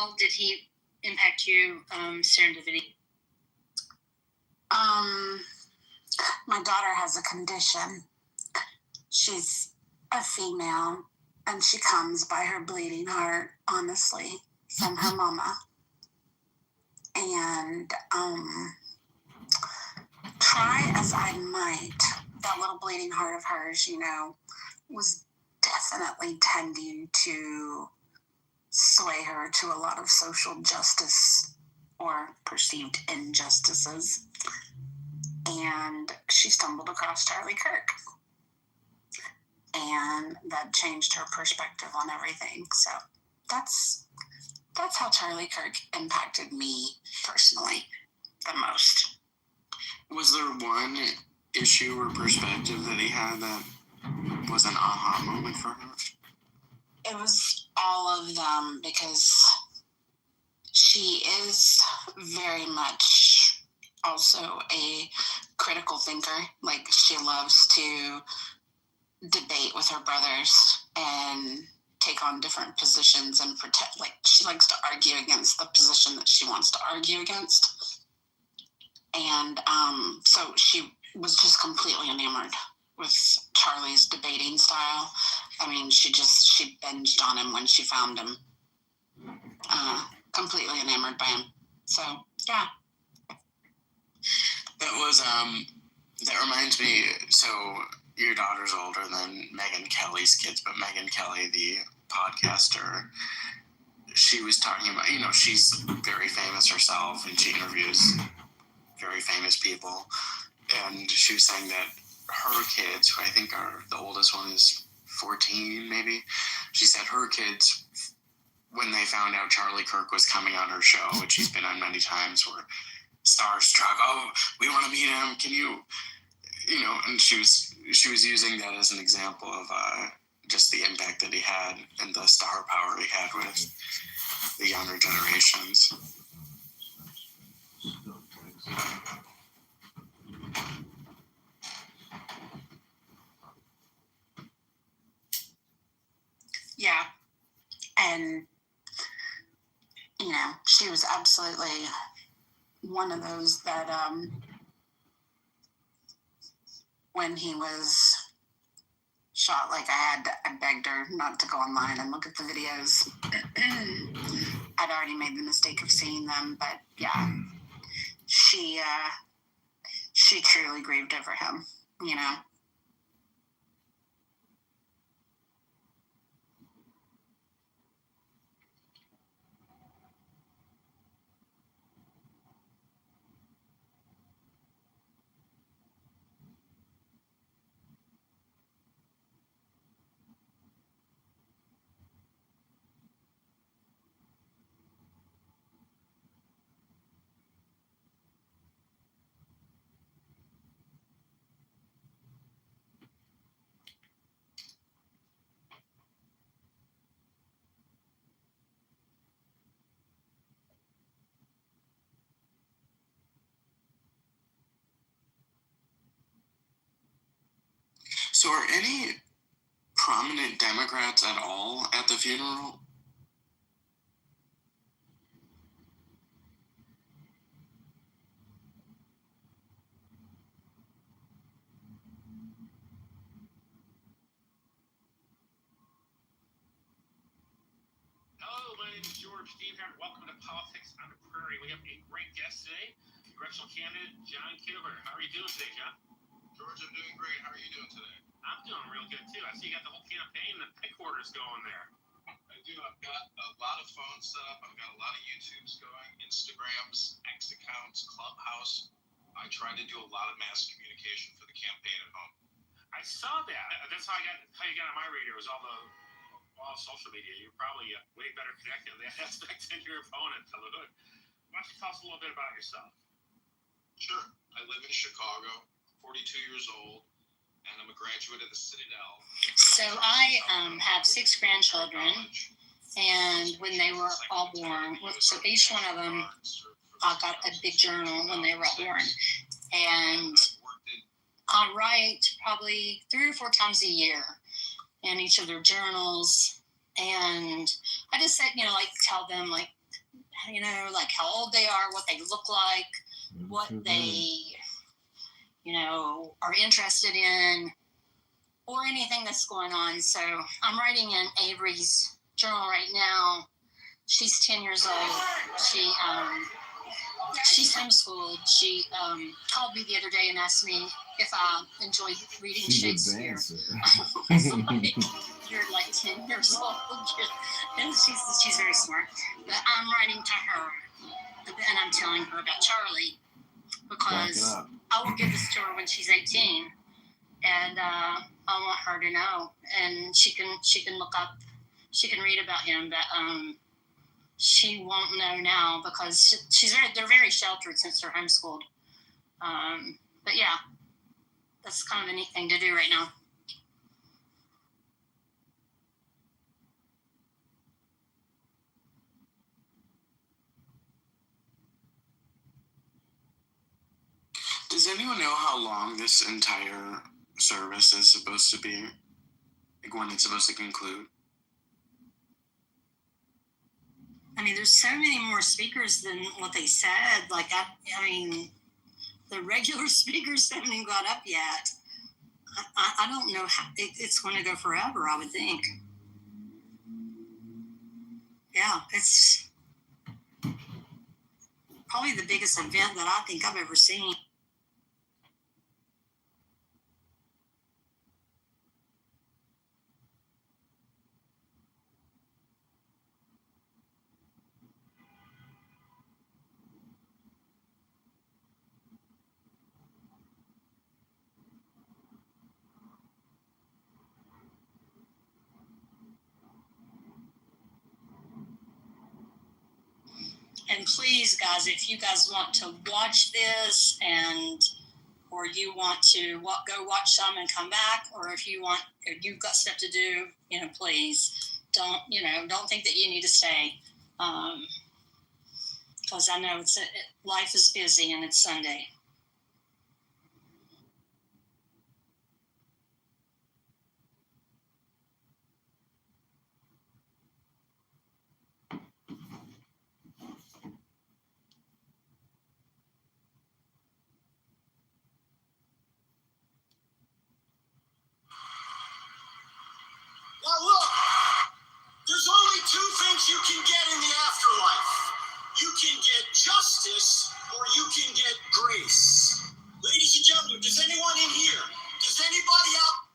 how did he impact you, serendipity? My daughter has a condition. She's a female, and she comes by her bleeding heart, honestly, from her mama. And try as I might, that little bleeding heart of hers, was definitely tending to sway her to a lot of social justice or perceived injustices. And she stumbled across Charlie Kirk. And that changed her perspective on everything. So that's how Charlie Kirk impacted me personally the most. Was there one issue or perspective that he had that was an aha moment for her? It was all of them, because she is very much also a critical thinker. Like, she loves to debate with her brothers and take on different positions and protect, like, she likes to argue against the position that she wants to argue against. And so she was just completely enamored with Charlie's debating style. I mean, she binged on him when she found him. Completely enamored by him. So, yeah. That reminds me, so your daughter's older than Megyn Kelly's kids, but Megyn Kelly, the podcaster, she was talking about, she's very famous herself, and she interviews very famous people, and she was saying that her kids, who I think are, the oldest one is 14 maybe, she said her kids, when they found out Charlie Kirk was coming on her show, which he's been on many times, were starstruck. Oh, we want to meet him. Can you, and she was using that as an example of just the impact that he had and the star power he had with the younger generations. Yeah. And, she was absolutely one of those that, when he was shot, like, I begged her not to go online and look at the videos. I'd already made the mistake of seeing them, but yeah, she truly grieved over him, So are any prominent Democrats at all at the funeral? Hello, my name is George Dean here, and welcome to Politics on the Prairie. We have a great guest today, congressional candidate John Kitover. How are you doing today, John? George, I'm doing great. How are you doing today? I'm doing real good, too. I see you got the whole campaign and headquarters going there. I do. I've got a lot of phones set up. I've got a lot of YouTubes going, Instagrams, X accounts, Clubhouse. I try to do a lot of mass communication for the campaign at home. I saw that. That's how you got on my radar, was all social media. You're probably way better connected in that aspect than your opponent, tell the hood. Why don't you tell us a little bit about yourself? Sure. I live in Chicago, 42 years old, and I'm a graduate of the Citadel. So I have 6 grandchildren, and when they were all born, so each one of them got a big journal when they were all born. And I write probably 3 or 4 times a year in each of their journals. And I just said, tell them, like how old they are, what they look like, what they, are interested in, or anything that's going on. So I'm writing in Avery's journal right now. She's 10 years old. She's homeschooled. She called me the other day and asked me if I enjoy reading Shakespeare. Like, you're like 10 years old. And she's very smart. But I'm writing to her, and I'm telling her about Charlie, because I will give this to her when she's 18, and I want her to know, and she can look up, she can read about him, but she won't know now because they're very sheltered since they're homeschooled. But yeah, that's kind of a neat thing to do right now. Does anyone know how long this entire service is supposed to be? Like when it's supposed to conclude? I mean, there's so many more speakers than what they said. Like, I mean, the regular speakers haven't even got up yet. I don't know how it's going to go forever, I would think. Yeah, it's probably the biggest event that I think I've ever seen. And please, guys, if you guys want to watch this or you want to go watch some and come back, or if you've got stuff to do, please don't think that you need to stay. Because I know life is busy and it's Sunday. Now look, there's only two things you can get in the afterlife. You can get justice or you can get grace. Ladies and gentlemen, does anyone in here, does anybody out?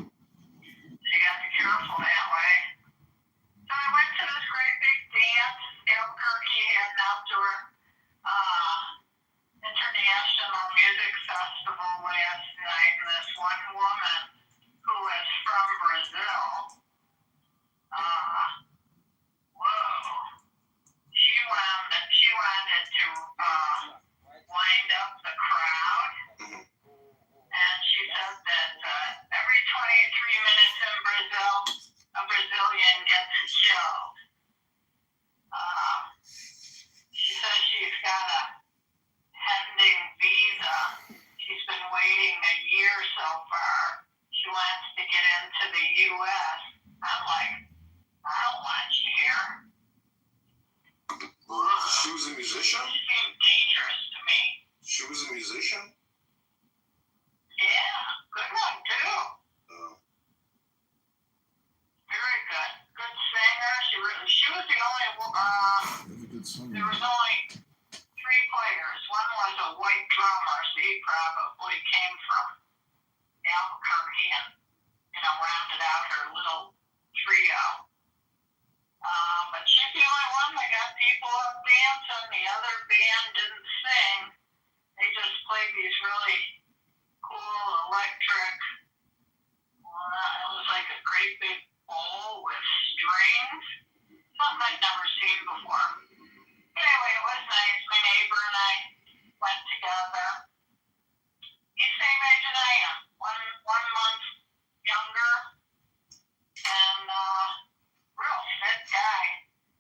You got to be careful that way. So I went to this great big dance. Albuquerque had an outdoor international music festival last night, and this one woman who is from Brazil, she wanted to wind up the crowd, and she said that every 23 minutes in Brazil, a Brazilian gets killed. She says she's got a pending visa. She's been waiting a year so far. She wants to get into the U.S. I'm like, I don't want you here. She was a musician? She seemed dangerous to me. She was a musician? Yeah, good one too. Very good. Good singer. She was the only there was only 3 players. One was a white drummer, so he probably came from Albuquerque and, rounded out her little trio. But she's the only one that got people up dancing. The other band didn't sing. They just played these really cool electric. It was like a great big bowl with strings. Something I'd never seen before. Anyway, it was nice. My neighbor and I went together. He's the same age as I am. One month younger. And real fit guy.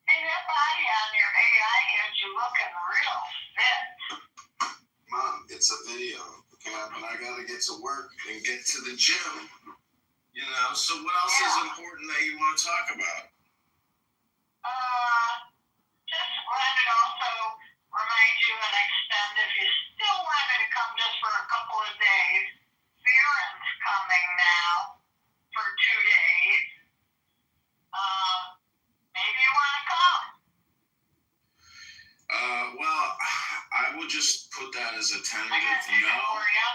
Hey, that body on your AI has you looking real fit. Mom, it's a video. Okay, but I gotta get to work and get to the gym. You know, so what else is important that you want to talk about? Just wanted to also remind you and extend if you still wanted to come just for a couple of days. Farron's coming now for 2 days. Maybe you want to come. Well, I would just put that as a I tentative got ticket no. for you.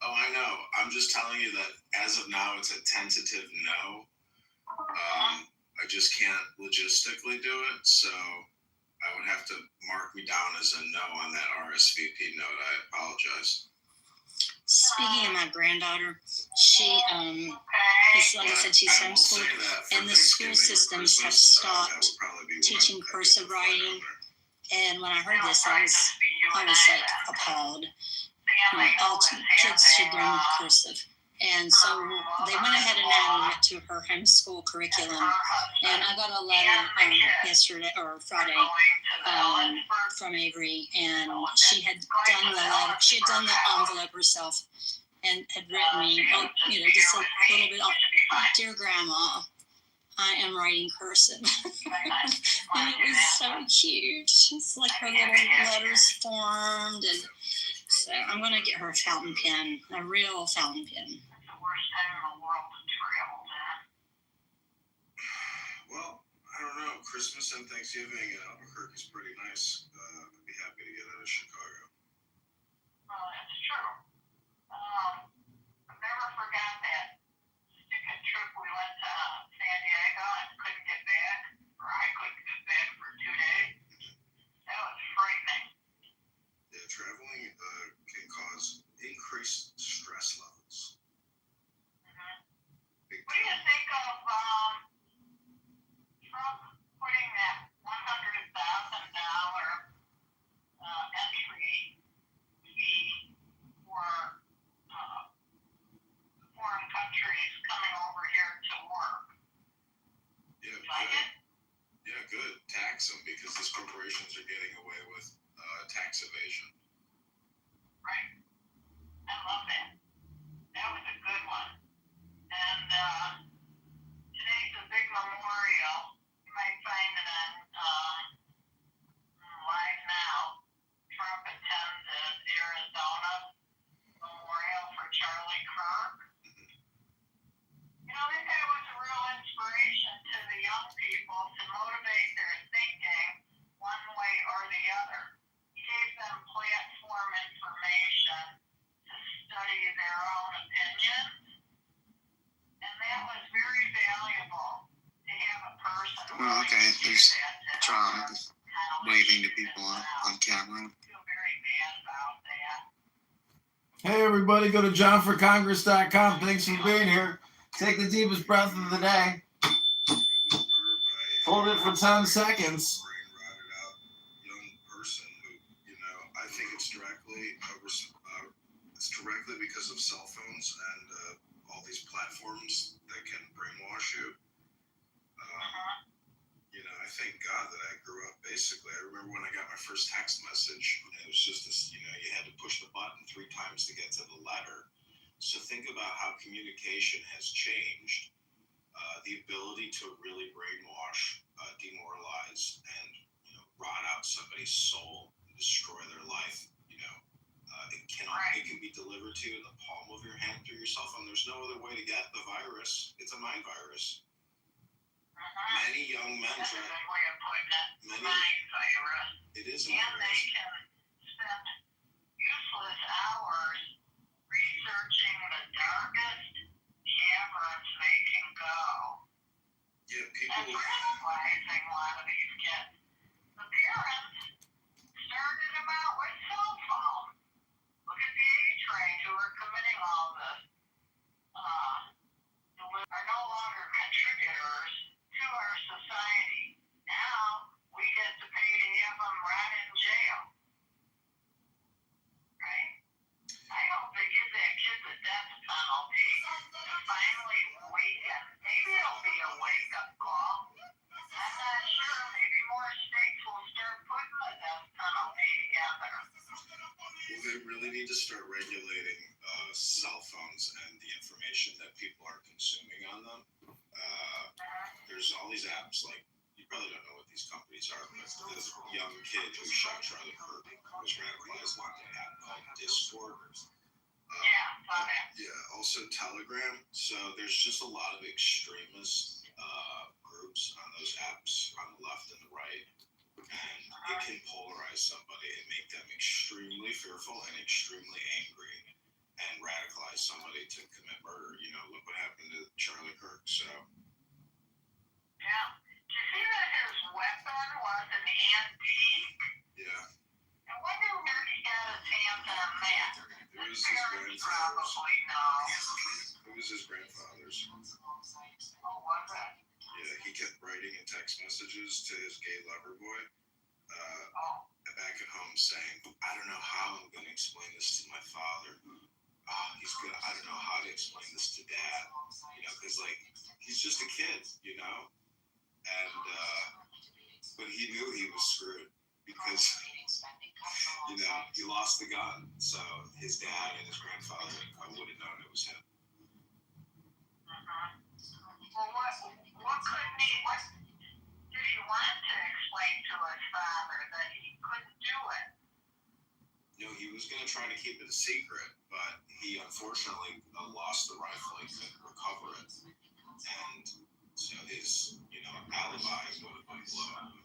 Oh, I know. I'm just telling you that as of now, it's a tentative no. I just can't logistically do it, so I would have to mark me down as a no on that RSVP note. I apologize. Speaking of my granddaughter, she Okay. is, like I said, she's I will say homeschooled, that for and the school Thanksgiving or systems have Christmas, that stopped would probably be teaching what I cursive get the flag on writing. there. And when I heard this, I was like appalled. You know, all kids should learn cursive. And so they went ahead and added it to her homeschool curriculum. And I got a letter yesterday or Friday from Avery, and she had done the letter. She had done the envelope herself, and had written me, just a little bit. Dear Grandma, I am writing cursive. And it was so cute. It's like her little letters formed, and so I'm going to get her a fountain pen, a real fountain pen. The worst time in the world to travel, man. Well, I don't know. Christmas and Thanksgiving in Albuquerque is pretty nice. I'd be happy to get out of Chicago. Well, that's true. I've never forgot that sticking trip we went to San Diego and couldn't get back, or I couldn't get back for 2 days. That was frightening. Yeah, traveling can cause increased stress levels. Big What do you time. think of Trump putting that $100,000 entry fee for foreign countries coming over here to work? Yeah, Like good. it? Yeah, good. Tax them because these corporations are getting away with tax evasion. Right. I love that. That was a good one. And today's a big memorial. You might find it on Live Now. Trump attended Arizona Memorial for Charlie Kirk. You know, that guy was a real inspiration to the young people to motivate their thinking one way or the other. He gave them platform information to study their own opinions, and that was very valuable to have a person who Oh, okay. really There's did that to Trump help us kind of waving to figure people this out. on camera. I feel very bad about that. Hey everybody, go to johnforcongress.com. Thanks for being here. Take the deepest breath of the day. Hold it for 10 seconds. Brain rotted out young person who, I think it's directly because of cell phones and all these platforms that can brainwash you. I thank God that I grew up basically. I remember when I got my first text message, and it was just this, you had to push the button 3 times to get to the letter. So think about how communication has changed. The ability to really brainwash, demoralize, and rot out somebody's soul and destroy their life. It can be delivered to you in the palm of your hand through your cell phone. There's no other way to get the virus. It's a mind virus. Many young men That's a try. good way of putting it. Mind virus. It is a And mind they virus. can spend useless hours researching the darkest caverns they can go. Yeah, And people. realizing a lot of these kids. The parents started them out with cell phones. Look at the age range who are committing all this. Are no longer contributors to our society. Now we get to pay to have them rot in jail. Right? I hope they give that kid the death penalty to finally awaken. Maybe it'll be a wake-up call. I'm not sure. Maybe more states will start putting the death penalty together. Well, they really need to start regulating cell phones and the information that people are consuming. on them. There's all these apps, like, you probably don't know what these companies are, but this young kid who shot Charlie Kirk was radicalized on an app called Discord. Yeah, also Telegram. So there's just a lot of extremist groups on those apps on the left and the right. And it can polarize somebody and make them extremely fearful and extremely angry and radicalize somebody to commit murder. You know, look what happened to Charlie Kirk. So. Yeah. Did you see that his weapon was an antique? Yeah. I wonder where he got his hands on that. It was his grandfather's. Probably no. It was his grandfather's. Oh, was it? Yeah, he kept writing in text messages to his gay lover boy back at home saying, I don't know how I'm going to explain this to my father. He's good. I don't know how to explain this to dad. You know, because, like, he's just a kid, you know? And, but he knew he was screwed because, you know, he lost the gun. So his dad and his grandfather would have known it was him. Well, what couldn't he, what did he want to explain to his father that he couldn't do it? No, he was going to try to keep it a secret, but he unfortunately lost the rifle. He couldn't recover it. And so his, you know, alibi would have been blown.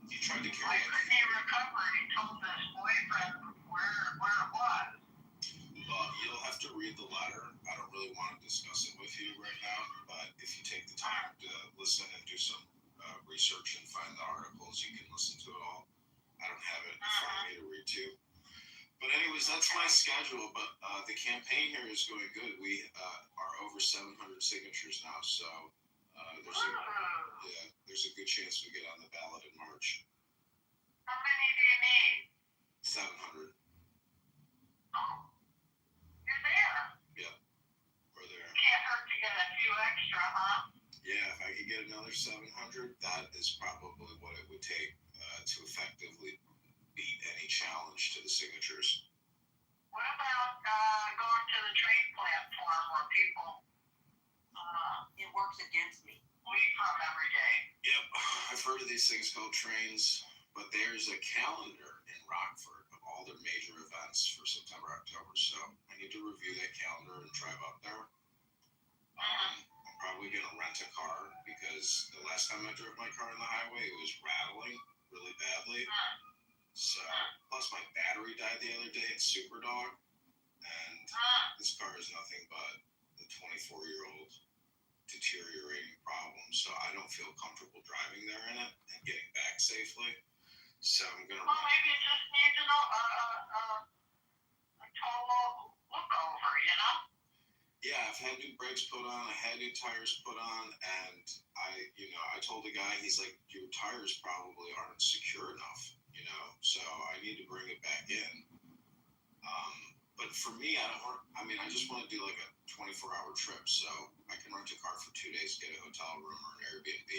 He tried to carry it. Why couldn't he recover it? He told his boyfriend where it was. Well, you'll have to read the letter. I don't really want to discuss it with you right now, but if you take the time to listen and do some research and find the articles, you can listen to it all. I don't have it in front of me to read to. But anyways, that's my schedule. But the campaign here is going good. We are over 700 signatures now, so there's a good chance we get on the ballot in March. How many do you need? 700. Oh, you're there. Yep, we're there. Can't hurt to get a few extra, huh? Yeah, if I could get another 700, that is probably what it would take to effectively beat any challenge to the signatures. What about going to the train platform where people it works against me? Leave from every day. Yep, I've heard of these things called trains, but there's a calendar in Rockford of all their major events for September, October, so I need to review that calendar and drive up there. I'm probably going to rent a car because the last time I drove my car on the highway, it was rattling really badly. So, plus my battery died the other day at Superdog, and this car is nothing but a 24-year-old deteriorating problem. So I don't feel comfortable driving there in it and getting back safely. So I'm gonna. Well, maybe it just needs a total look over, you know? Yeah, I've had new brakes put on, I had new tires put on, and I told the guy, he's like, your tires probably aren't secure enough, you know, so I need to bring it back in. But for me, I just want to do like a 24-hour trip, so I can rent a car for 2 days, get a hotel room or an Airbnb,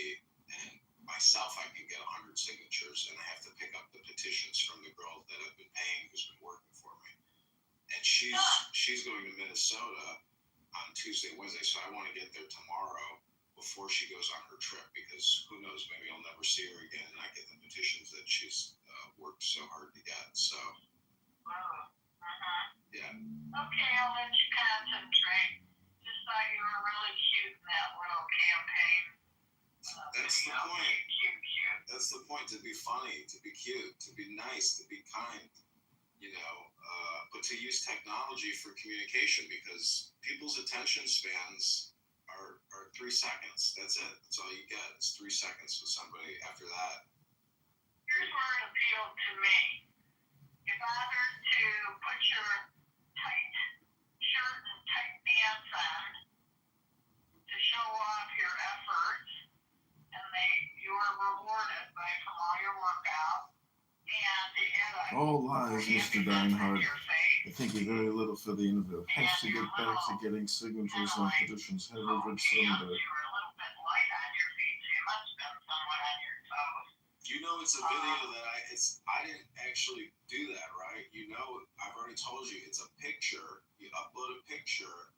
and myself, I can get 100 signatures, and I have to pick up the petitions from the girl that I've been paying who's been working for me. And she's going to Minnesota on Tuesday, Wednesday, so I want to get there tomorrow before she goes on her trip, because who knows, maybe I'll never see her again and I get the petitions that she's worked so hard to get. So yeah. Okay, I'll let you concentrate. Just thought you were really cute in that little campaign. That's the video. point. Cute. That's the point, to be funny, to be cute, to be nice, to be kind, you know, but to use technology for communication, because people's attention spans are 3 seconds. That's it. That's all you get. It's 3 seconds with somebody. After that. Here's where it appealed to me. You bothered to put your tight shirt and tight pants on to show off your efforts, and you were rewarded from all your workout. And you had a All lies, Mr. Dinehard. I think you very little for the interview. Has to get back to getting signatures on petitions. Have a good Sunday. You were a little bit light on your feet, so you must have been somewhat on your toes. You know, it's a video that I didn't actually do that, right? You know, I've already told you, it's a picture. You upload a picture,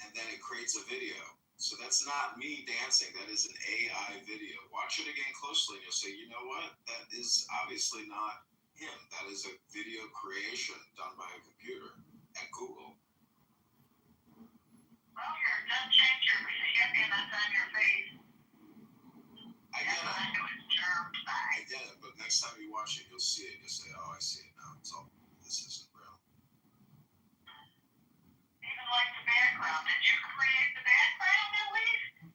and then it creates a video. So that's not me dancing. That is an AI video. Watch it again closely, and you'll say, you know what? That is obviously not him. That is a video creation done by a computer at Google. Well, don't change your happiness on your face. I get That's what it. I was charmed by. I get it. But next time you watch it, you'll see it. You'll say, oh, I see it now. It's all, this isn't real. Even like the background. Did you create the background at least?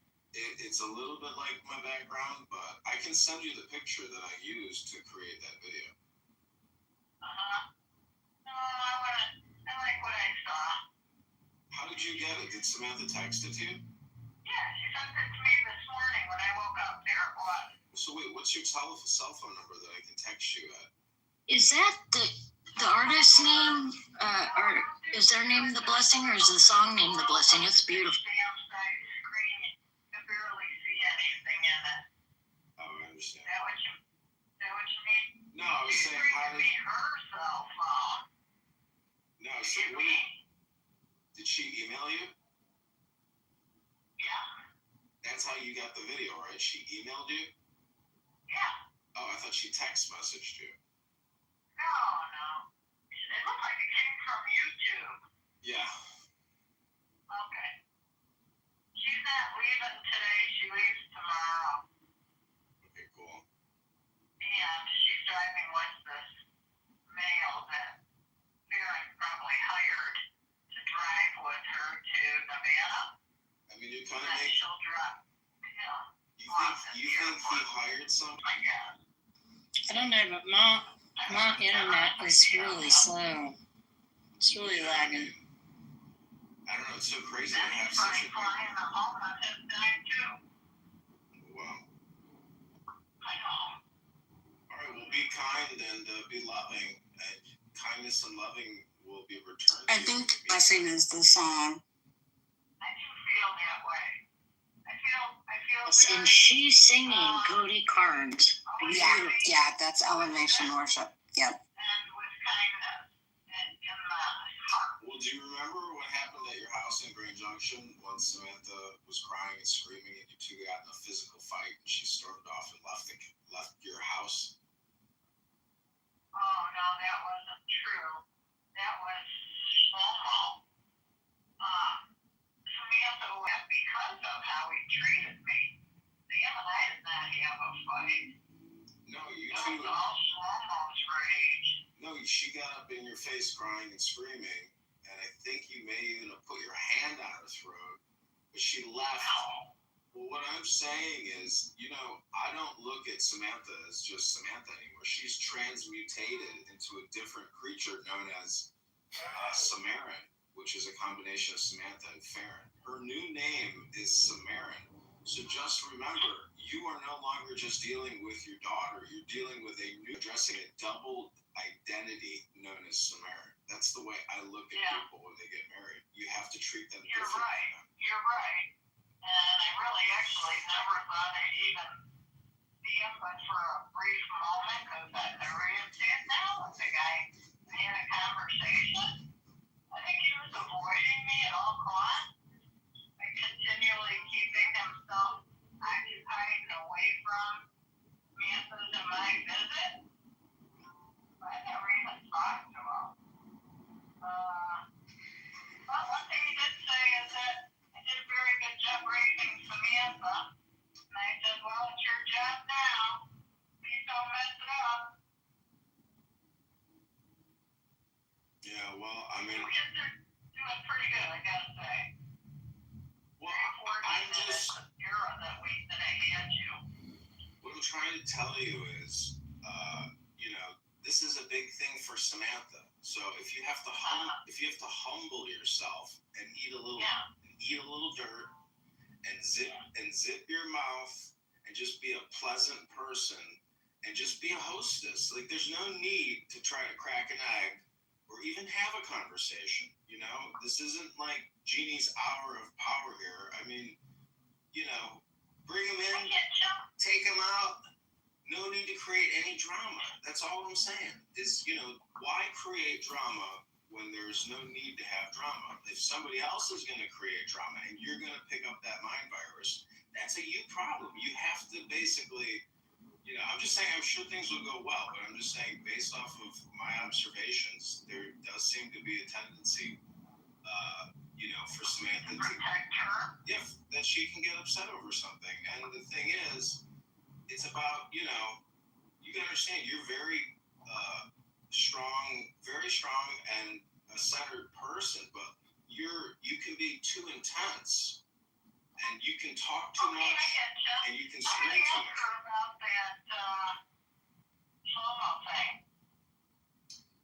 It's a little bit like my background, but I can send you the picture that I used to create that video. No, I like what I saw. How did you get it? Did Samantha text it to you? Yeah, she sent it to me this morning when I woke up. There it was. So wait, what's your cell phone number that I can text you at? Is that the artist's name? Or is their name The Blessing, or is the song name The Blessing? It's beautiful. Damn side screen. You can barely see anything in it. Oh, I understand. Is that what you mean? No, I was saying, how did... her cell phone. No, I was saying, did she email you? Yeah. That's how you got the video, right? She emailed you? Yeah. Oh, I thought she text messaged you. No. It looked like it came from YouTube. Yeah. Okay. She's not leaving today. She leaves tomorrow. Okay, cool. And she's driving with this male that Farron probably hired to drive with her to Nevada. I mean, you kind of And make... she'll drive. You think he hired somebody? I guess. I don't know, but my internet is really slow. It's really lagging. I don't know, it's so crazy to And have he's such a... flying home at his time too. Wow. I know. All right, well, be kind and be loving. And kindness and loving will be returned I to think you. Blessing is the song. I do feel that way. I feel And she's singing Cody Carnes. Yeah, that's elevation worship. Yep. and with kindness and in the heart. Well, do you remember what happened at your house in Grand Junction when Samantha was crying and screaming and you two got in a physical fight and she stormed off and left your house? Oh no, that wasn't true. That was Shlomo. Samantha went because of how he treated me. Sam and I did not have a fight. No, you It two... was all Shlomo's rage. No, she got up in your face crying and screaming, and I think you may even have put your hand on her throat, but she left. No. Well, what I'm saying is, I don't look at Samantha as just Samantha anymore. She's transmutated into a different creature known as Samarin, which is a combination of Samantha and Farron. Her new name is Samarin. So just remember, you are no longer just dealing with your daughter. You're dealing with addressing a double identity known as Samarin. That's the way I look at people when they get married. You have to treat them differently. You're right. And I really actually never thought I'd even see him but for a brief moment because I never even sat down with the guy. I had a conversation. I think he was avoiding me at all costs and continually keeping himself occupied and away from Samantha's and my visit. I never even talked to him. But one thing he did say is that I did a very good job raising Samantha. And I said, well, it's your job now. Please don't mess it up. Yeah, well, I mean... You kids are doing pretty good, I gotta say. Well, I'm just... that I had you. What I'm trying to tell you is, this is a big thing for Samantha. So if you have to humble yourself and eat a little dirt and zip your mouth and just be a pleasant person and just be a hostess. Like there's no need to try to crack an egg or even have a conversation. This isn't like Jeannie's hour of power here. I mean, bring them in, take them out. No need to create any drama. That's all I'm saying is, why create drama when there's no need to have drama. If somebody else is going to create drama and you're going to pick up that mind virus, that's a you problem. You have to basically, you know, I'm just saying, I'm sure things will go well, but I'm just saying, based off of my observations, there does seem to be a tendency, you know, for Samantha to, if that she can get upset over something. And the thing is, it's about, you know, you can understand you're very strong and a centered person, but you can be too intense. And you can talk too much, and you can scream too much. About that slow-mo thing.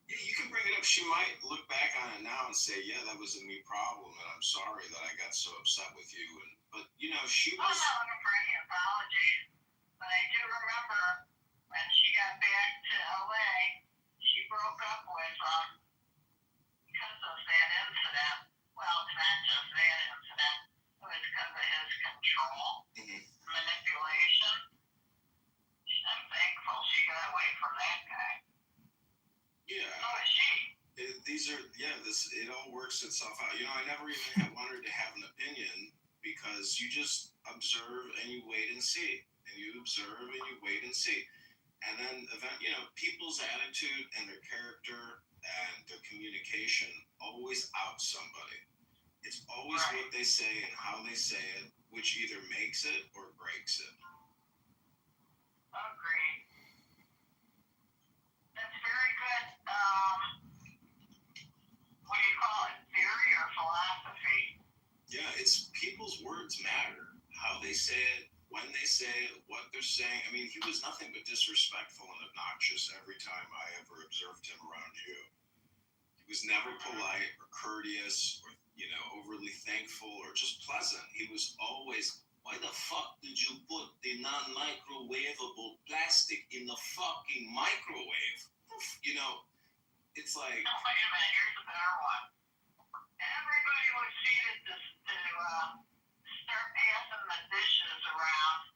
Yeah, you can bring it up. She might look back on it now and say, "Yeah, that was a me problem, and I'm sorry that I got so upset with you." But you know, she was. I'm not looking for any apologies, but I do remember when she got back to LA, she broke up with because of that incident. Well, it's not just that incident. It was because of his control, manipulation. I'm thankful she got away from that guy. Yeah. So is she. It all works itself out. You know, I never even wanted to have an opinion because you just observe and you wait and see. And you observe and you wait and see. And then, you know, people's attitude and their character and their communication always out somebody. It's always Right. what they say and how they say it, which either makes it or breaks it. Agreed. That's very good. What do you call it? Theory or philosophy? Yeah, it's people's words matter. How they say it, when they say it, what they're saying. I mean, he was nothing but disrespectful and obnoxious every time I ever observed him around you. He was never polite or courteous or, you know, overly thankful or just pleasant. He was always, "Why the fuck did you put the non-microwavable plastic in the fucking microwave?" You know, it's like... Oh, wait a minute. Here's a better one. Everybody was seated to start passing the dishes around,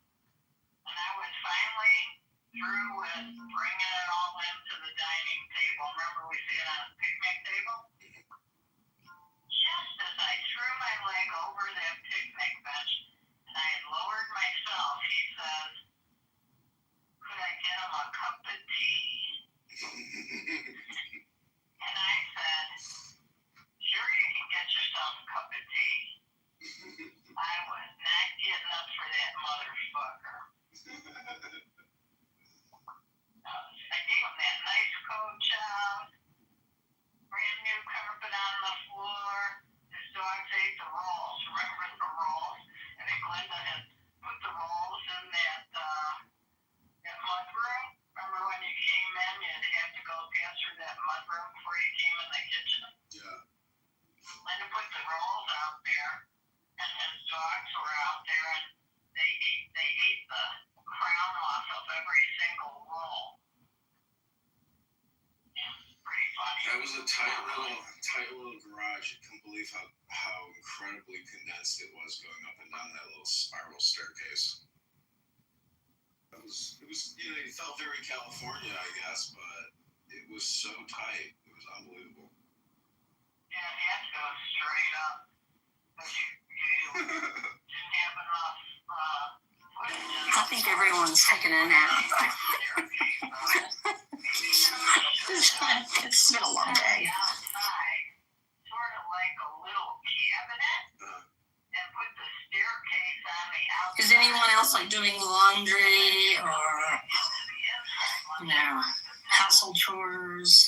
and I was finally through with bringing it all into the dining table. Remember we sat on a picnic table? Just as I threw my leg over that picnic bench, and I had lowered myself, he says, "Could I get him a cup of tea?" And I said, "Sure, you can get yourself a cup of tea." I was not getting up for that motherfucker. I gave him that nice coach out, brand new carpet on the floor. His dogs ate the rolls. Remember the rolls? I think Glenda had put the rolls in that mud room. Remember when you came in, you'd have to go pass through that mud room before you came in the kitchen? Yeah. Linda put the rolls out there, and his dogs were out there, and they ate the crown off of every single roll. Yeah, pretty funny. That was a tight little garage. You couldn't believe how incredibly condensed it was going up and down that little spiral staircase. It was, you know, it felt very California, I guess, but it was so tight. It was unbelievable. Yeah, it had to go straight up. But you didn't have enough footage. I think everyone's taking a nap. It's been a long day. Outside, sort of like a little cabinet, and put the staircase on the outside. Is anyone else like doing laundry or, you know, household chores?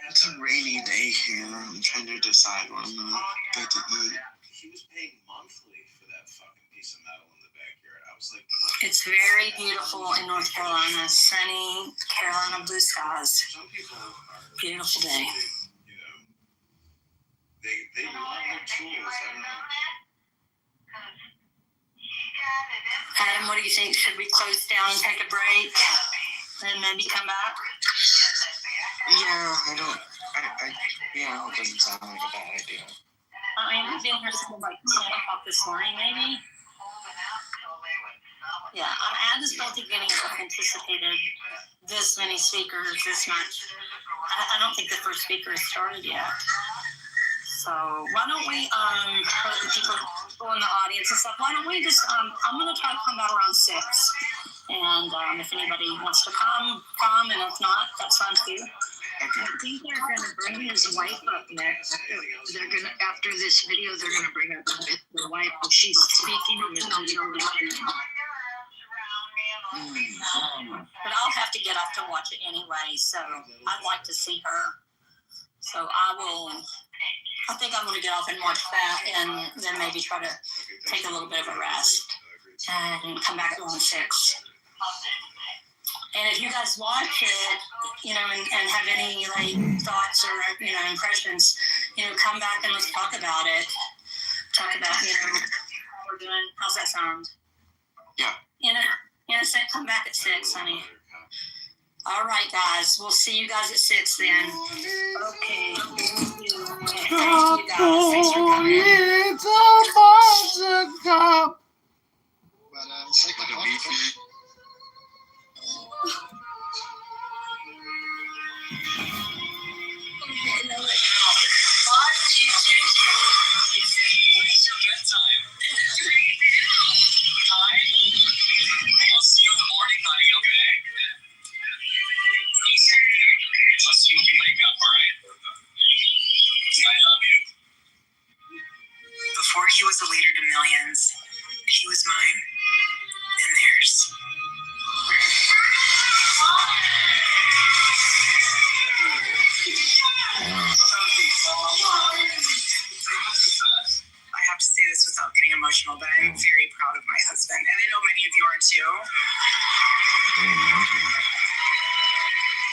It's a rainy day here. I'm trying to decide what I'm gonna get to eat. He was paying monthly for that fucking piece of metal in the backyard. I was like, It's very beautiful in North Carolina. Sunny, Carolina blue skies. some people are Beautiful day. You know, they love their tools. I don't know. Adam, what do you think? Should we close down and take a break and maybe come back? Yeah, it doesn't sound like a bad idea. I mean, we've been here since like 10 o'clock this morning, maybe. Yeah, I just don't think any of us anticipated this many speakers, this much I don't think the first speaker has started yet. So why don't we, for the people in the audience and stuff, why don't we just, I'm going to try to come back around 6. And if anybody wants to come, and if not, that's fine too. I think they're going to bring his wife up next. They're going to, after this video, they're going to bring up the wife. She's speaking in the video. But I'll have to get up to watch it anyway, so I'd like to see her. So I think I'm going to get off and watch that, and then maybe try to take a little bit of a rest and come back around 6. And if you guys watch it, and have any thoughts or impressions, come back and let's talk about it. Talk about how we're doing. How's that sound? Yeah. Innocent, come back at 6, honey. All right, guys. We'll see you guys at 6 then. Okay. Thank you guys. Thanks for coming. It's a cup. But it's like a beefy. When is your bedtime? Hi. I'll see you in the morning, honey, okay? I'll see you when you wake up, alright? I love you. Before he was a leader to millions, he was mine. And theirs. I have to say this without getting emotional, but I'm very proud of my husband, and I know many of you are too.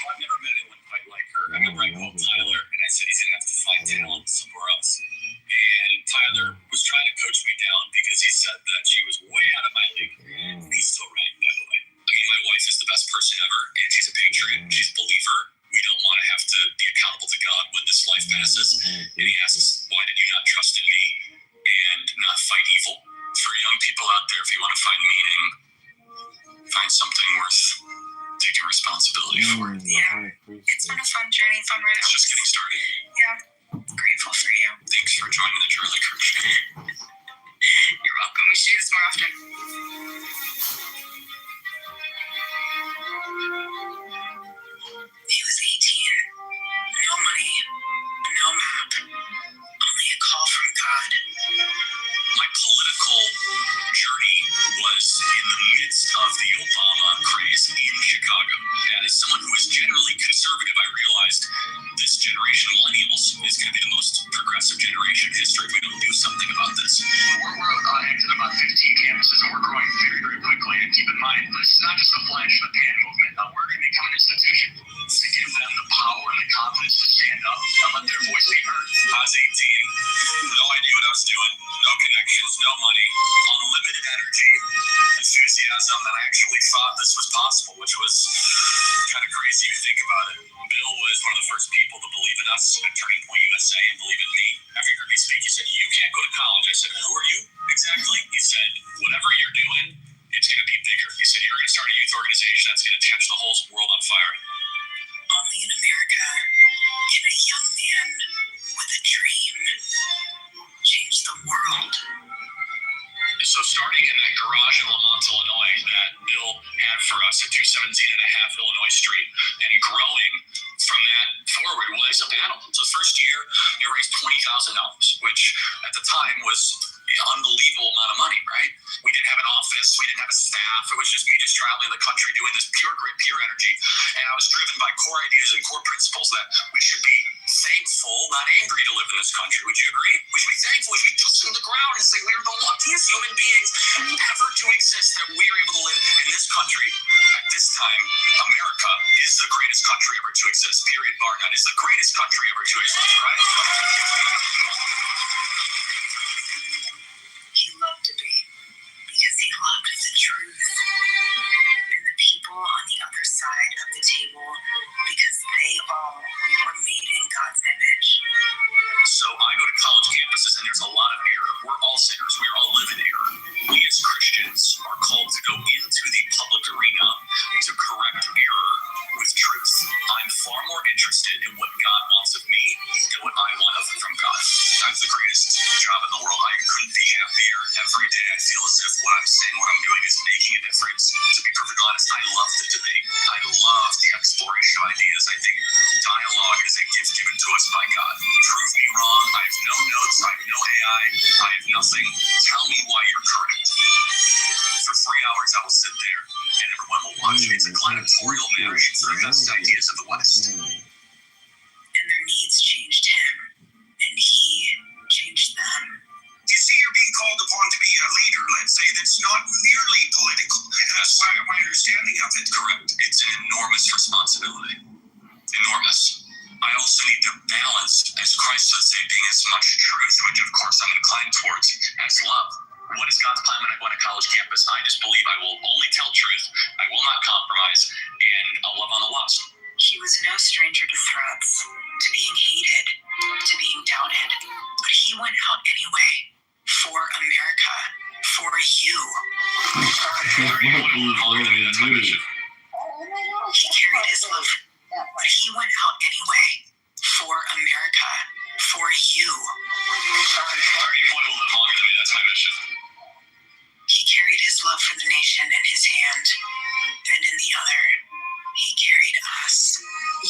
I've never met anyone quite like her. I remember I called Tyler, and I said he's gonna have to find talent somewhere else. And Tyler was trying to coach me down because he said that she was way out of my league. He's still right, by the way. I mean, my wife is the best person ever, and she's a patriot, she's a believer. We don't want to have to be accountable to God when this life passes. And he asks, why did you not trust in me and not fight evil? For young people out there, if you want to find meaning, find something worth taking responsibility for. Yeah, it's been a fun journey, fun ride. It's just getting started. Yeah, grateful for you. Thanks for joining the Charlie Kirk Show. You're welcome. We should do this more often. He was 18. No money. No map. Only a call from God. My political journey was in the midst of the Obama craze in Chicago. And as someone who is generally conservative, I realized this generation of millennials is going to be the most progressive generation in history if we don't do something about this. We're in about 15 campuses, and we're growing very, very quickly. And keep in mind, this is not just a flash in the pan movement. We're going to become an institution to give them the power and the confidence to stand up and let their voice be heard. I was 18, no idea what I was doing, no connections, no money, unlimited energy, enthusiasm, and I actually thought this was possible, which was kind of crazy to think about it. Bill was one of the first people to believe in us at Turning Point USA and believe in me. After he heard me speak, he said, you can't go to college. I said, who are you exactly? He said, whatever you're doing, it's going to be bigger. He said, you're going to start a youth organization that's going to catch the whole world on fire. Only in America can a young man with a dream change the world. So starting in that garage in Lamont, Illinois, that Bill had for us at 217.5 Illinois Street, and growing from that forward was a battle. So the first year, it raised $20,000, which at the time was an unbelievable amount of money, right? We didn't have an office, we didn't have a staff. It was just me just traveling the country doing this pure grit, pure energy. And I was driven by core ideas and core principles that we should be thankful, not angry to live in this country. Would you agree? We should be thankful. We should be just in the ground and say we're the luckiest human beings ever to exist, that we're able to live in this country. At this time, America is the greatest country ever to exist, period, bar none. It's the greatest country ever to exist, right? He loved to be, because he loved the truth and the people on the other side of the table, because they all were made in God's image. So I go to college campuses and there's a lot of error. We're all sinners. We all live in error. We as Christians are called to go into the public arena to correct error with truth. I'm far more interested in I feel as if what I'm saying, what I'm doing is making a difference. To be perfectly honest, I love the debate. I love the exploration of ideas. I think dialogue is a gift given to us by God. Prove me wrong. I have no notes. I have no AI. I have nothing. Tell me why you're correct. For 3 hours, I will sit there and everyone will watch. It's a gladiatorial marriage for the best ideas of the West. And their needs changed him, and he changed them. You see, you're being called upon to be a leader, let's say, that's not merely political. And that's why my understanding of it. Correct. It's an enormous responsibility. Enormous. I also need to balance, as Christ would say, being as much truth, which of course I'm inclined towards, as love. What is God's plan when I go on a college campus? I just believe I will only tell truth. I will not compromise, and I'll love on the lost. He was no stranger to threats, to being hated, to being doubted. But he went out anyway, for America, for you. He carried his love, but he went out anyway, for America, for you. You want to live longer than me, that's my mission. He carried his love for the nation in his hand, and in the other, he carried us.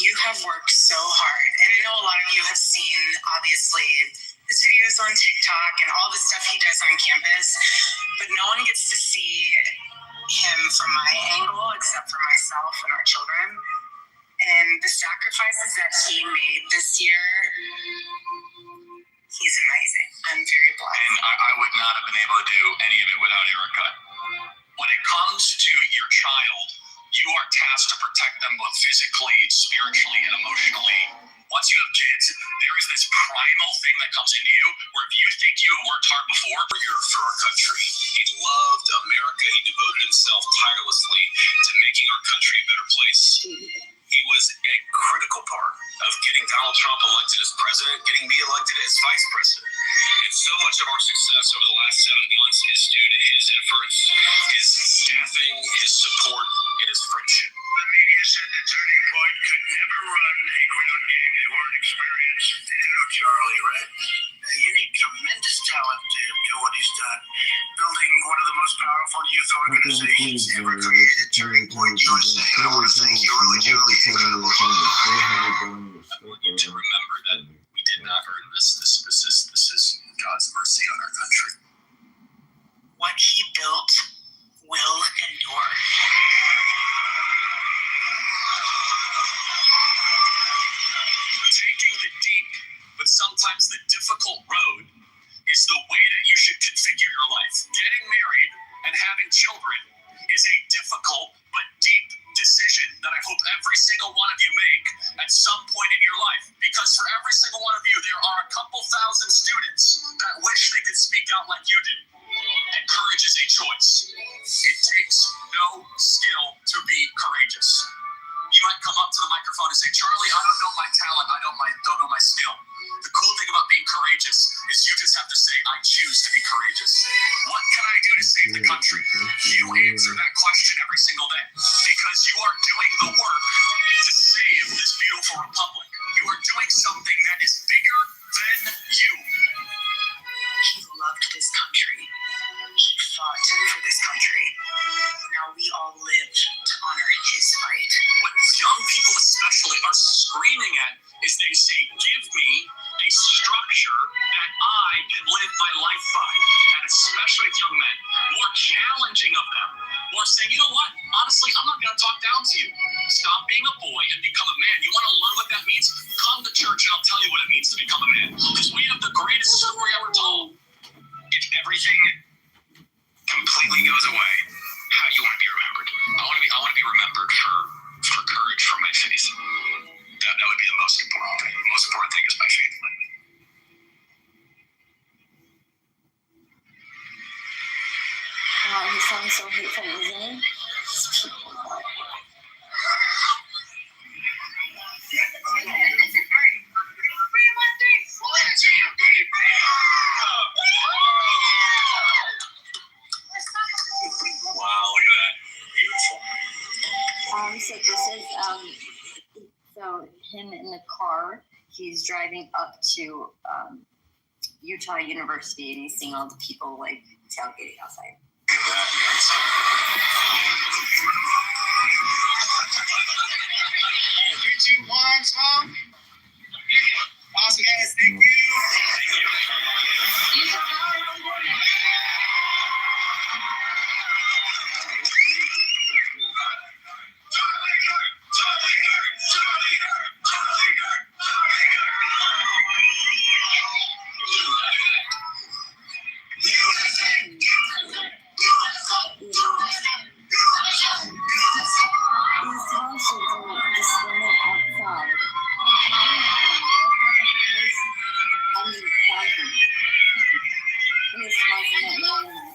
You have worked so hard, and I know a lot of you have seen, obviously, his videos on TikTok and all the stuff he does on campus, but no one gets to see him from my angle except for myself and our children. And the sacrifices that he made this year, he's amazing. I'm very blessed. And I would not have been able to do any of it without Erica. When it comes to your child, you are tasked to protect them both physically, spiritually, and emotionally. Once you have kids, there is this primal thing that comes into you where if you think you have worked hard before, you're for our country. He loved America. He devoted himself tirelessly to making our country a better place. He was a critical part of getting Donald Trump elected as president, getting me elected as vice president. And so much of our success over the last 7 months is due to his efforts, his staffing, his support, and his friendship. The media said the Turning Point could never run a ground game they weren't experienced. They didn't know Charlie, right? You need tremendous talent to do what he's done. Building one of the most powerful youth organizations ever created, Turning Point USA. I want to thank you, really, Julie. Incredible. I want you to remember that we did not earn this. This is God's mercy on our country. What he built will endure. Taking the deep, but sometimes the difficult road is the way that you should configure your life. Getting married and having children is a difficult but deep decision that I hope every single one of you make at some point in your life. Because for every single one of you, there are a couple thousand students that wish they could speak out like you do. And courage is a choice. It takes no skill to be courageous. You might come up to the microphone and say, Charlie, I don't know my talent, I don't know my skill. The cool thing about being courageous is you just have to say, I choose to be courageous. What can I do to save the country? You answer that question every single day because you are doing the work to save this beautiful republic. You are doing something that is bigger than you. He loved this country. He fought for this country. Now we all live to honor his fight. What young people especially are screaming at is they say, give me a structure that I can live my life by. And especially with young men, more challenging of them. More saying, you know what? Honestly, I'm not going to talk down to you. Stop being a boy and become a man. You want to learn what that means? Come to church and I'll tell you what it means to become a man. Because we have the greatest story ever told. If everything completely goes away, how do you want to be remembered? I want to be remembered for courage, for my faith. That would be the most important thing. The most important thing is my faith. Wow, he sounds so hateful, isn't he? Wow, look at that. Beautiful. So this is so him in the car. He's driving up to Utah University, and he's seeing all the people like tailgating outside. 3, 2, 1, smoke. Awesome, guys. Thank you. These townships are just running outside. I mean, thousands. In this house in that neighborhood.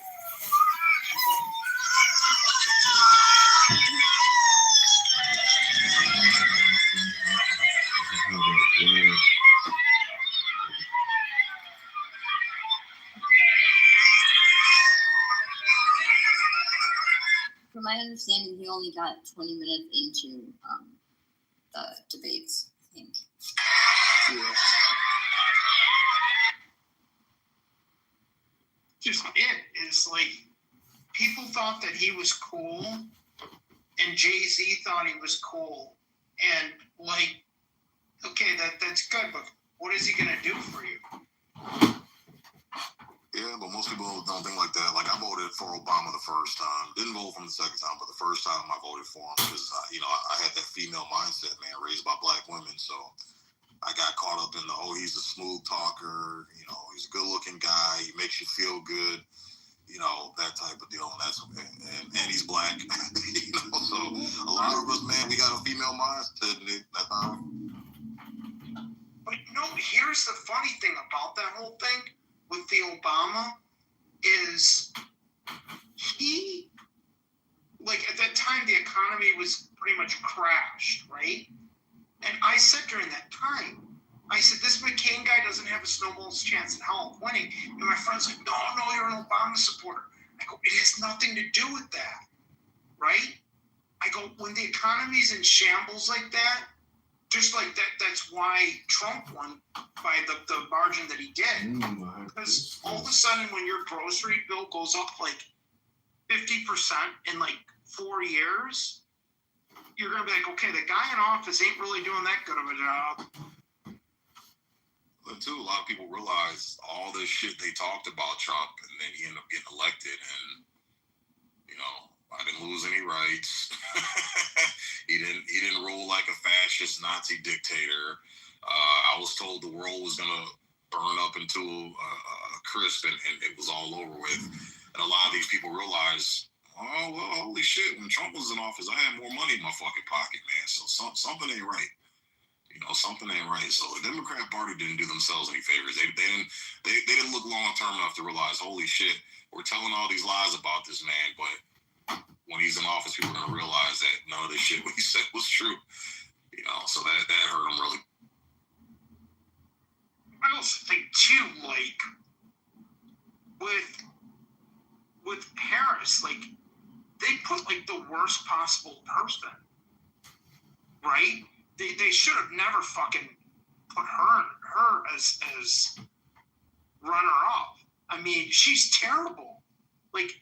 From my understanding, he only got 20 minutes into the debates, I think. Just it's like people thought that he was cool, and Jay-Z thought he was cool, and like, okay, that's good, but what is he gonna do for you? Yeah, but most people don't think like that. Like, I voted for Obama the first time. Didn't vote for him the second time, but the first time I voted for him because, I had that female mindset, man, raised by black women. So I got caught up in he's a smooth talker. He's a good-looking guy. He makes you feel good. That type of deal. And he's black. So a lot of us, man, we got a female mindset. But here's the funny thing about that whole thing with the Obama is he, like, at that time, the economy was pretty much crashed, right? And I said during that time, I said, this McCain guy doesn't have a snowball's chance in hell of winning. And my friend's like, no, you're an Obama supporter. I go, it has nothing to do with that, right? I go, when the economy's in shambles like that, just like that, that's why Trump won by the margin that he did. Because all of a sudden, when your grocery bill goes up like 50% in like 4 years, you're going to be like, okay, the guy in office ain't really doing that good of a job. But too, a lot of people realize all this shit they talked about Trump, and then he ended up getting elected, and I didn't lose any rights. He didn't rule like a fascist Nazi dictator. I was told the world was gonna burn up into a crisp, and it was all over with. And a lot of these people realize, oh well, holy shit! When Trump was in office, I had more money in my fucking pocket, man. So something ain't right. Something ain't right. So the Democrat Party didn't do themselves any favors. They didn't look long term enough to realize, holy shit, we're telling all these lies about this man, but when he's in office, people are gonna realize that none of this shit what he said was true. So that hurt him really. I also think too, like with Harris, like they put like the worst possible person, right? They should have never fucking put her as runner up. I mean, she's terrible. Like,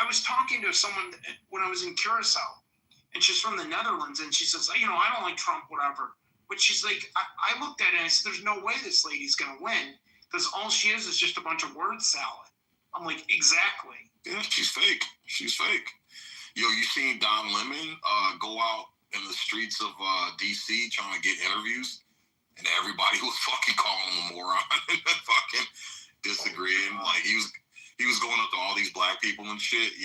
I was talking to someone when I was in Curacao, and she's from the Netherlands, and she says, I don't like Trump, whatever. But she's like, I looked at it and I said, there's no way this lady's gonna win because all she is just a bunch of word salad. I'm like, exactly. Yeah, she's fake. You seen Don Lemon go out in the streets of D.C. trying to get interviews, and everybody was fucking calling him a moron and fucking disagreeing. Like he was going up to all these black people and shit.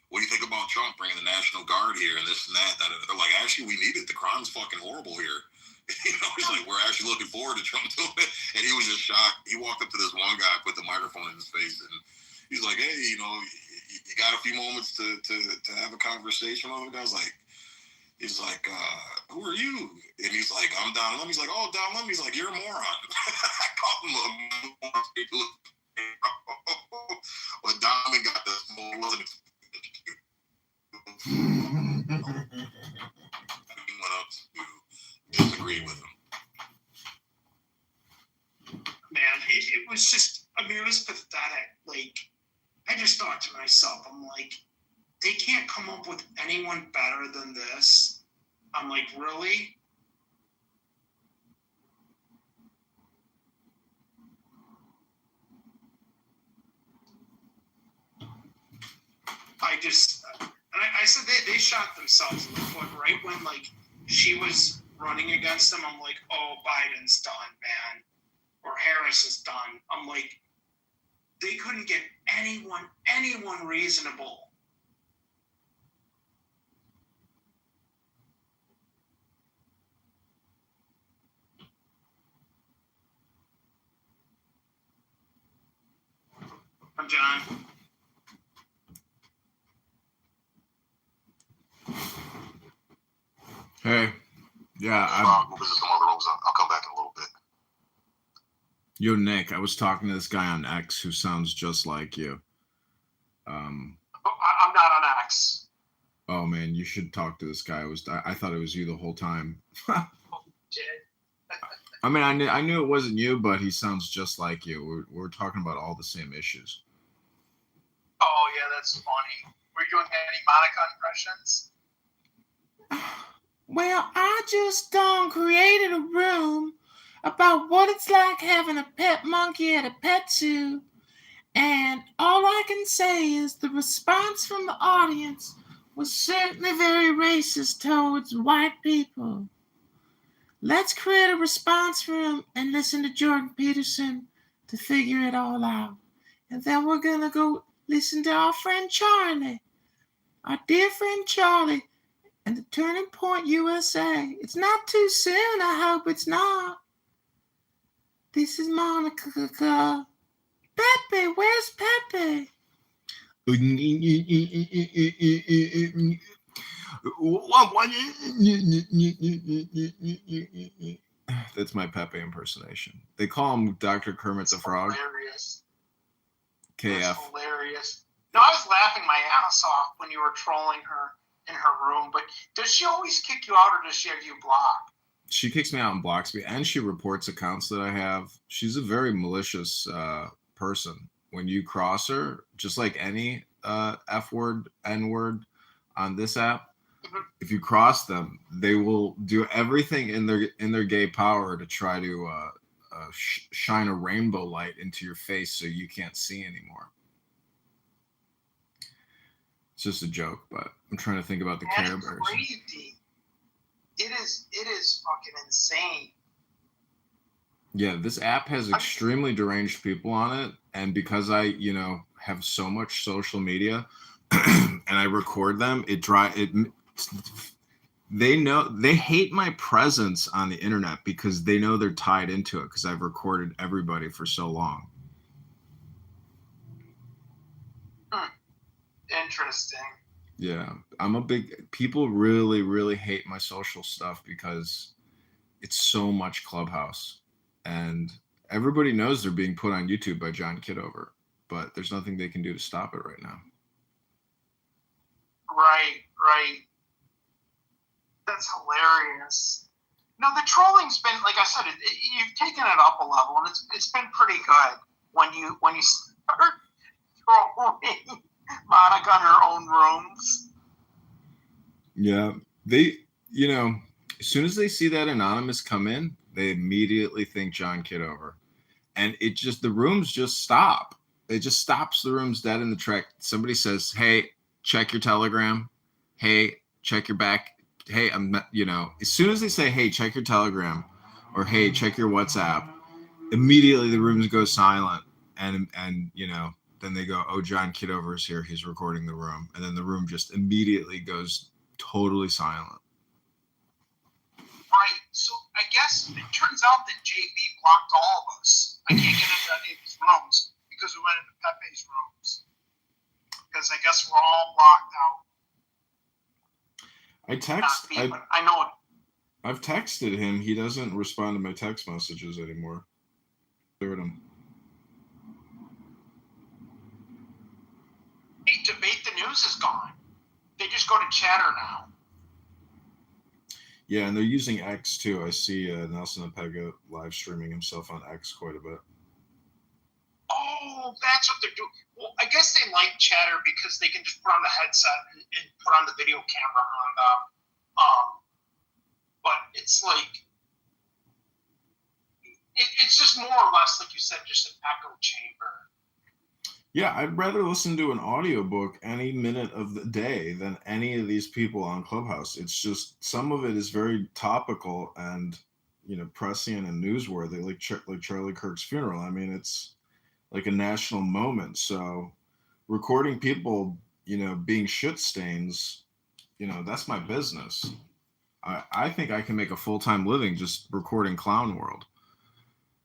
What do you think about Trump bringing the National Guard here and this and that? They're like, actually, we need it. The crime's fucking horrible here. He's like, we're actually looking forward to Trump doing it. And he was just shocked. He walked up to this one guy, put the microphone in his face, and he's like, hey, you got a few moments to have a conversation with him? The guy's like, he's like, who are you? And he's like, I'm Don Lemon. He's like, oh, Don Lemon. He's like, you're a moron. I called him a moron. But Don Lemon got this more, wasn't he went up to disagree with him. Man, it was just, it was pathetic. Like, to myself, I'm like, they can't come up with anyone better than this. I'm like, really? I said they shot themselves in the foot right when, like, she was running against them. I'm like, oh, Biden's done, man. Or Harris is done. I'm like, they couldn't get anyone reasonable. I'm John. Hey, yeah, I'll visit some other rooms. I'll come back in a little bit. Yo, Nick, I was talking to this guy on X who sounds just like you. I'm not on X. Oh man, you should talk to this guy. I thought it was you the whole time. I mean, I knew it wasn't you, but he sounds just like you. We're talking about all the same issues. Oh yeah, that's funny. Were you doing any Monica impressions? Well, I just created a room about what it's like having a pet monkey at a pet zoo. And all I can say is the response from the audience was certainly very racist towards white people. Let's create a response room and listen to Jordan Peterson to figure it all out. And then we're going to go listen to our friend Charlie, our dear friend Charlie, and the Turning Point USA. It's not too soon. I hope it's not. This is Monica. Pepe, where's Pepe? That's my Pepe impersonation. They call him Dr. Kermit the Frog. Hilarious. KF. That's hilarious. No, I was laughing my ass off when you were trolling her in her room, but does she always kick you out or does she have you blocked? She kicks me out and blocks me, and she reports accounts that I have. She's a very malicious person. When you cross her, just like any F word, N word on this app, if you cross them, they will do everything in their gay power to try to shine a rainbow light into your face so you can't see anymore. It's just a joke, but I'm trying to think about the Care Bears. Crazy. It is fucking insane. Yeah, this app has extremely deranged people on it, and because I, have so much social media and I record them, they hate my presence on the internet because they know they're tied into it because I've recorded everybody for so long. Interesting. Yeah, people really, really hate my social stuff because it's so much Clubhouse. And everybody knows they're being put on YouTube by John Kitover, but there's nothing they can do to stop it right now. Right. That's hilarious. No, the trolling's been, like I said, you've taken it up a level, and it's been pretty good when you start trolling Monica in her own rooms. Yeah, they, as soon as they see that anonymous come in, they immediately think John Kitover, and the rooms just stop. It just stops the rooms dead in the track. Somebody says, "Hey, check your Telegram. Hey, check your back. Hey, as soon as they say, "Hey, check your Telegram," or "Hey, check your WhatsApp," immediately the rooms go silent, and then they go, "Oh, John Kitover's here. He's recording the room," and then the room just immediately goes totally silent. Right. So I guess it turns out that JB blocked all of us. I can't get into any of his rooms because we went into Pepe's rooms. Because I guess we're all blocked out. I know. I've texted him. He doesn't respond to my text messages anymore. Cleared him. Hey, Debate the News is gone. They just go to Chatter now. Yeah, and they're using X too. I see Nelson Apega live streaming himself on X quite a bit. Oh, Well, that's what they're doing. Well, I guess they like chatter because they can just put on the headset and put on the video camera on the. But it's like it's just more or less, like you said, just an echo chamber. Yeah, I'd rather listen to an audiobook any minute of the day than any of these people on Clubhouse. It's just some of it is very topical and prescient and newsworthy, like Charlie Kirk's funeral. I mean, it's like a national moment. So recording people, being shit stains, that's my business. I think I can make a full-time living just recording Clown World.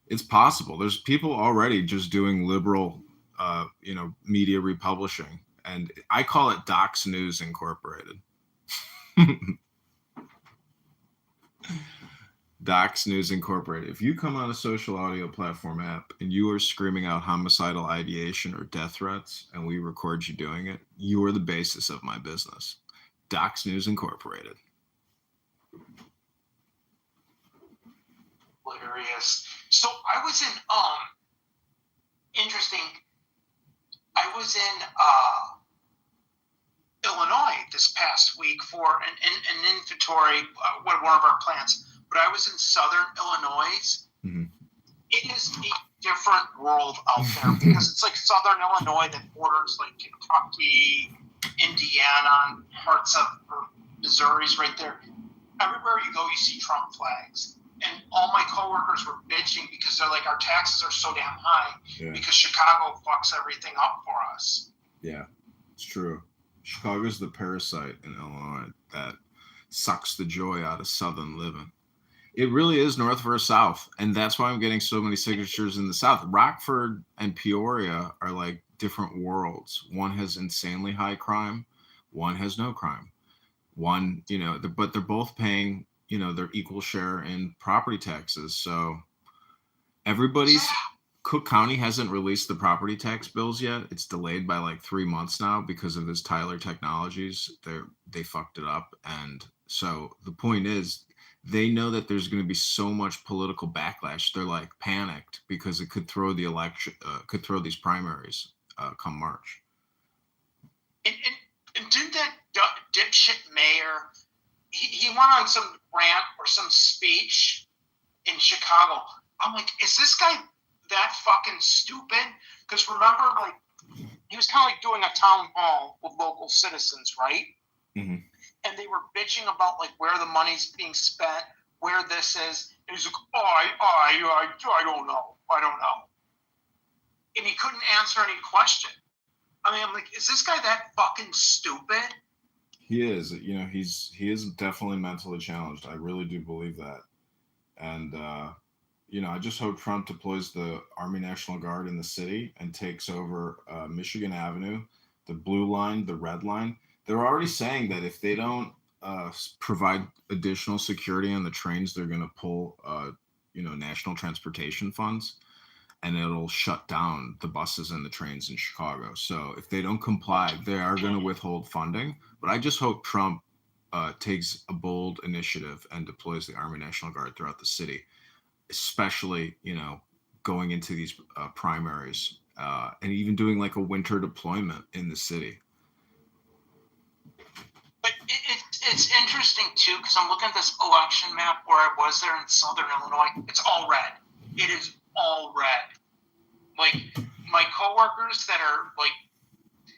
It's possible. There's people already just doing liberal, media republishing, and I call it Docs News Incorporated. Docs News Incorporated. If you come on a social audio platform app and you are screaming out homicidal ideation or death threats, and we record you doing it, you are the basis of my business. Docs News Incorporated. Hilarious. So I was in interesting. I was in Illinois this past week for an inventory, one of our plants. But I was in southern Illinois. Mm-hmm. It is a different world out there because it's like southern Illinois that borders like Kentucky, Indiana, and parts of Missouri's right there. Everywhere you go, you see Trump flags. And all my coworkers were bitching because they're like, our taxes are so damn high because Chicago fucks everything up for us. Yeah, it's true. Chicago's the parasite in Illinois that sucks the joy out of southern living. It really is north versus south, and that's why I'm getting so many signatures in the south. Rockford and Peoria are like different worlds. One has insanely high crime, one has no crime. One, but they're both paying, their equal share in property taxes. So Cook County hasn't released the property tax bills yet. It's delayed by like 3 months now because of this Tyler Technologies. They fucked it up, and so the point is, they know that there's going to be so much political backlash. They're like panicked because it could throw the election, could throw these primaries come March. And didn't that dipshit mayor, he went on some rant or some speech in Chicago. I'm like, is this guy that fucking stupid? Because remember, like, he was kind of like doing a town hall with local citizens, right? Mm-hmm. And they were bitching about like where the money's being spent, where this is. And he's like, I don't know. And he couldn't answer any question. I mean, I'm like, is this guy that fucking stupid? He is. He is definitely mentally challenged. I really do believe that. And I just hope Trump deploys the Army National Guard in the city and takes over Michigan Avenue, the blue line, the red line. They're already saying that if they don't provide additional security on the trains, they're going to pull, national transportation funds, and it'll shut down the buses and the trains in Chicago. So if they don't comply, they are going to withhold funding. But I just hope Trump takes a bold initiative and deploys the Army National Guard throughout the city, especially, going into these primaries and even doing like a winter deployment in the city. But it's interesting, too, because I'm looking at this election map where I was there in southern Illinois. It's all red. It is all red. Like, my coworkers that are, like,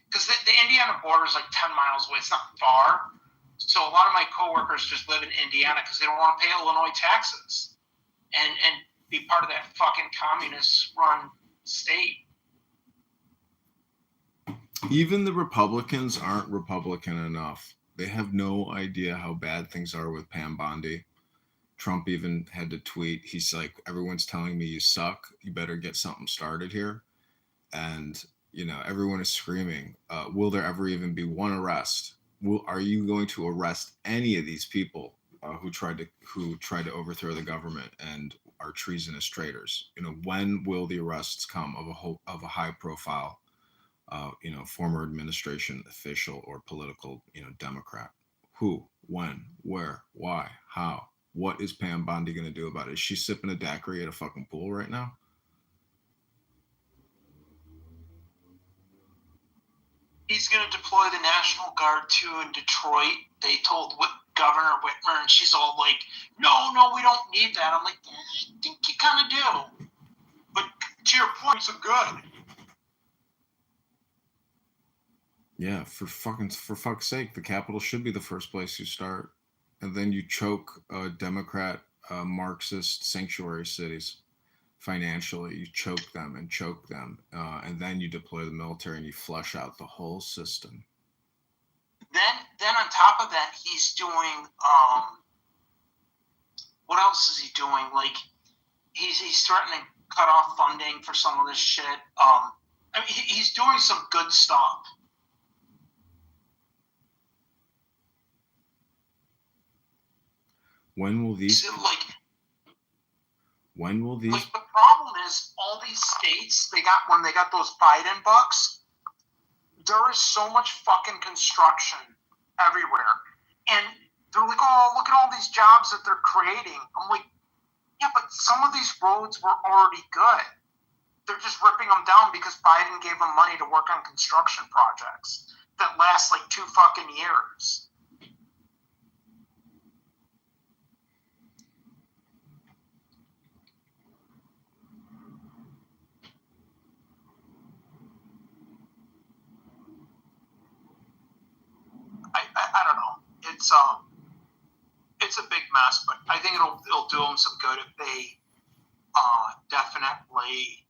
because the Indiana border is like 10 miles away. It's not far. So a lot of my coworkers just live in Indiana because they don't want to pay Illinois taxes and be part of that fucking communist-run state. Even the Republicans aren't Republican enough. They have no idea how bad things are with Pam Bondi. Trump even had to tweet. He's like, everyone's telling me you suck. You better get something started here. And, everyone is screaming, will there ever even be one arrest? Are you going to arrest any of these people who tried to overthrow the government and are treasonous traitors? When will the arrests come of a high profile former administration official or political, Democrat? Who, when, where, why, how? What is Pam Bondi going to do about it? Is she sipping a daiquiri at a fucking pool right now? he's going to deploy the National Guard too in Detroit. They told Governor Whitmer, and she's all like, no, we don't need that. I'm like, I think you kind of do. But to your point, it's good. Yeah, for fuck's sake, the Capitol should be the first place you start, and then you choke Democrat, Marxist sanctuary cities financially. You choke them, and then you deploy the military and you flush out the whole system. Then on top of that, he's doing what else is he doing? Like he's threatening to cut off funding for some of this shit. I mean, he's doing some good stuff. When will these? Like the problem is all these states when they got those Biden bucks, there is so much fucking construction everywhere, and they're like, oh, look at all these jobs that they're creating. I'm like, yeah, but some of these roads were already good. They're just ripping them down because Biden gave them money to work on construction projects that last like 2 fucking years. I don't know. It's a big mess, but I think it'll do them some good if they definitely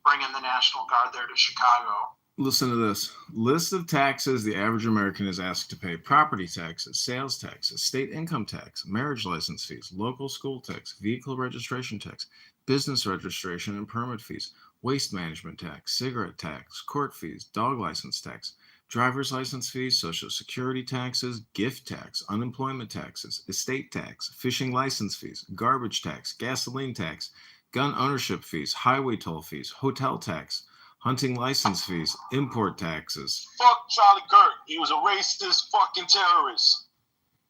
bring in the National Guard there to Chicago. Listen to this. List of taxes the average American is asked to pay: property taxes, sales taxes, state income tax, marriage license fees, local school tax, vehicle registration tax, business registration and permit fees, waste management tax, cigarette tax, court fees, dog license tax, driver's license fees, social security taxes, gift tax, unemployment taxes, estate tax, fishing license fees, garbage tax, gasoline tax, gun ownership fees, highway toll fees, hotel tax, hunting license fees, import taxes. Fuck Charlie Kirk. He was a racist fucking terrorist.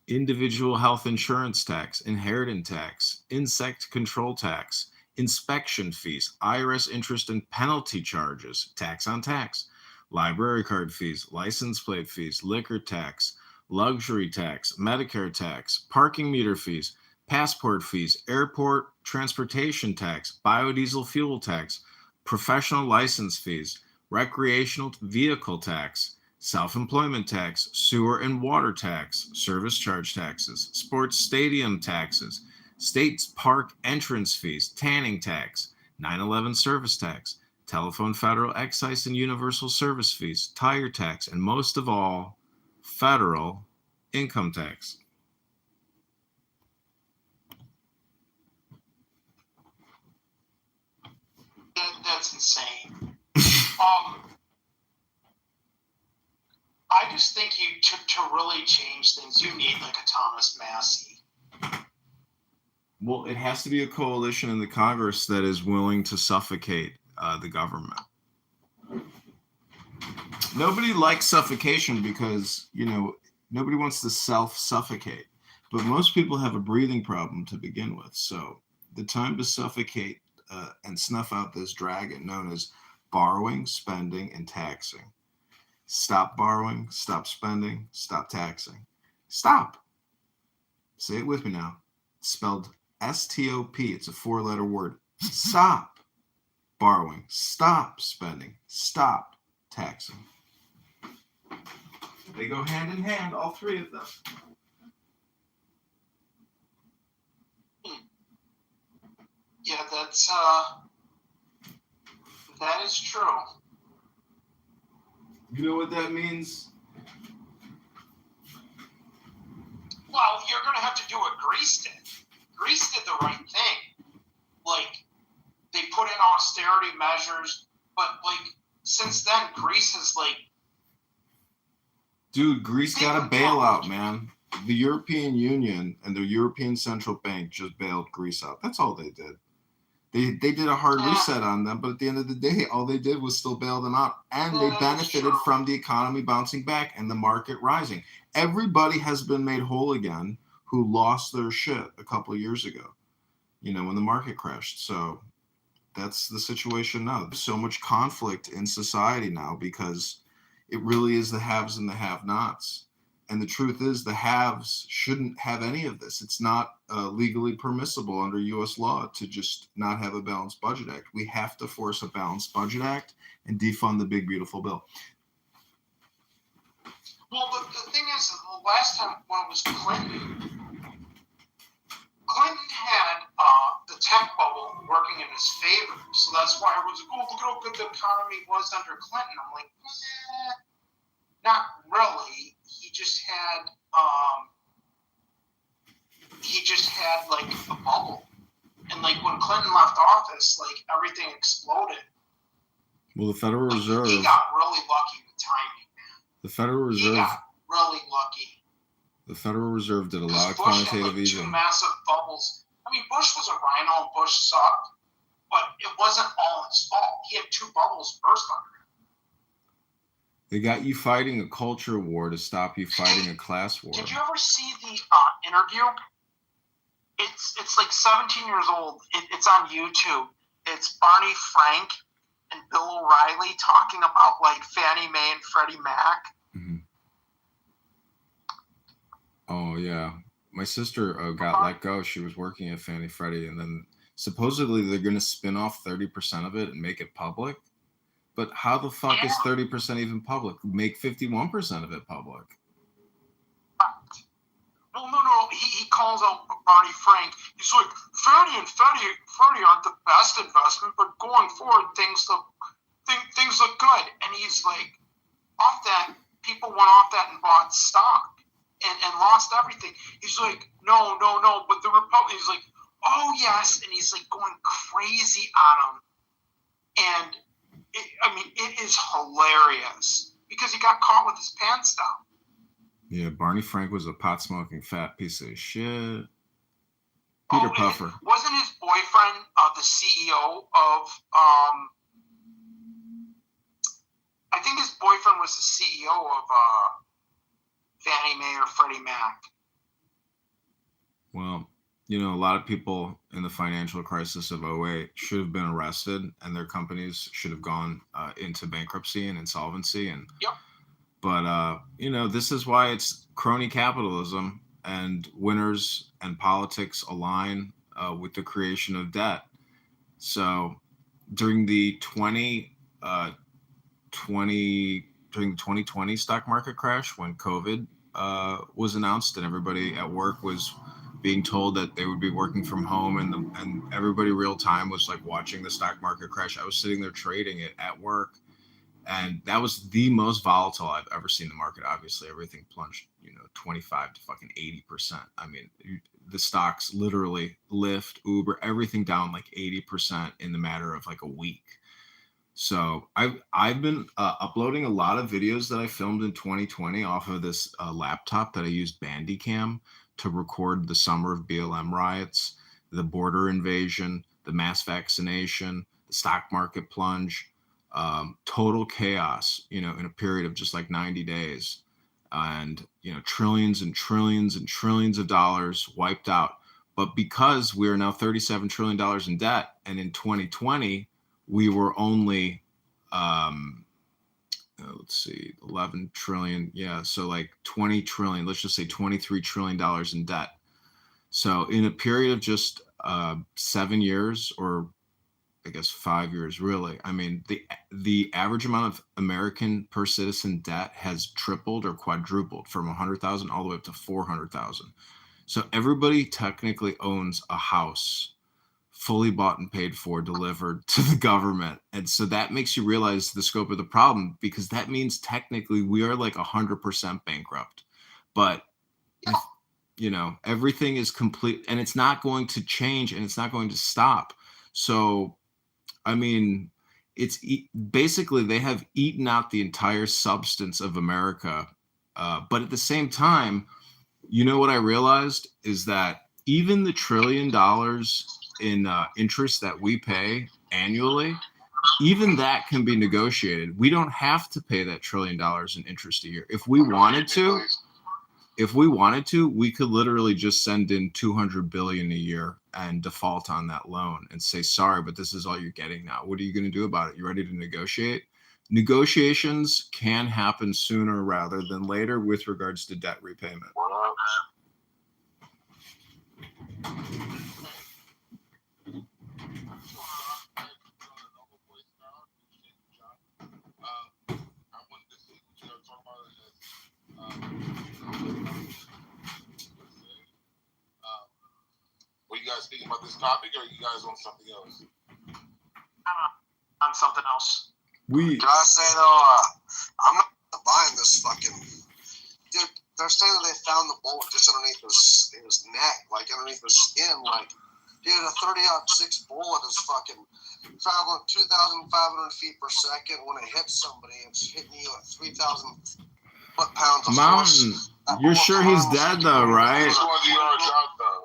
Individual health insurance tax, inheritance tax, insect control tax, inspection fees, IRS interest and penalty charges, tax on tax, library card fees, license plate fees, liquor tax, luxury tax, Medicare tax, parking meter fees, passport fees, airport transportation tax, biodiesel fuel tax, professional license fees, recreational vehicle tax, self-employment tax, sewer and water tax, service charge taxes, sports stadium taxes, state's park entrance fees, tanning tax, 9/11 service tax, telephone, federal excise and universal service fees, tire tax, and most of all, federal income tax. That's insane. I just think to really change things, you need like a Thomas Massey. Well, it has to be a coalition in the Congress that is willing to suffocate the government. Nobody likes suffocation because, nobody wants to self-suffocate. But most people have a breathing problem to begin with. So the time to suffocate and snuff out this dragon known as borrowing, spending, and taxing. Stop borrowing, stop spending, stop taxing. Stop. Say it with me now. It's spelled S-T-O-P. It's a 4-letter word. Stop borrowing, stop spending, stop taxing. They go hand in hand, all three of them. Yeah, that is true. You know what that means? Well, you're going to have to do what Greece did. Greece did the right thing. Like, they put in austerity measures, but, since then, Greece is, Dude, Greece got a bailout, man. The European Union and the European Central Bank just bailed Greece out. That's all they did. They did a hard reset on them, but at the end of the day, all they did was still bail them out. And they benefited from the economy bouncing back and the market rising. Everybody has been made whole again who lost their shit a couple of years ago, when the market crashed. So that's the situation now. There's so much conflict in society now because It really is the haves and the have-nots. And the truth is the haves shouldn't have any of this. It's not legally permissible under U.S. law to just not have a balanced budget act. We have to force a balanced budget act and defund the big, beautiful bill. Well, the thing is, the last time when it was Clinton had the tech bubble working in his favor. So that's why I was like, oh, look at how good the economy was under Clinton. I'm like, not really. He just had like a bubble. And like when Clinton left office, like everything exploded. Well, the Federal Reserve. He got really lucky with timing, man. The Federal Reserve. He got really lucky. The Federal Reserve did a lot of Bush quantitative had like easing. two massive bubbles. I mean, Bush was a rhino and Bush sucked, but it wasn't all his fault. He had two bubbles burst on him. They got you fighting a culture war to stop you fighting a class war. Did you ever see the interview? It's like 17 years old. It's on YouTube. It's Barney Frank and Bill O'Reilly talking about like Fannie Mae and Freddie Mac. Mm-hmm. Oh yeah, my sister got let go. She was working at Fannie Freddie, and then supposedly they're going to spin off 30% of it and make it public. But how the fuck is 30% even public? Make 51% of it public. No. He calls out Barney Frank. He's like, Fannie and Freddie aren't the best investment, but going forward, things look good. And he's like, off that, people went off that and bought stock and lost everything. He's like, no, but the Republican, he's like, oh yes, and he's like going crazy on him. And it is hilarious because he got caught with his pants down. Yeah, Barney Frank was a pot-smoking fat piece of shit. Peter Puffer. Wasn't his boyfriend the CEO of, I think his boyfriend was the CEO of Fannie Mae or Freddie Mac. Well, a lot of people in the financial crisis of 2008 should have been arrested and their companies should have gone into bankruptcy and insolvency. And yep. But, this is why it's crony capitalism, and winners and politics align with the creation of debt. So during the 2020 stock market crash, when COVID was announced and everybody at work was being told that they would be working from home, and everybody real time was like watching the stock market crash, I was sitting there trading it at work. And that was the most volatile I've ever seen the market. Obviously, everything plunged, 25 to fucking 80%. I mean, the stocks literally, Lyft, Uber, everything down like 80% in the matter of like a week. So I've been uploading a lot of videos that I filmed in 2020 off of this laptop that I used Bandicam to record the summer of BLM riots, the border invasion, the mass vaccination, the stock market plunge. Total chaos, in a period of just like 90 days, and trillions and trillions and trillions of dollars wiped out. But because we are now $37 trillion in debt, and in 2020 we were only 11 trillion, so like 20 trillion, let's just say $23 trillion in debt. So in a period of just 7 years, or I guess 5 years, really. I mean, the average amount of American per citizen debt has tripled or quadrupled from 100,000 all the way up to 400,000. So everybody technically owns a house, fully bought and paid for, delivered to the government. And so that makes you realize the scope of the problem, because that means technically we are like 100% bankrupt. But everything is complete, and it's not going to change, and it's not going to stop. So I mean, it's basically they have eaten out the entire substance of America. But at the same time, what I realized is that even the $1 trillion in interest that we pay annually, even that can be negotiated. We don't have to pay that $1 trillion in interest a year. If we wanted to, we could literally just send in $200 billion a year and default on that loan and say, sorry, but this is all you're getting now. What are you going to do about it? You ready to negotiate? negotiations can happen sooner rather than later with regards to debt repayment. Were you guys speaking about this topic, or are you guys on something else? On something else. Can I say though, I'm not buying this fucking dude. They're saying that they found the bullet just underneath his neck, like underneath his skin. Like, dude, a 30-06 bullet is fucking traveling 2,500 feet per second. When it hits somebody, it's hitting you at 3,000 foot-pounds of Mountain, force. you're sure he's dead though, right?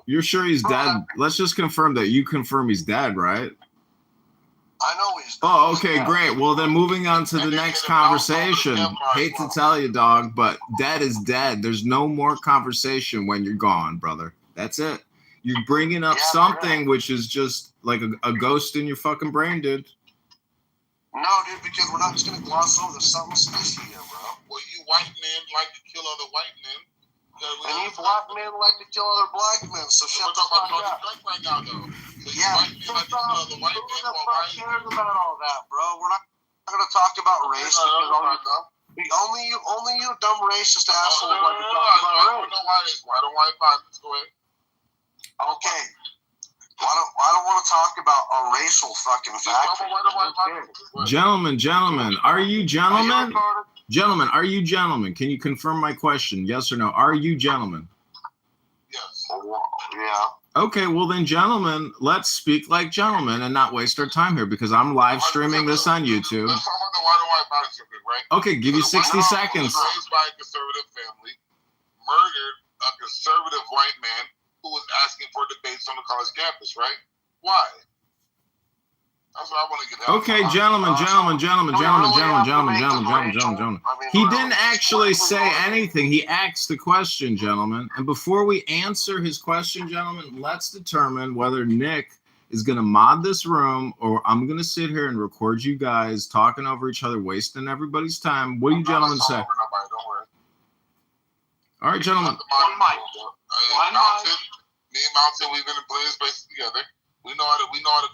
You're sure he's dead. Let's just confirm that. You confirm he's dead, right? I know he's dead. Oh, okay, great. Well, then moving on to the next conversation. Hate to tell you, dog, but dead is dead. There's no more conversation when you're gone, brother. That's it. You're bringing up something which is just like a ghost in your fucking brain, dude. No, dude, because we're not just going to gloss over the something fishy here, bro. Well, you white men like to kill other white men. And you black men like to kill other black men, so shut the fuck up. Right now, though. So yeah, white men like to kill other white men. Who the fuck cares about all that, bro? We're not going to talk about race. Only you dumb racist assholes like to talk about race. Why don't white violence? Go ahead. Okay. I don't want to talk about a racial fucking factor. Gentlemen, are you gentlemen? Gentlemen, are you gentlemen? Can you confirm my question? Yes or no? Are you gentlemen? Yes. Yeah. Okay, well then, gentlemen, let's speak like gentlemen and not waste our time here because I'm live streaming this on YouTube. Let's talk about the white violence, right? Okay, give you 60 seconds. Raised by a conservative family, murdered a conservative white man who was asking for debates on the college campus, right? Why? That's what I want to get out. Okay, gentlemen. He didn't actually say anything. He asked the question, gentlemen. And before we answer his question, gentlemen, let's determine whether Nick is going to mod this room or I'm going to sit here and record you guys talking over each other, wasting everybody's time. What do you gentlemen say? All right, gentlemen. Me and Mountain, we've been in plenty of spaces together. We know how to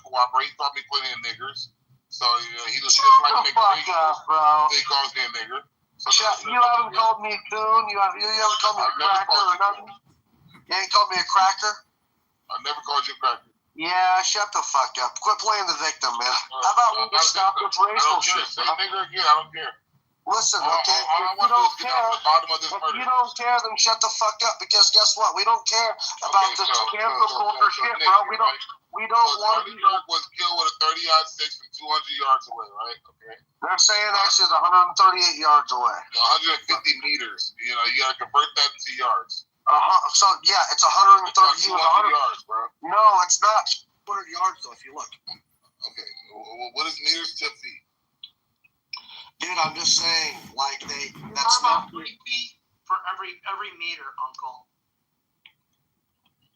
cooperate. He taught me plenty of niggers. So he just like a nigger. Bro. He calls me a nigger. So you haven't called me coon. You haven't called me a cracker or nothing. You ain't called me a cracker. I never called you a cracker. Yeah, shut the fuck up. Quit playing the victim, man. How about we just stop this racial shit? Say nigger again. I don't care. Listen, okay, if you don't care, then shut the fuck up. Because guess what? We don't care about this cancel culture shit, bro. We don't want to. Dirk was killed with a 30-06 from 200 yards away, right? Okay. They're saying actually it's 138 yards away. 150 meters. You gotta convert that into yards. So yeah, it's 130 yards, bro. No, it's not 200 yards though. If you look. Okay. What is meters to feet? Dude, I'm just saying, like that's not 3 feet for every meter, Uncle.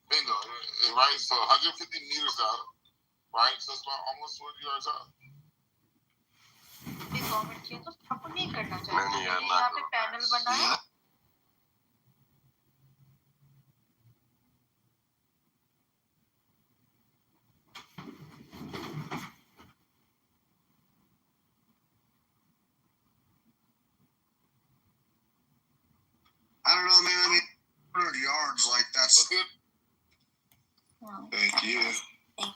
Bingo, right? So 150 meters out, right? So it's about almost 20 yards out. I don't know, man. I mean, 100 yards, like that's good. Wow. Thank you. Oh,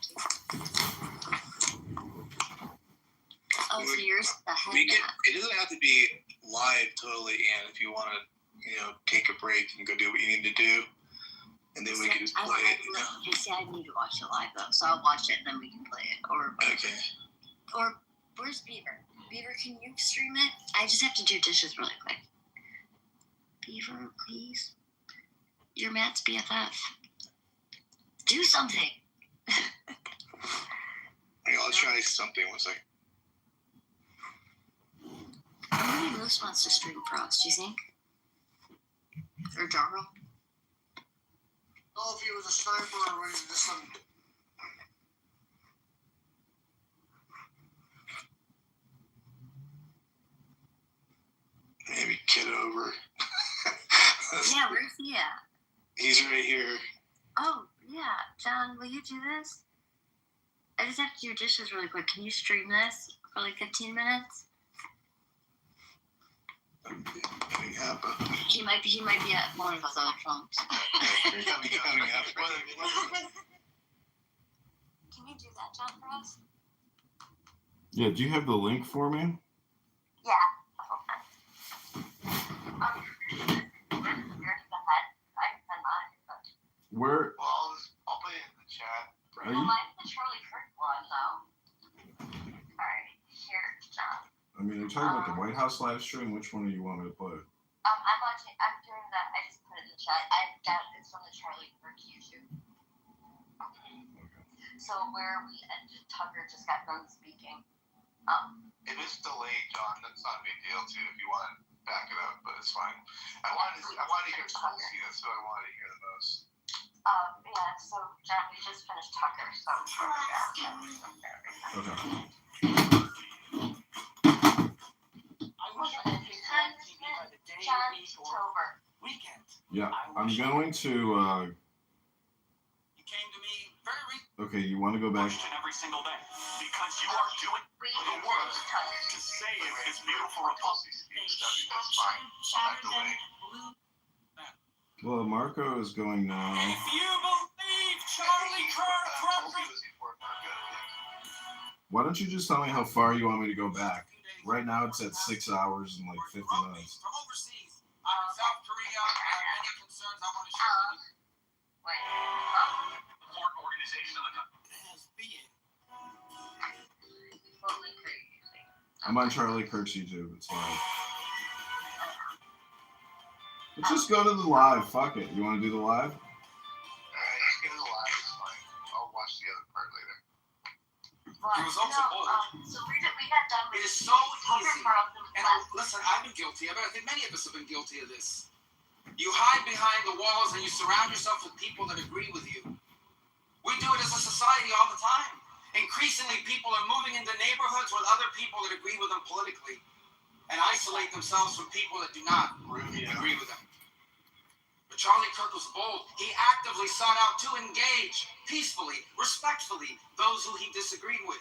so yours is the head nap. It doesn't have to be live totally, and if you want to, take a break and go do what you need to do, and then we can just play it. See, I need to watch it live though, so I'll watch it and then we can play it. Okay. Or where's Beaver? Beaver, can you stream it? I just have to do dishes really quick. Beaver, please. You're Matt's BFF. Do something. I'll try something. One second. Maybe Moose wants to stream Frost, do you think? Or Jarl? Oh, if he was a sniper or just some. Maybe Kitover. Yeah, where's he at? He's right here. Oh, yeah. John, will you do this? I just have to do dishes really quick. Can you stream this for like 15 minutes? Anything happen? He might be at one of those other phones. Can you do that, John, for us? Yeah, do you have the link for me? Yeah. I can send mine, but... Where? Well, I'll put it in the chat. Are Well, you? mine's the Charlie Kirk one, though. Alright, here, John. I mean, are you talking about the White House live stream? Which one do you want me to play? I'm doing that. I just put it in the chat. It's from the Charlie Kirk YouTube. So where we ended, Tucker just got done speaking. It is delayed, John. That's not a big deal, too, if you want to back it up, but it's fine. I wanted to hear Tulsi. That's what I wanted to hear the most. Yeah, so John, we just finished Tucker, so John Kitover. Yeah, I'm going to. You came to me very Okay, you want to go back? every single day because you are doing the work to save this beautiful republic. That's fine. Not delayed. Well, Marco is going now. If you believe Charlie Kirk, Why don't you just tell me how far you want me to go back? Right now it's at 6 hours and like 50 minutes. from overseas, I'm in South Korea. I have many concerns I want to share with you. The port organization of the country has been. I'm on Charlie Kirk's YouTube. It's live. Let's just go to the live. Fuck it. You want to do the live? Alright, let's get it live. It's fine. I'll watch the other part later. It was also bold. So we got done with It is so easy. And listen, I've been guilty of it. I think many of us have been guilty of this. You hide behind the walls and you surround yourself with people that agree with you. We do it as a society all the time. Increasingly, people are moving into neighborhoods with other people that agree with them politically and isolate themselves from people that do not agree with them. But Charlie Kirk was bold. He actively sought out to engage peacefully, respectfully, those who he disagreed with.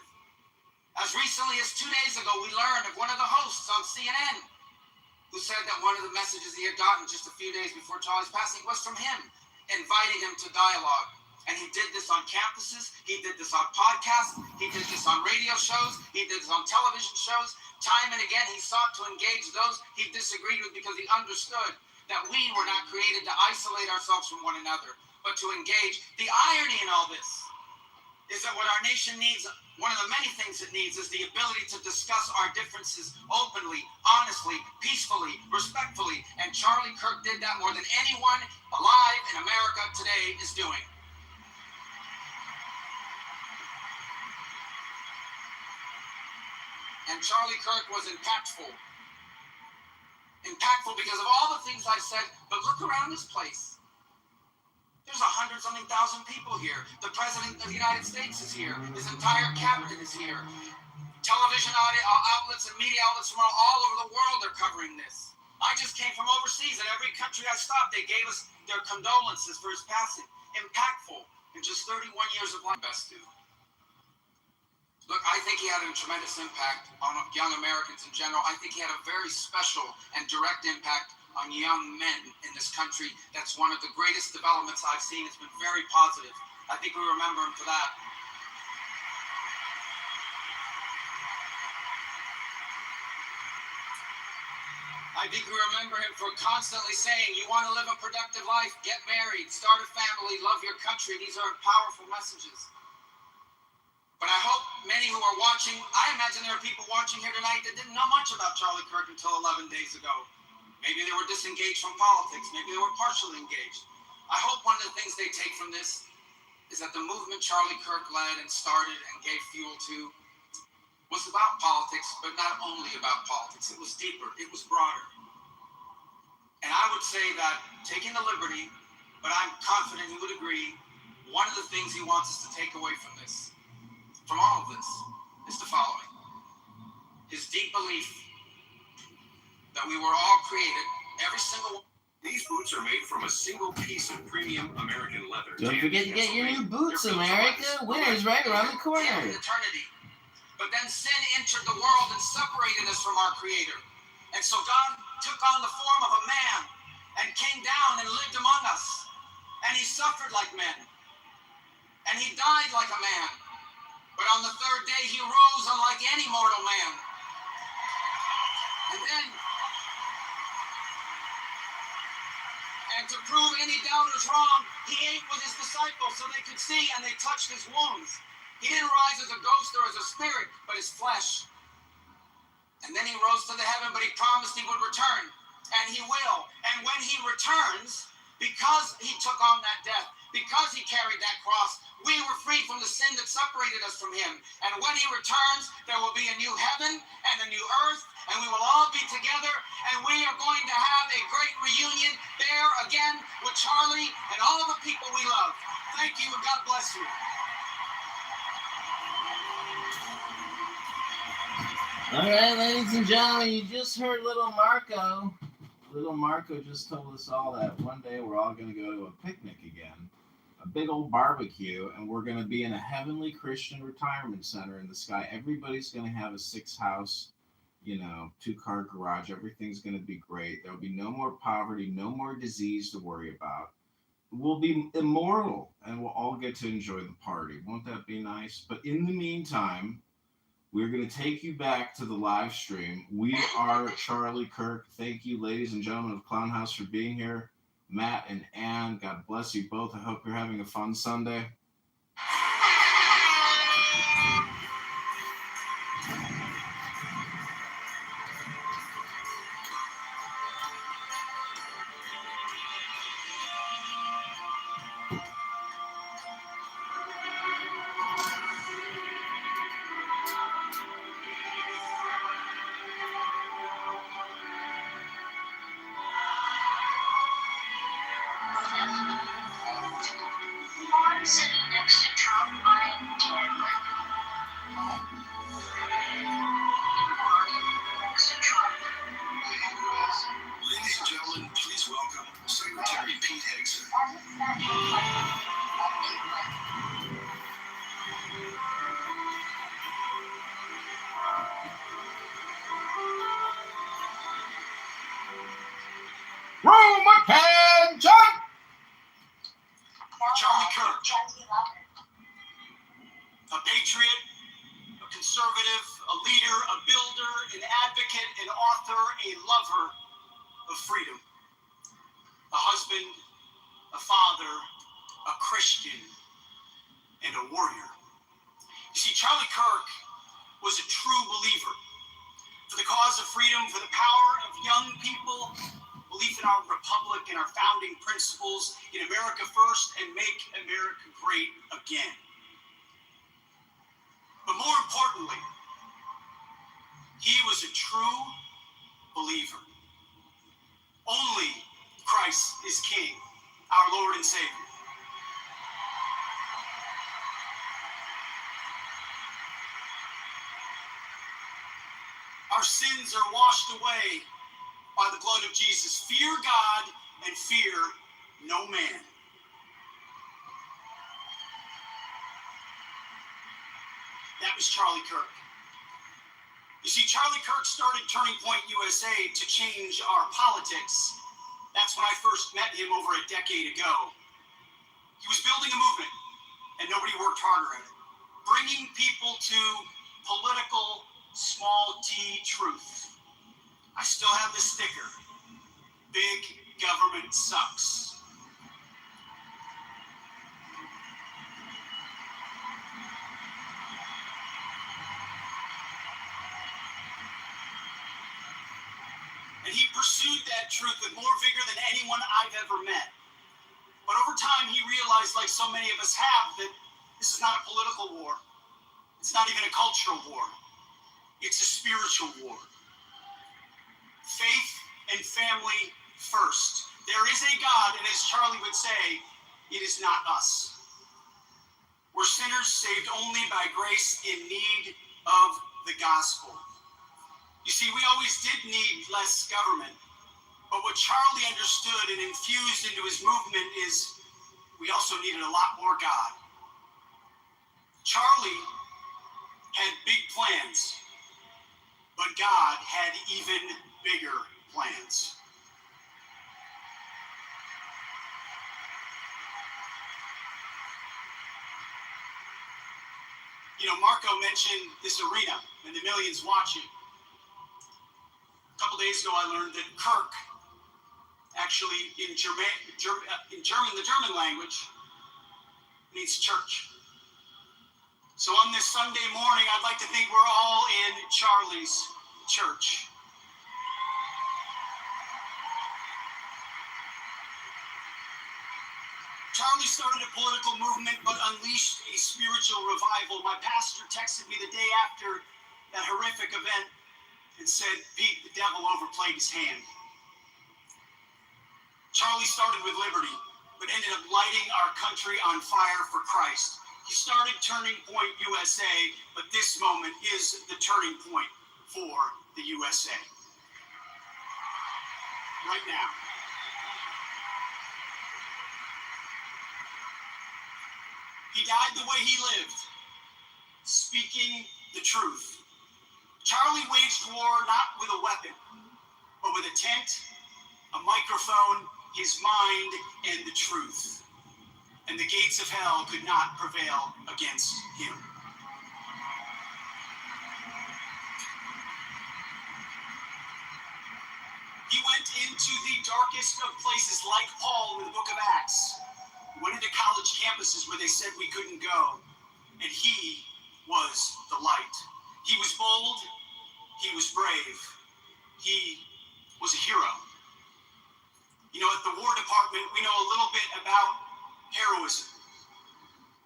As recently as 2 days ago, we learned of one of the hosts on CNN who said that one of the messages he had gotten just a few days before Charlie's passing was from him, inviting him to dialogue. And he did this on campuses, he did this on podcasts, he did this on radio shows, he did this on television shows. Time and again, he sought to engage those he disagreed with because he understood that we were not created to isolate ourselves from one another, but to engage. The irony in all this is that what our nation needs, one of the many things it needs, is the ability to discuss our differences openly, honestly, peacefully, respectfully. And Charlie Kirk did that more than anyone alive in America today is doing. And Charlie Kirk was impactful. Impactful because of all the things I said, but look around this place. There's 100-something thousand people here. The President of the United States is here. His entire cabinet is here. Television outlets and media outlets from all over the world are covering this. I just came from overseas. In every country I stopped, they gave us their condolences for his passing. Impactful in just 31 years of life. Best do. Look, I think he had a tremendous impact on young Americans in general. I think he had a very special and direct impact on young men in this country. That's one of the greatest developments I've seen. It's been very positive. I think we remember him for that. I think we remember him for constantly saying, you want to live a productive life, get married, start a family, love your country. These are powerful messages. But I hope many who are watching, I imagine there are people watching here tonight that didn't know much about Charlie Kirk until 11 days ago. Maybe they were disengaged from politics. Maybe they were partially engaged. I hope one of the things they take from this is that the movement Charlie Kirk led and started and gave fuel to was about politics, but not only about politics. It was deeper. It was broader. And I would say that taking the liberty, but I'm confident he would agree, one of the things he wants us to take away from this, from all of this, is the following. His deep belief that we were all created, every single one. These boots are made from a single piece of premium American leather. Don't forget to get your new boots, America. Winter's right around the corner. Eternity. But then sin entered the world and separated us from our Creator. And so God took on the form of a man and came down and lived among us. And he suffered like men. And he died like a man. But on the third day he rose unlike any mortal man. And then, and to prove any doubters wrong, he ate with his disciples so they could see, and they touched his wounds. He didn't rise as a ghost or as a spirit, but as flesh. And then he rose to the heaven, but he promised he would return. And he will. And when he returns, because he took on that death, because he carried that cross, we were freed from the sin that separated us from him. And when he returns, there will be a new heaven and a new earth, and we will all be together, and we are going to have a great reunion there again with Charlie and all the people we love. Thank you, and God bless you. All right, ladies and gentlemen, you just heard little Marco. Little Marco just told us all that one day we're all going to go to a picnic again, a big old barbecue, and we're going to be in a heavenly Christian retirement center in the sky. Everybody's going to have a 6-house, 2-car garage. Everything's going to be great. There'll be no more poverty, no more disease to worry about. We'll be immortal, and we'll all get to enjoy the party. Won't that be nice? But in the meantime, we're going to take you back to the live stream. We are Charlie Kirk. Thank you, ladies and gentlemen of Clown House, for being here. Matt and Ann, God bless you both. I hope you're having a fun Sunday. Sitting next to Trump, I'm dead. Next to Trump. Ladies and gentlemen, please welcome Secretary Pete Higson. Room attention! Charlie Kirk, a patriot, a conservative, a leader, a builder, an advocate, an author, a lover of freedom, a husband, a father, a Christian, and a warrior. You see, Charlie Kirk was a true believer for the cause of freedom, for the power of young people, belief in our republic and our founding principles, in America first and make America great again. But more importantly, he was a true believer. Only Christ is King, our Lord and Savior. Our sins are washed away by the blood of Jesus. Fear God and fear no man. That was Charlie Kirk. You see, Charlie Kirk started Turning Point USA to change our politics. That's when I first met him over a decade ago. He was building a movement, and nobody worked harder at it. Bringing people to political small t truth. I still have the sticker. Big government sucks. And he pursued that truth with more vigor than anyone I've ever met. But over time, he realized, like so many of us have, that this is not a political war. It's not even a cultural war. It's a spiritual war. Faith and family first. There is a God, and as Charlie would say, it is not us. We're sinners saved only by grace in need of the gospel. You see, we always did need less government, but what Charlie understood and infused into his movement is we also needed a lot more God. Charlie had big plans, but God had even bigger plans. You know, Marco mentioned this arena and the millions watching. A couple days ago, I learned that Kirk, actually in the German language, means church. So on this Sunday morning, I'd like to think we're all in Charlie's church. Charlie started a political movement, but unleashed a spiritual revival. My pastor texted me the day after that horrific event and said, Pete, the devil overplayed his hand. Charlie started with liberty, but ended up lighting our country on fire for Christ. He started Turning Point USA, but this moment is the turning point for the USA. Right now. He died the way he lived, speaking the truth. Charlie waged war not with a weapon, but with a tent, a microphone, his mind, and the truth. And the gates of hell could not prevail against him. He went into the darkest of places, like Paul in the book of Acts. He went into college campuses where they said we couldn't go. And he was the light. He was bold. He was brave. He was a hero. You know, at the War Department, we know a little bit about heroism.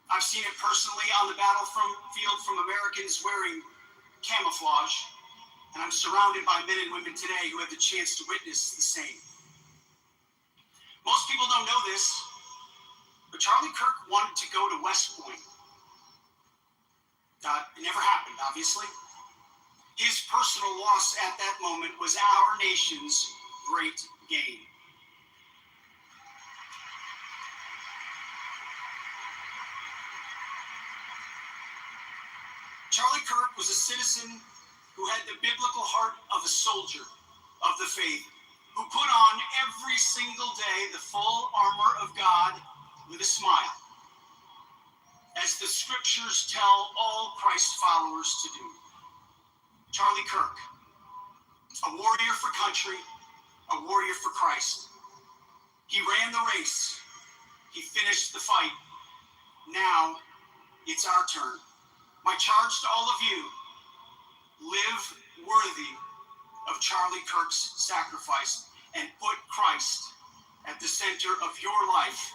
I've seen it personally on the battlefield from Americans wearing camouflage, and I'm surrounded by men and women today who have the chance to witness the same. Most people don't know this, but Charlie Kirk wanted to go to West Point. It never happened, obviously. His personal loss at that moment was our nation's great gain. Charlie Kirk was a citizen who had the biblical heart of a soldier of the faith, who put on every single day the full armor of God with a smile, as the scriptures tell all Christ followers to do. Charlie Kirk, a warrior for country, a warrior for Christ. He ran the race. He finished the fight. Now it's our turn. My charge to all of you, live worthy of Charlie Kirk's sacrifice and put Christ at the center of your life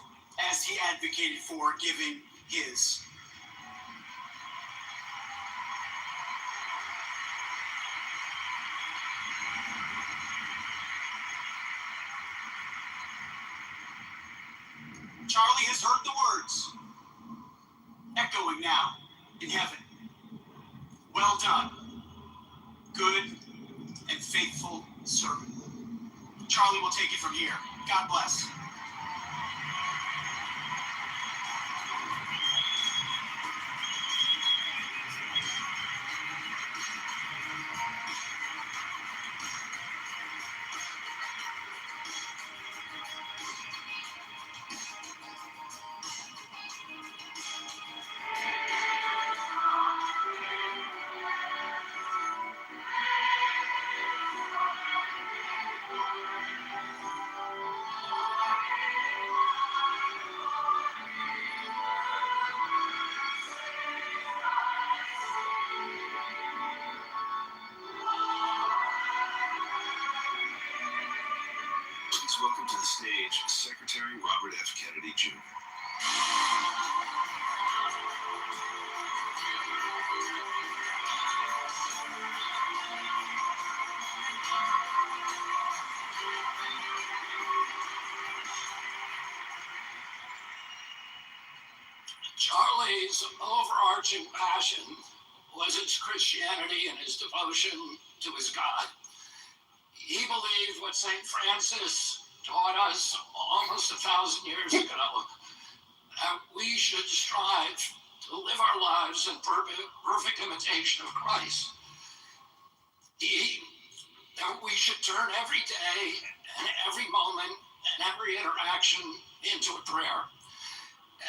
as he advocated for, giving his. Charlie has heard the words echoing now in heaven. Well done, good and faithful servant. Charlie will take it from here. God bless. Please welcome to the stage Secretary Robert F. Kennedy, Jr. Charlie's overarching passion was his Christianity and his devotion to his God. He believed what St. Francis taught us almost 1,000 years ago, that we should strive to live our lives in perfect imitation of Christ. That we should turn every day and every moment and every interaction into a prayer.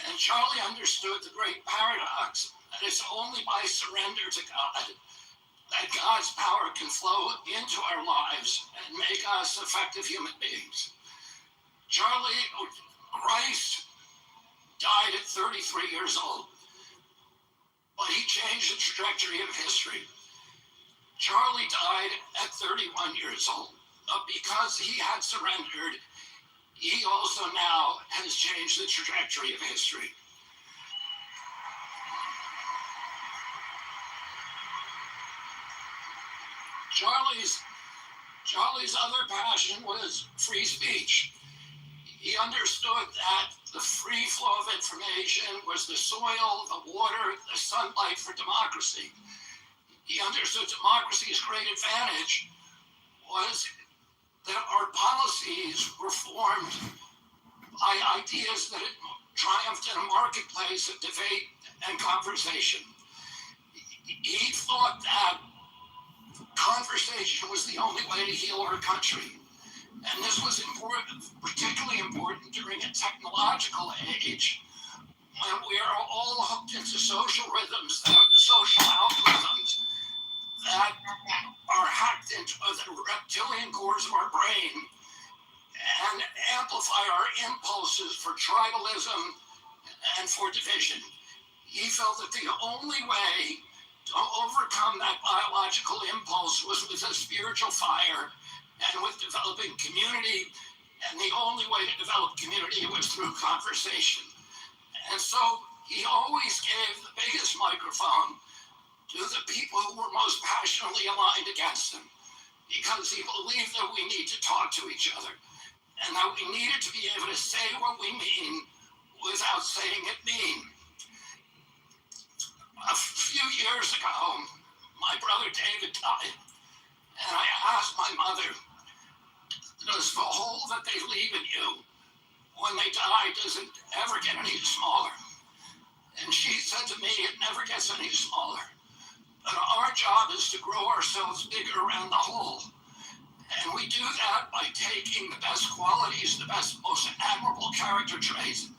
And Charlie understood the great paradox that it's only by surrender to God that God's power can flow into our lives and make us effective human beings. Christ died at 33 years old, but he changed the trajectory of history. Charlie died at 31 years old, but because he had surrendered, he also now has changed the trajectory of history. Charlie's other passion was free speech. He understood that the free flow of information was the soil, the water, the sunlight for democracy. He understood democracy's great advantage was that our policies were formed by ideas that had triumphed in a marketplace of debate and conversation. He thought that conversation was the only way to heal our country. And this was important, particularly important during a technological age when we are all hooked into social rhythms, social algorithms that are hacked into the reptilian cores of our brain and amplify our impulses for tribalism and for division. He felt that the only way to overcome that biological impulse was with a spiritual fire and with developing community, and the only way to develop community was through conversation. And so he always gave the biggest microphone to the people who were most passionately aligned against him, because he believed that we need to talk to each other, and that we needed to be able to say what we mean without saying it mean. A few years ago, my brother David died, and I asked my mother, does the hole that they leave in you when they die, does it ever get any smaller? And she said to me, it never gets any smaller. But our job is to grow ourselves bigger around the hole. And we do that by taking the best qualities, the best, most admirable character traits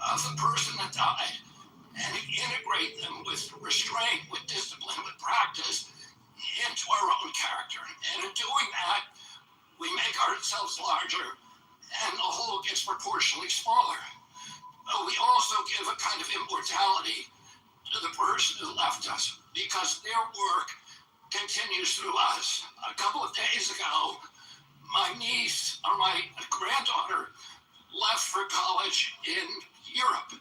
of the person that died and integrate them with restraint, with discipline, with practice into our own character. And in doing that, we make ourselves larger and the whole gets proportionally smaller. But we also give a kind of immortality to the person who left us because their work continues through us. A couple of days ago, my niece, or my granddaughter, left for college in Europe.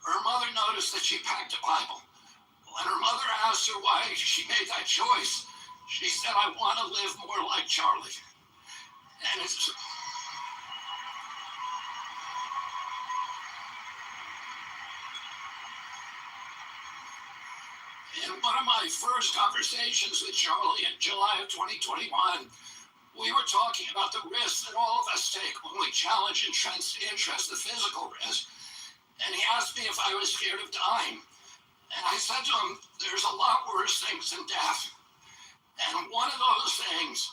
Her mother noticed that she packed a Bible. When her mother asked her why she made that choice, she said, I want to live more like Charlie. And it's... In one of my first conversations with Charlie in July of 2021, we were talking about the risks that all of us take when we challenge interest, the physical risk. And he asked me if I was scared of dying. And I said to him, there's a lot worse things than death. And one of those things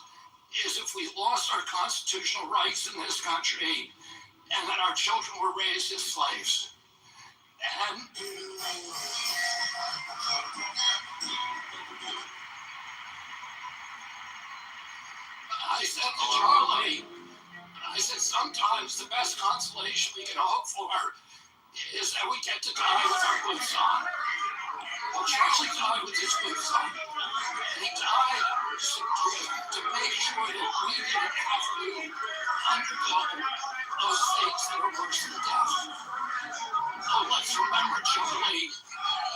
is if we lost our constitutional rights in this country and that our children were raised as slaves. And I said to Charlie, sometimes the best consolation we can hope for is that we get to die with our boots on. Well, Charlie died with his boots on. And he died to make sure that we didn't have to undergo those things that are worse than death. Oh, let's remember Charlie.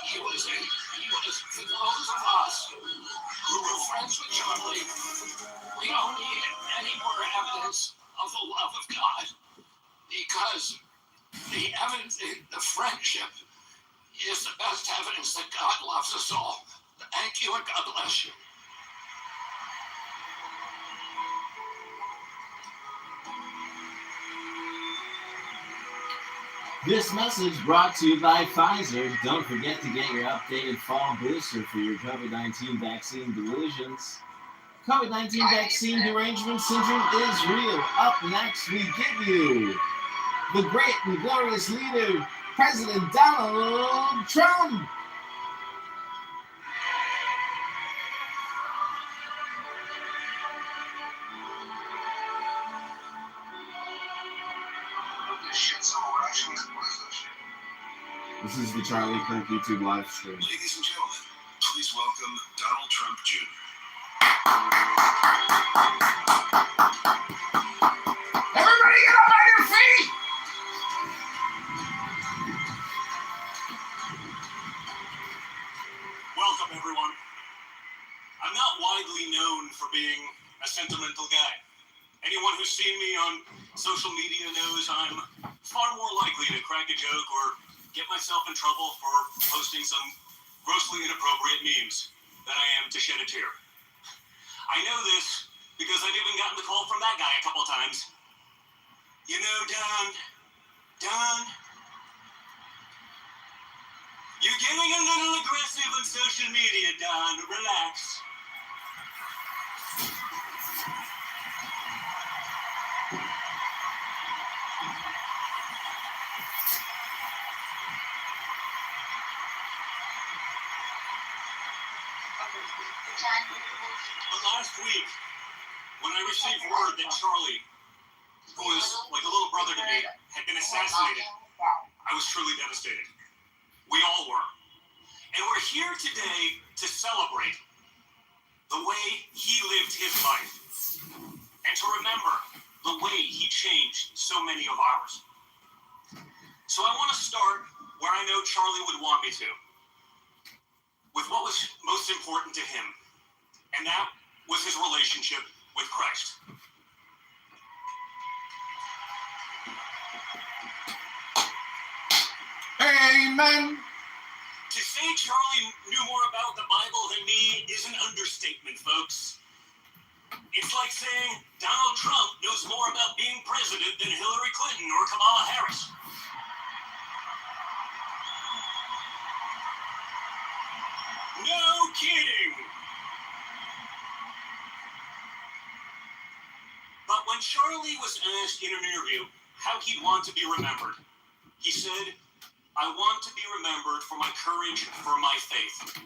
He was, for those of us who were friends with Charlie, we don't need any more evidence of the love of God, because the evidence, the friendship, is the best evidence that God loves us all. Thank you, and God bless you. This message brought to you by Pfizer. Don't forget to get your updated fall booster for your COVID-19 vaccine delusions. COVID-19 vaccine derangement syndrome is real. Up next, we give you the great and glorious leader, President Donald Trump. This is the Charlie Kirk YouTube live stream. Ladies and gentlemen, please welcome Donald Trump Jr. Everybody get up on your feet! Welcome, everyone. I'm not widely known for being a sentimental guy. Anyone who's seen me on social media knows I'm far more likely to crack a joke or get myself in trouble for posting some grossly inappropriate memes than I am to shed a tear. I know this because I've even gotten the call from that guy a couple times. You know, Don, you're getting a little aggressive on social media, Don. Relax. But last week, when I received word that Charlie, who was like a little brother to me, had been assassinated, I was truly devastated. We all were. And we're here today to celebrate the way he lived his life and to remember the way he changed so many of ours. So I want to start where I know Charlie would want me to, with what was most important to him, and that was his relationship with Christ. Amen. To say Charlie knew more about the Bible than me is an understatement, folks. It's like saying Donald Trump knows more about being president than Hillary Clinton or Kamala Harris. No kidding. But when Charlie was asked in an interview how he'd want to be remembered, he said, "I want to be remembered for my courage, for my faith."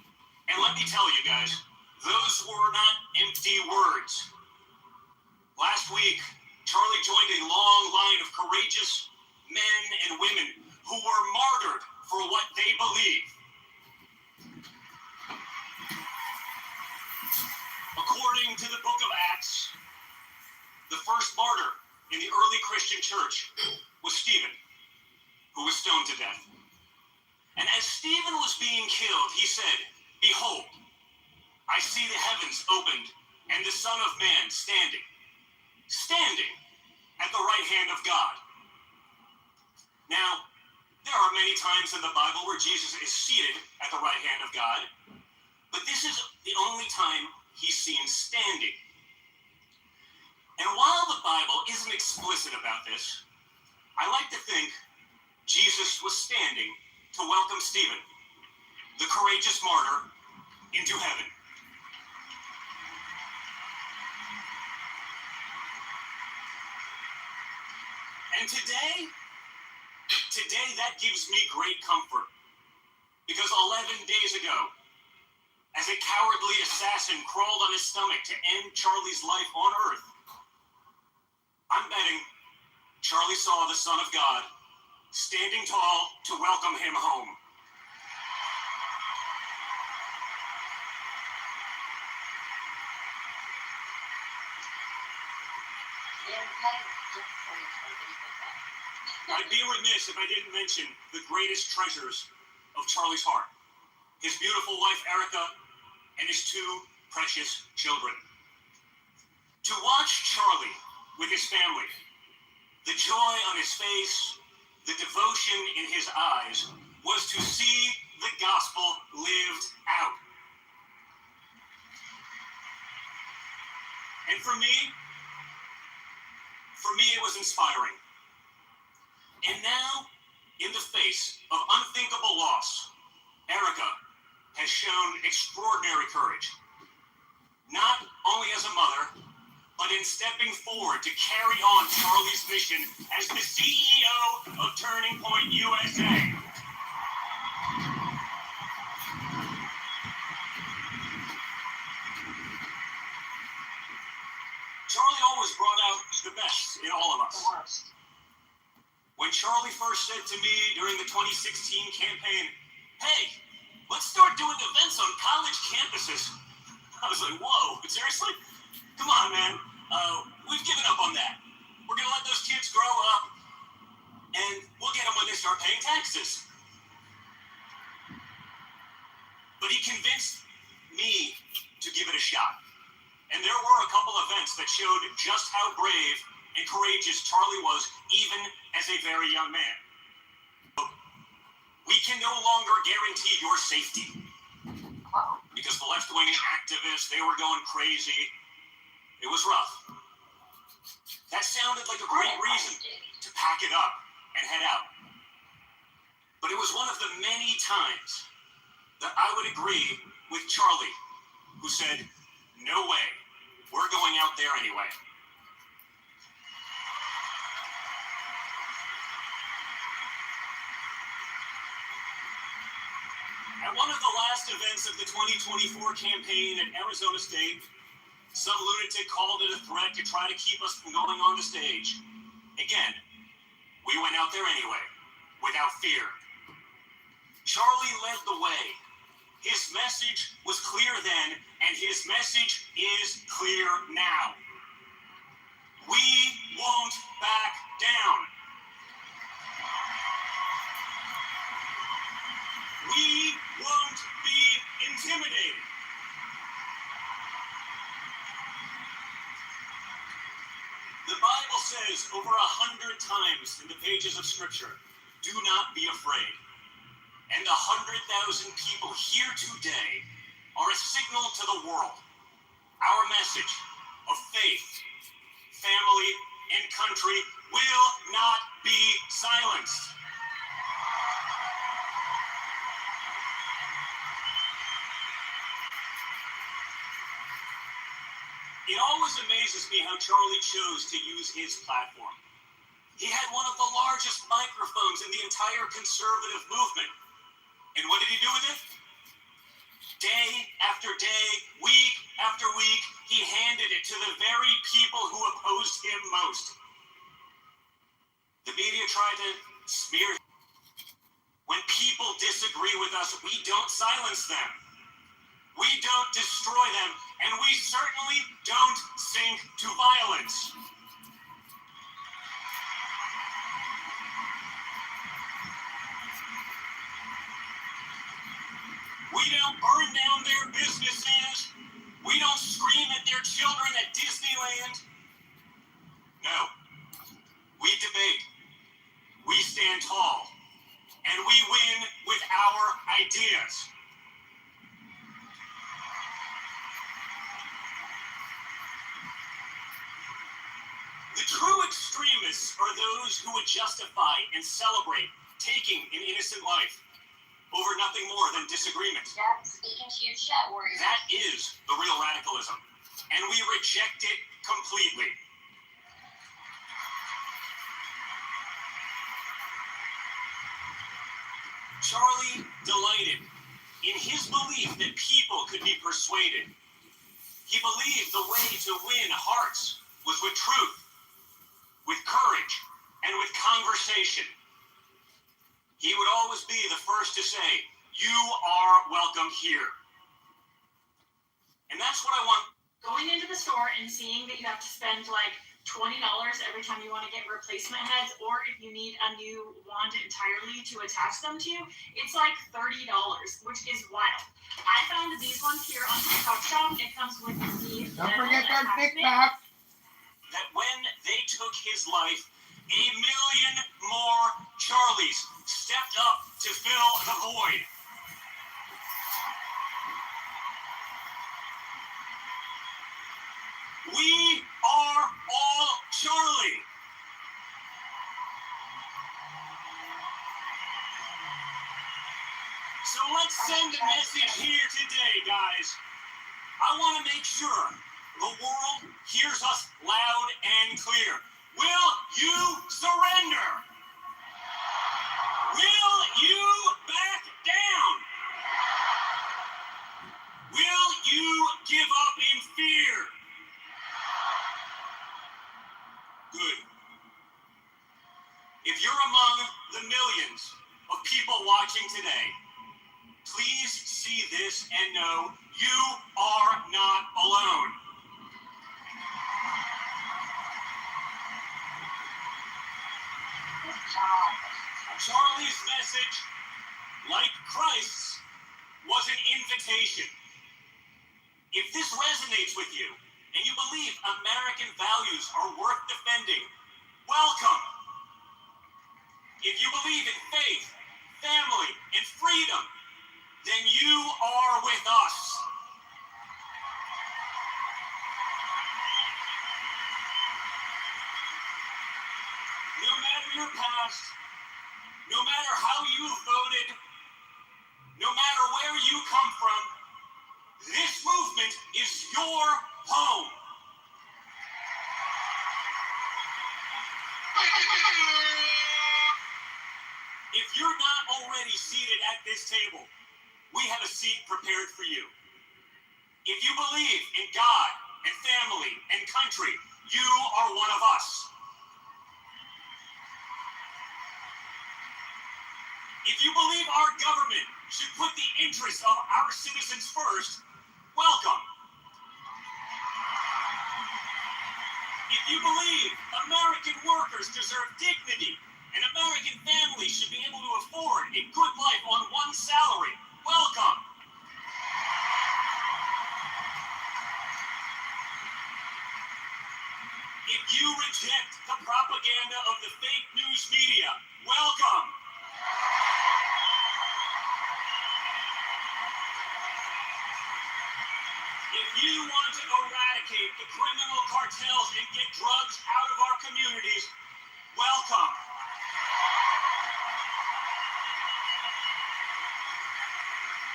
And let me tell you guys, those were not empty words. Last week, Charlie joined a long line of courageous men and women who were martyred for what they believe. According to the book of Acts, the first martyr in the early Christian church was Stephen, who was stoned to death. And as Stephen was being killed, he said, "Behold, I see the heavens opened and the Son of Man standing at the right hand of God." Now, there are many times in the Bible where Jesus is seated at the right hand of God, but this is the only time he's seen standing. And while the Bible isn't explicit about this, I like to think Jesus was standing to welcome Stephen, the courageous martyr, into heaven. And today that gives me great comfort, because 11 days ago, as a cowardly assassin crawled on his stomach to end Charlie's life on Earth, I'm betting Charlie saw the Son of God standing tall to welcome him home. I'd be remiss if I didn't mention the greatest treasures of Charlie's heart: his beautiful wife, Erica, and his two precious children. To watch Charlie with his family, the joy on his face, the devotion in his eyes, was to see the gospel lived out. And for me, it was inspiring. And now, in the face of unthinkable loss, Erica has shown extraordinary courage, not only as a mother, but in stepping forward to carry on Charlie's mission as the CEO of Turning Point USA. Charlie always brought out the best in all of us. When Charlie first said to me during the 2016 campaign, "Hey, let's start doing events on college campuses," I was like, "Whoa, seriously? Come on, man. We've given up on that. We're going to let those kids grow up, and we'll get them when they start paying taxes." But he convinced me to give it a shot. And there were a couple events that showed just how brave and courageous Charlie was, even as a very young man. We can no longer guarantee your safety, because the left-wing activists, they were going crazy. It was rough. That sounded like a great reason to pack it up and head out. But it was one of the many times that I would agree with Charlie, who said, "No way, we're going out there anyway." At one of the last events of the 2024 campaign at Arizona State, some lunatic called it a threat to try to keep us from going on the stage. Again, we went out there anyway, without fear. Charlie led the way. His message was clear then, and his message is clear now. We won't back down. We won't be intimidated. The Bible says over 100 times in the pages of Scripture, "Do not be afraid." And 100,000 people here today are a signal to the world. Our message of faith, family, and country will not be silenced. It always amazes me how Charlie chose to use his platform. He had one of the largest microphones in the entire conservative movement. And what did he do with it? Day after day, week after week, he handed it to the very people who opposed him most. The media tried to smear him. When people disagree with us, we don't silence them. We don't destroy them, and we certainly don't sink to violence. We don't burn down their businesses. We don't scream at their children at Disneyland. No. We debate. We stand tall. And we win with our ideas. The true extremists are those who would justify and celebrate taking an innocent life over nothing more than disagreement. Yeah, speaking to you, chat warriors. That is the real radicalism, and we reject it completely. Charlie delighted in his belief that people could be persuaded. He believed the way to win hearts was with truth, with courage, and with conversation. He would always be the first to say, "You are welcome here." And that's what I want. Going into the store and seeing that you have to spend like $20 every time you want to get replacement heads, or if you need a new wand entirely to attach them to, it's like $30, which is wild. I found these ones here on TikTok Shop. It comes with the Don't forget that TikTok. That when they took his life, 1 million more Charlies stepped up to fill the void. We are all Charlie. So let's send a message here today, guys. I want to make sure the world hears us loud and clear. Will you surrender? Will you back down? Will you give up in fear? Good. If you're among the millions of people watching today, please see this and know you are not alone. Charlie's message, like Christ's, was an invitation. If this resonates with you and you believe American values are worth defending, welcome. If you believe in faith, family, and freedom, then you are with us. No matter your past, no matter how you voted, no matter where you come from, this movement is your home. If you're not already seated at this table, we have a seat prepared for you. If you believe in God and family and country, you are one of us. If you believe our government should put the interests of our citizens first, welcome. If you believe American workers deserve dignity and American families should be able to afford a good life on one salary, welcome. If you reject the propaganda of the fake news media, welcome. If you want to eradicate the criminal cartels and get drugs out of our communities, welcome.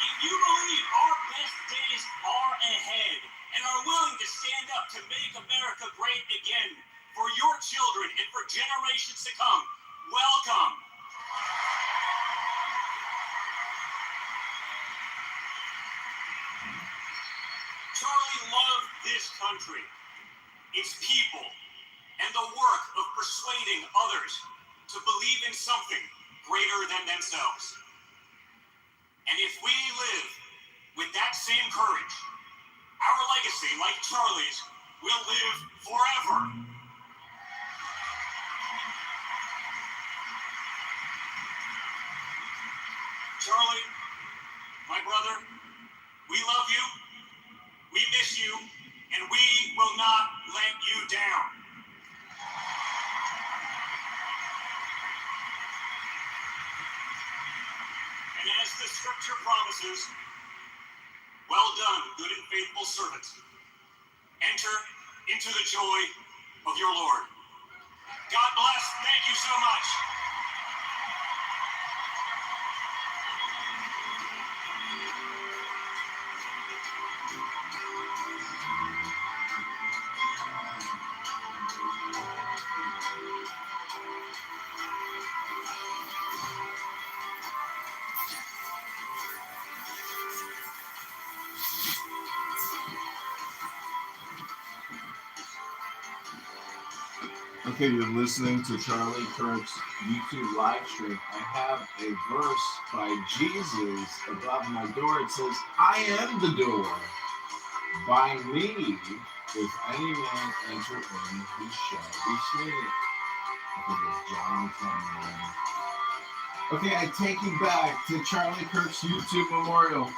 If you believe our best days are ahead and are willing to stand up to make America great again for your children and for generations to come, welcome. Charlie loved this country, its people, and the work of persuading others to believe in something greater than themselves. And if we live with that same courage, our legacy, like Charlie's, will live forever. Charlie, my brother, we love you, we miss you, and we will not let you down. And as the scripture promises, well done, good and faithful servant. Enter into the joy of your Lord. God bless. Thank you so much. Okay, you're listening to Charlie Kirk's YouTube live stream. I have a verse by Jesus above my door. It says, I am the door. By me, if any man enter in, he shall be saved. I think it's John 10:9. Okay, I take you back to Charlie Kirk's YouTube memorial.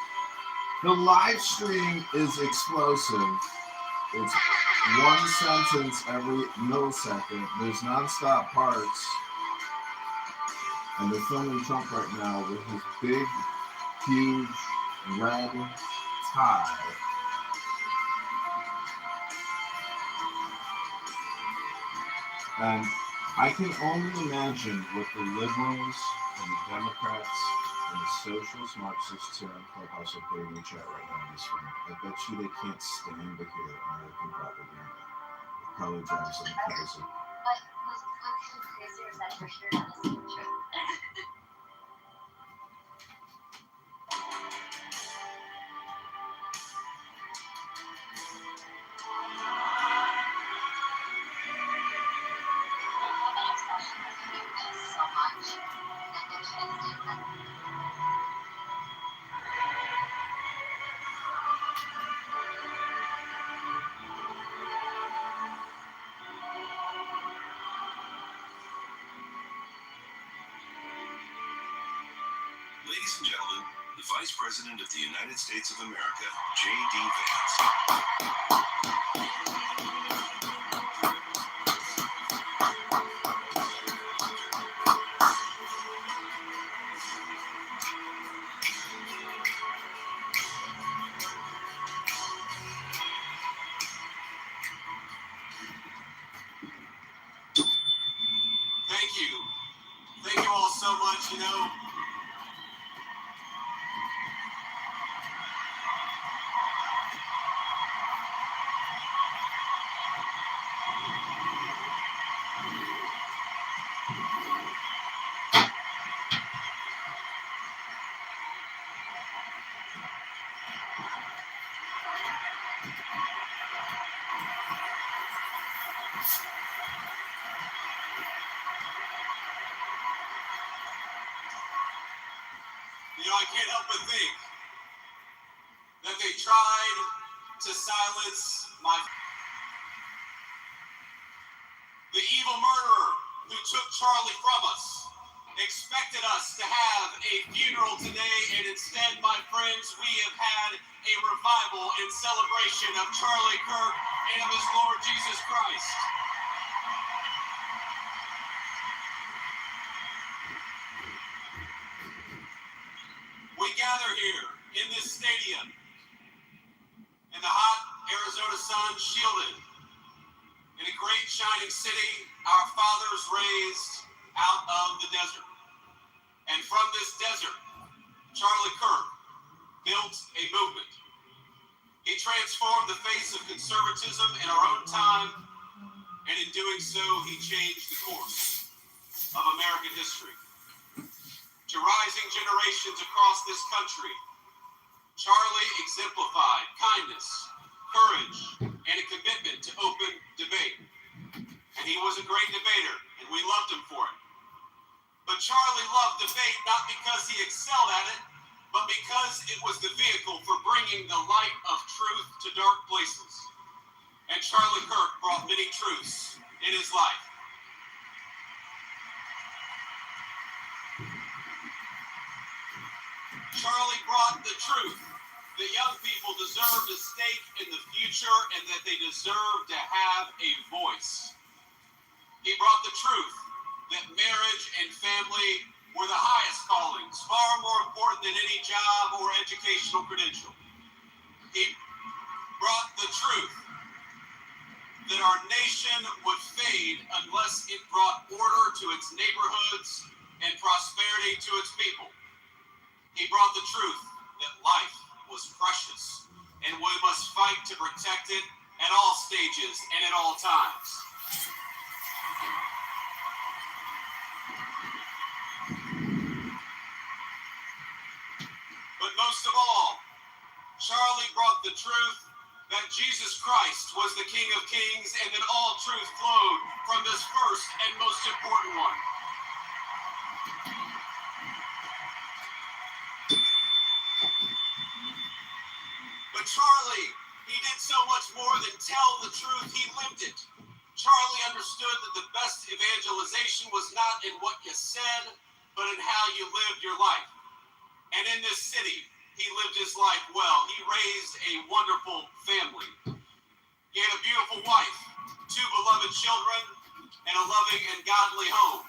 The live stream is explosive. It's one sentence every millisecond. There's non-stop parts. And they're filming Trump right now with his big, huge, red tie. And I can only imagine what the liberals and the Democrats And the socialist Marxists here on Clubhouse are putting in the chat right now in this room. I bet you they can't stand to hear American propaganda. It probably drives them crazy. But was Congressman crazy or is that for sure not a true? Ladies and gentlemen, the Vice President of the United States of America, J.D. Vance. Thank you. Thank you all so much. You know, I can't help but think that they tried to silence the evil murderer who took Charlie from us expected us to have a funeral today, and instead, my friends, we have had a revival in celebration of Charlie Kirk and of his Lord Jesus Christ. We gather here in this stadium in the hot Arizona sun, shielded in a great shining city our fathers raised out of the desert. And from this desert, Charlie Kirk built a movement. He transformed the face of conservatism in our own time, and in doing so, he changed the course of American history. To rising generations across this country, Charlie exemplified kindness, courage, and a commitment to open debate. And he was a great debater, and we loved him for it. But Charlie loved debate not because he excelled at it, but because it was the vehicle for bringing the light of truth to dark places. And Charlie Kirk brought many truths in his life. Charlie brought the truth that young people deserved a stake in the future and that they deserved to have a voice. He brought the truth that marriage and family were the highest callings, far more important than any job or educational credential. He brought the truth that our nation would fade unless it brought order to its neighborhoods and prosperity to its people. He brought the truth that life was precious and we must fight to protect it at all stages and at all times. But most of all, Charlie brought the truth that Jesus Christ was the King of Kings and that all truth flowed from this first and most important one. But Charlie, he did so much more than tell the truth, he lived it. Charlie understood that the best evangelization was not in what you said, but in how you lived your life. And in this city, he lived his life well. He raised a wonderful family. He had a beautiful wife, 2 beloved children, and a loving and godly home.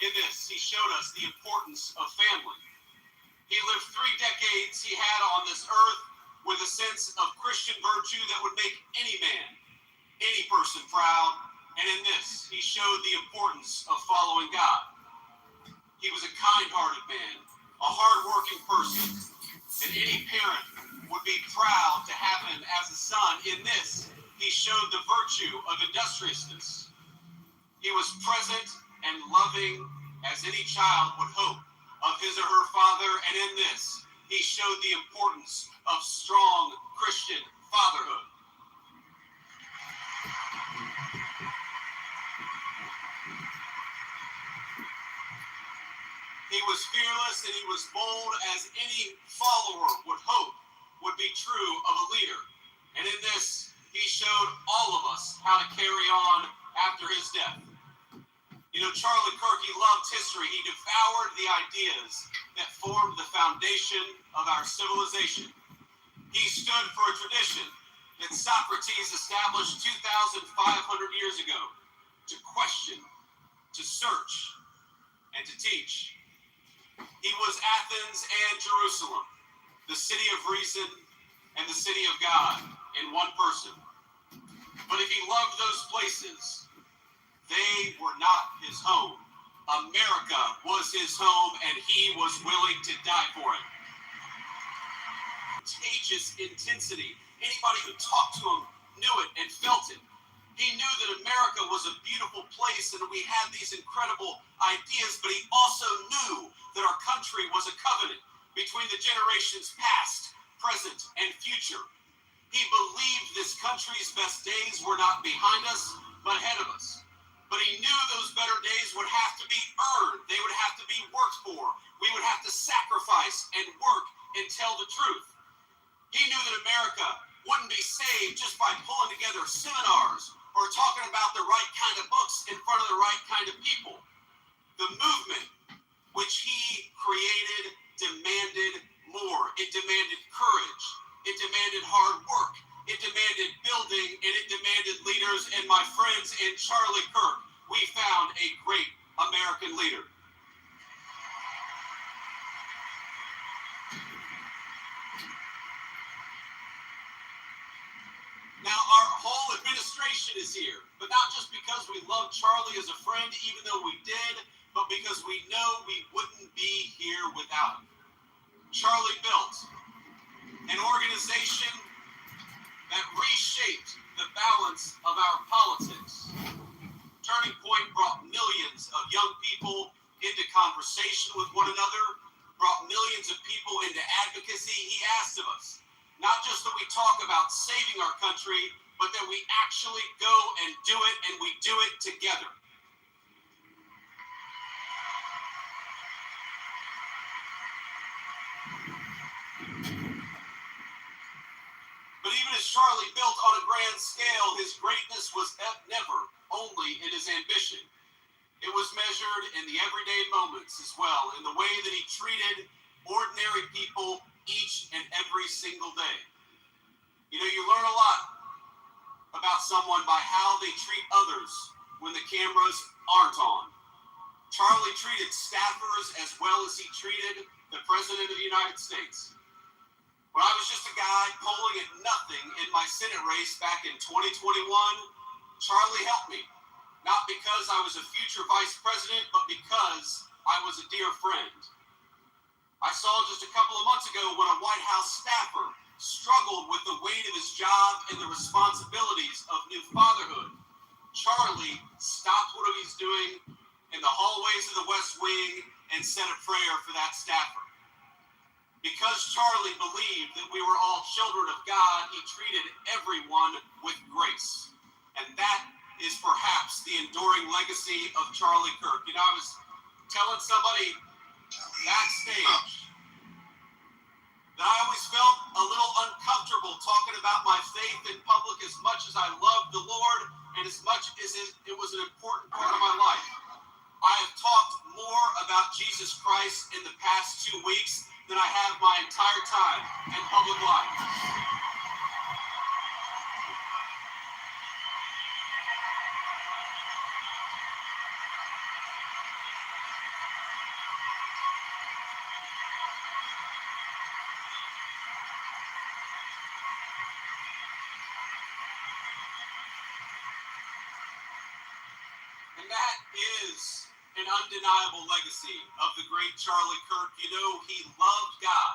In this, he showed us the importance of family. He lived 3 decades he had on this earth with a sense of Christian virtue that would make any man, any person proud. And in this, he showed the importance of following God. He was a kind-hearted man, a hard any parent would be proud to have him as a son. In this, he showed the virtue of industriousness. He was present and loving as any child would hope of his or her father, and in this, he showed the importance of strong Christian fatherhood. He was fearless and he was bold as any follower would hope would be true of a leader. And in this, he showed all of us how to carry on after his death. You know, Charlie Kirk, he loved history. He devoured the ideas that formed the foundation of our civilization. He stood for a tradition that Socrates established 2,500 years ago to question, to search, and to teach. He was Athens and Jerusalem, the city of reason and the city of God in one person. But if he loved those places, they were not his home. America was his home, and he was willing to die for it. Contagious intensity. Anybody who talked to him knew it and felt it. He knew that America was a beautiful place and we had these incredible ideas, but he also knew that our country was a covenant between the generations past, present, and future. He believed this country's best days were not behind us, but ahead of us. But he knew those better days would have to be earned. They would have to be worked for. We would have to sacrifice and work and tell the truth. He knew that America wouldn't be saved just by pulling together seminars or talking about the right kind of books in front of the right kind of people. The movement which he created demanded more. It demanded courage. It demanded hard work. It demanded building, and it demanded leaders. And my friends, in Charlie Kirk, we found a great American leader. Now, our whole administration is here, but not just because we love Charlie as a friend, even though we did, but because we know we wouldn't be here without him. Charlie built an organization that reshaped the balance of our politics. Turning Point brought millions of young people into conversation with one another, brought millions of people into advocacy. He asked of us, not just that we talk about saving our country, but that we actually go and do it, and we do it together. But even as Charlie built on a grand scale, his greatness was never only in his ambition. It was measured in the everyday moments as well, in the way that he treated ordinary people each and every single day. You know, you learn a lot about someone by how they treat others when the cameras aren't on. Charlie treated staffers as well as he treated the President of the United States. When I was just a guy polling at nothing in my Senate race back in 2021, Charlie helped me. Not because I was a future vice president, but because I was a dear friend. I saw just a couple of months ago when a White House staffer struggled with the weight of his job and the responsibilities of new fatherhood. Charlie stopped what he was doing in the hallways of the West Wing and said a prayer for that staffer. Because Charlie believed that we were all children of God, he treated everyone with grace. And that is perhaps the enduring legacy of Charlie Kirk. You know, I was telling somebody backstage that I always felt a little uncomfortable talking about my faith in public as much as I loved the Lord and as much as it was an important part of my life. I have talked more about Jesus Christ in the past 2 weeks than I have my entire time in public life. And that is an undeniable legacy of the great Charlie Kirk. You know, he loved God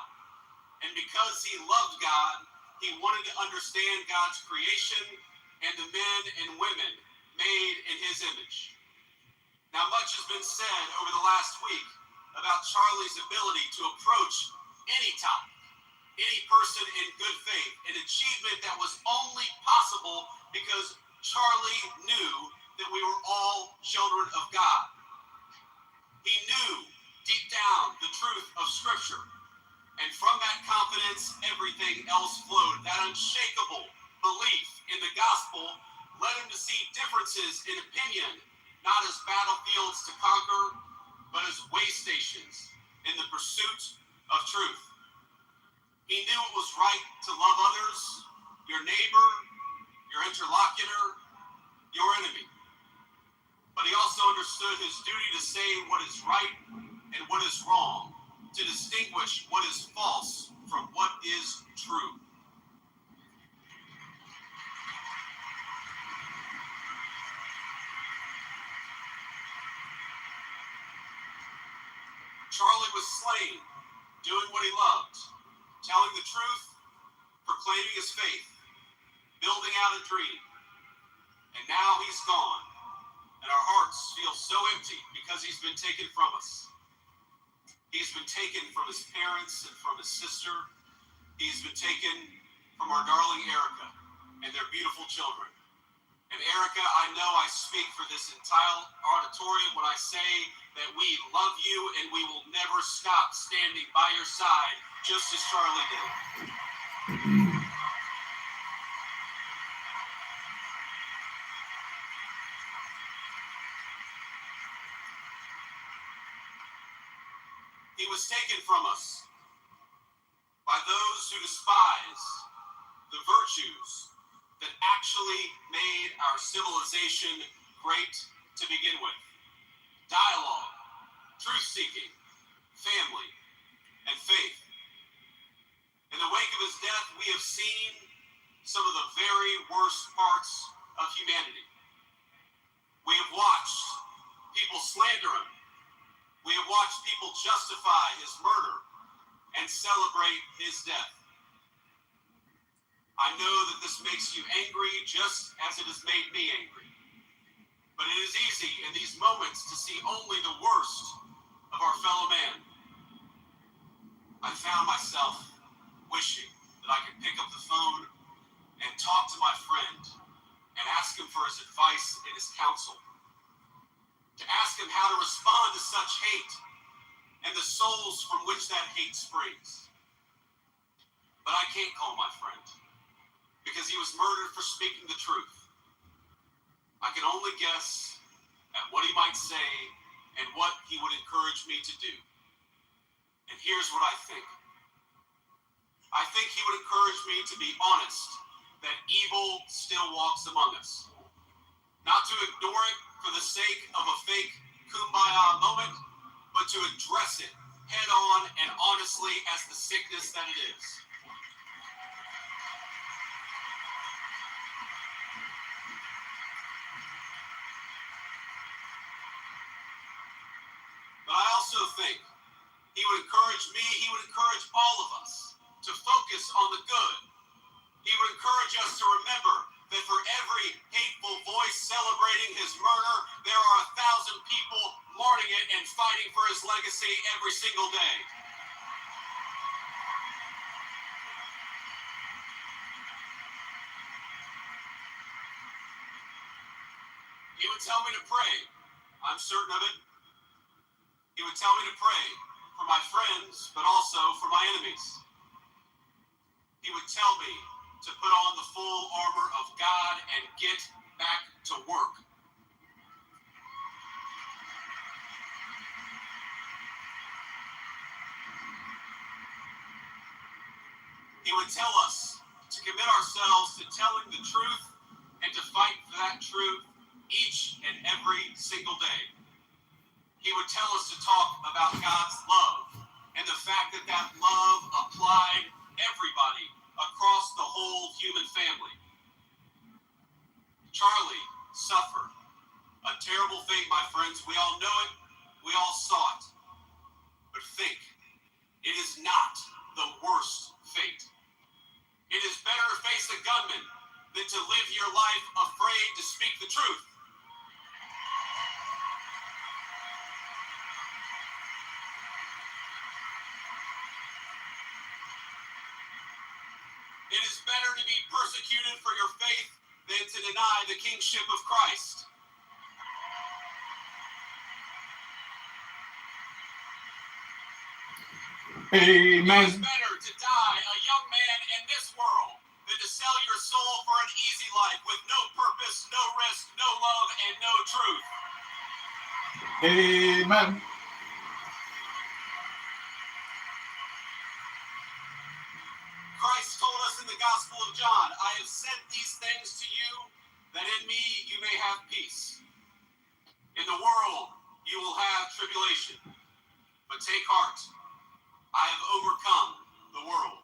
And because he loved God, he wanted to understand God's creation and the men and women made in his image. Now, much has been said over the last week about Charlie's ability to approach any topic, any person in good faith, an achievement that was only possible because Charlie knew that we were all children of God. He knew deep down the truth of Scripture. And from that confidence, everything else flowed. That unshakable belief in the gospel led him to see differences in opinion, not as battlefields to conquer, but as way stations in the pursuit of truth. He knew it was right to love others, your neighbor, your interlocutor, your enemy. But he also understood his duty to say what is right and what is wrong, to distinguish what is false from what is true. Charlie was slain, doing what he loved, telling the truth, proclaiming his faith, building out a dream. And now he's gone, and our hearts feel so empty because he's been taken from us. He's been taken from his parents and from his sister. He's been taken from our darling Erica and their beautiful children. And Erica, I know I speak for this entire auditorium when I say that we love you and we will never stop standing by your side, just as Charlie did. He was taken from us by those who despise the virtues that actually made our civilization great to begin with. Dialogue, truth-seeking, family, and faith. In the wake of his death, we have seen some of the very worst parts of humanity. We have watched people slander him. We have watched people justify his murder and celebrate his death. I know that this makes you angry just as it has made me angry. But it is easy in these moments to see only the worst of our fellow man. I found myself wishing that I could pick up the phone and talk to my friend and ask him for his advice and his counsel. To ask him how to respond to such hate and the souls from which that hate springs. But I can't call my friend because he was murdered for speaking the truth. I can only guess at what he might say and what he would encourage me to do. And here's what I think. I think he would encourage me to be honest that evil still walks among us. Not to ignore it for the sake of a fake kumbaya moment, but to address it head on and honestly as the sickness that it is. But I also think he would encourage me, he would encourage all of us to focus on the good. He would encourage us to remember that for every hateful voice celebrating his murder, there are 1,000 people mourning it and fighting for his legacy every single day. He would tell me to pray. I'm certain of it. He would tell me to pray for my friends, but also for my enemies. He would tell me to put on the full armor of God and get back to work. He would tell us to commit ourselves to telling the truth and to fight for that truth each and every single day. He would tell us to talk about God's love and the fact that that love applied everybody across the whole human family. Charlie suffered a terrible fate, my friends. We all know it. We all saw it. But think, it is not the worst your life afraid to speak the truth. It is better to be persecuted for your faith than to deny the kingship of Christ. Amen. It is better to die a young man in this world than to sell your soul for an easy life with no purpose, no risk, no love, and no truth. Amen. Christ told us in the Gospel of John, I have said these things to you, that in me you may have peace. In the world you will have tribulation, but take heart, I have overcome the world.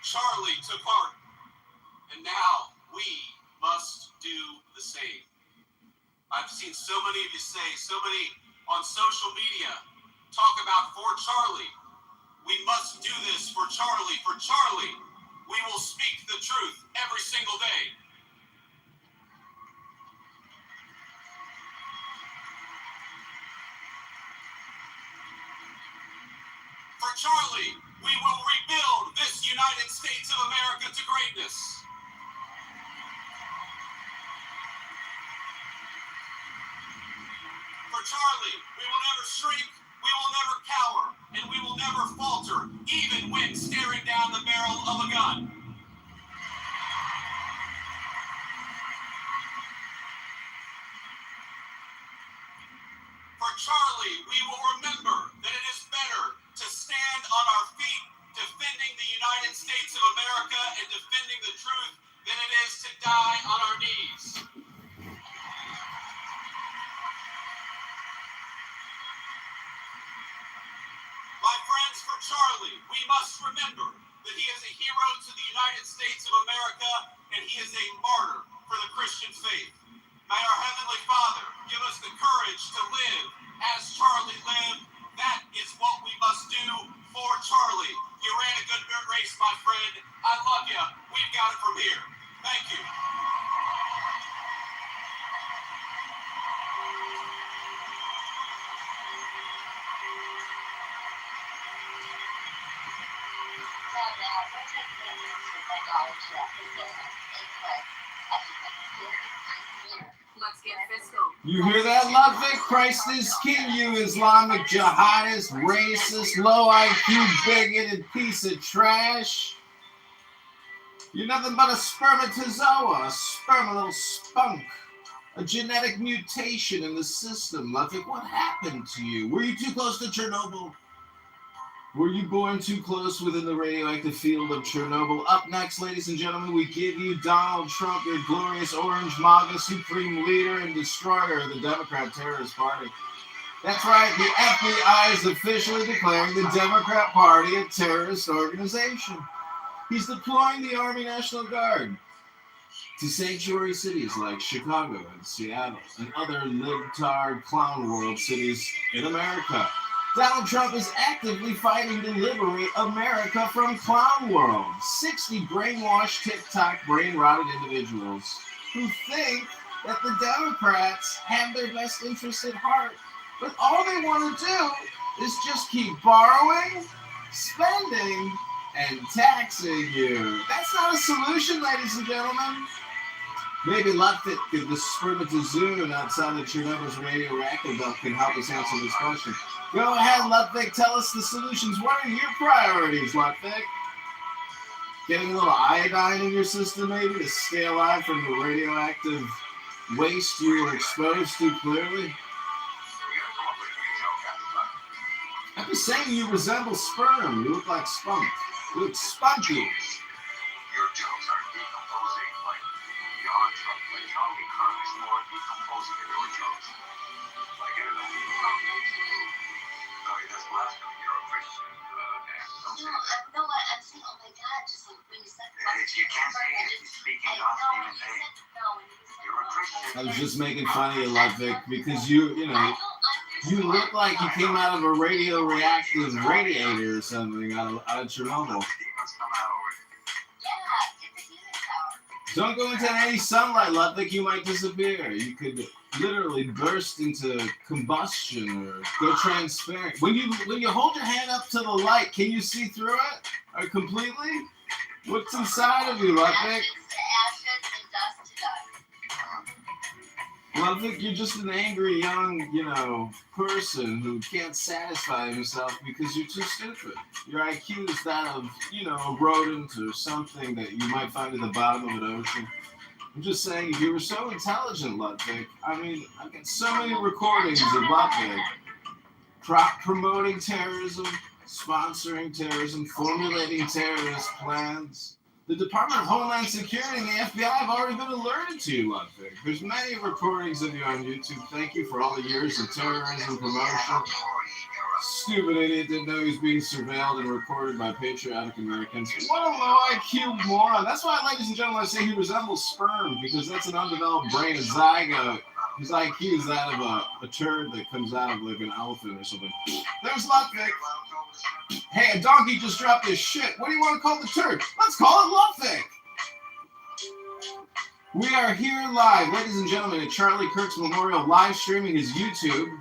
Charlie took heart, and now we must do the same. I've seen so many of you say, so many on social media talk about for Charlie. We must do this for Charlie. For Charlie, we will speak the truth every single day. For Charlie, we will rebuild this United States of America to greatness. For Charlie, we will never shrink, we will never cower, and we will never falter, even when staring down the barrel of a gun. For Charlie, we will remember that it is better to stand on our feet defending the United States of America and defending the truth than it is to die on our knees. My friends, for Charlie, we must remember that he is a hero to the United States of America and he is a martyr for the Christian faith. May our Heavenly Father give us the courage to live as Charlie lived. That is what we must do for Charlie. You ran a good race, my friend. I love you. We've got it from here. Thank you. Let's get fiscal. You hear that, Ludwig? Christ is king, you Islamic jihadist, racist, low IQ, bigoted piece of trash. You're nothing but a spermatozoa, a little spunk, a genetic mutation in the system. Ludwig, what happened to you? Were you too close to Chernobyl? Were you born too close within the radioactive field of Chernobyl? Up next, ladies and gentlemen, we give you Donald Trump, your glorious orange MAGA supreme leader and destroyer of the Democrat Terrorist Party. That's right, the FBI is officially declaring the Democrat Party a terrorist organization. He's deploying the Army National Guard to sanctuary cities like Chicago and Seattle and other libtard clown world cities in America. Donald Trump is actively fighting to liberate America from clown world. 60 brainwashed, TikTok, brain-rotted individuals who think that the Democrats have their best interests at heart, but all they want to do is just keep borrowing, spending, and taxing you. That's not a solution, ladies and gentlemen. Maybe Ludwig, the spermatozoon outside of Chernobyl's radioactive belt, can help us answer this question. Go ahead, Ludwig. Tell us the solutions. What are your priorities, Ludwig? Getting a little iodine in your system, maybe, to stay alive from the radioactive waste you were exposed to clearly? I'm just saying you resemble sperm. You look like spunk. You look spunky. Your jokes are decomposing like your jokes. Like Charlie Kirk is more decomposing than your jokes. Like, I don't know. Sorry, that's blasphemy. You're a Christian. No, I'm saying, oh my God, just like when you said You can't say it. You're speaking God's name in vain. You're a Christian. I was just making fun of you, Ludwig, because you know, You look like you came out of a radioactive radiator or something out of Chernobyl. Don't go into any sunlight, Ludwig. You might disappear. You could literally burst into combustion or go transparent. When you hold your hand up to the light, can you see through it? Or completely? What's inside of you, Ludwig? Ludwig, you're just an angry young, person who can't satisfy himself because you're too stupid. Your IQ is that of, a rodent or something that you might find at the bottom of an ocean. I'm just saying, if you were so intelligent, Ludwig, I've got so many recordings of Ludwig promoting terrorism, sponsoring terrorism, formulating terrorist plans. The Department of Homeland Security and the FBI have already been alerted to you, Ludwig. There's many recordings of you on YouTube. Thank you for all the years of terrorism promotion. Stupid idiot didn't know he was being surveilled and recorded by patriotic Americans. What a low IQ moron. That's why, ladies and gentlemen, I say he resembles sperm, because that's an undeveloped brain, a zygote. His IQ is that of a turd that comes out of like an elephant or something. There's Ludwig. Hey, a donkey just dropped his shit. What do you want to call the turd? Let's call it Ludwig. We are here live, ladies and gentlemen, at Charlie Kirk's Memorial, live streaming his YouTube.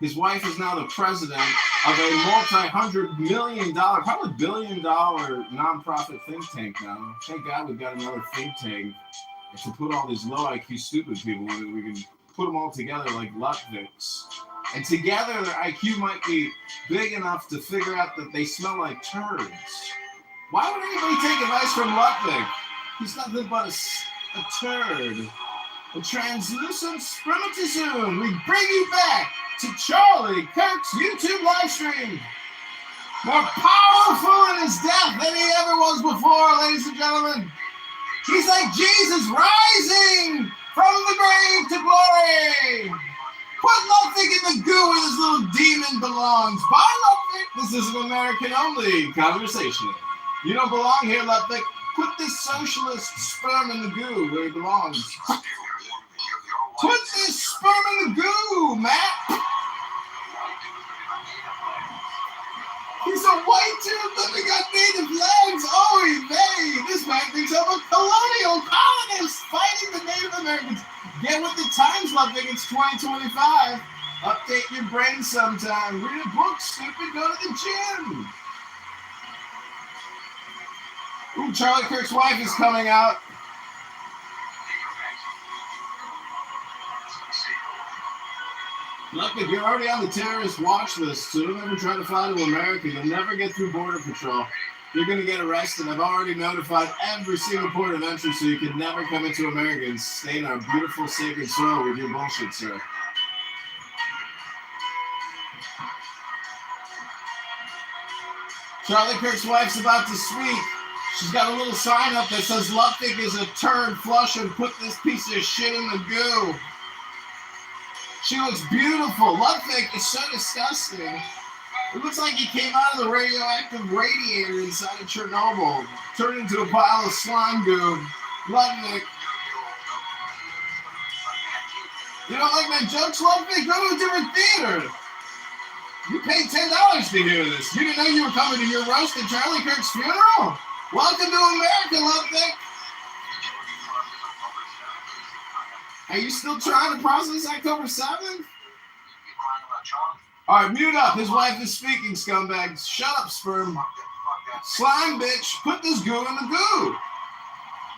His wife is now the president of a multi-$100 million, probably $1 billion nonprofit think tank now. Thank God we've got another think tank to put all these low IQ stupid people in it. We can put them all together like Ludwigs. And together their IQ might be big enough to figure out that they smell like turds. Why would anybody take advice from Ludwig? He's nothing but a turd. A translucent spermatozoon. We bring you back to Charlie Kirk's YouTube live stream. More powerful in his death than he ever was before, ladies and gentlemen. He's like Jesus rising from the grave to glory. Put Ludwig in the goo where this little demon belongs. Bye, Ludwig. This is an American-only conversation. You don't belong here, Ludwig. Put this socialist sperm in the goo where it belongs. Put this sperm in the goo, Matt. He's a white dude living on native lands. Oh, hey, this man thinks I'm a colonial colonist fighting the Native Americans. Get with the times, Ludwig. It's 2025. Update your brain sometime. Read a book, stupid. Go to the gym. Ooh, Charlie Kirk's wife is coming out. Ludwig, you're already on the terrorist watch list, so don't ever try to fly to America. You'll never get through Border Patrol. You're going to get arrested. I've already notified every single port of entry, so you can never come into America and stay in our beautiful sacred soil with your bullshit, sir. Charlie Kirk's wife's about to speak. She's got a little sign up that says Ludwig is a turd. Flush and put this piece of shit in the goo. She looks beautiful. Ludwig is so disgusting. It looks like he came out of the radioactive radiator inside of Chernobyl, turned into a pile of slime goo. Ludwig. You don't like my jokes, Ludwig? Go to a different theater. You paid $10 to hear this. You didn't know you were coming to your roast at Charlie Kirk's funeral? Welcome to America, Ludwig. Are you still trying to process October 7th? All right, mute up. His wife is speaking, scumbags. Shut up, sperm. Slime, bitch. Put this goo in the goo.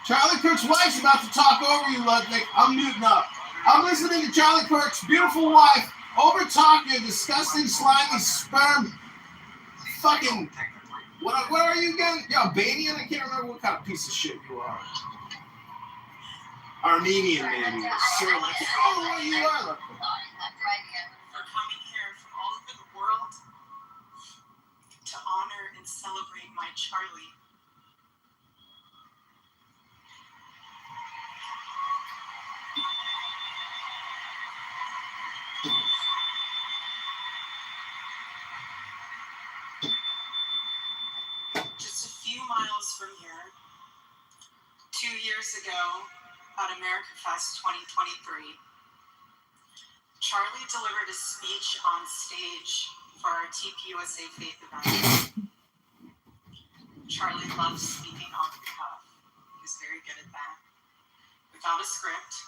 Charlie Kirk's wife's about to talk over you, Ludwig. I'm muting up. I'm listening to Charlie Kirk's beautiful wife over-talk your disgusting, slimy sperm. Fucking... What are you again? You're Albanian? I can't remember what kind of piece of shit you are. Armenian, maybe. Serbian. Oh, what you are. For coming here from all over the world to honor and celebrate my Charlie. Just a few miles from here, 2 years ago, at America Fest 2023, Charlie delivered a speech on stage for our TPUSA Faith event. Charlie loved speaking off the cuff. He was very good at that. Without a script.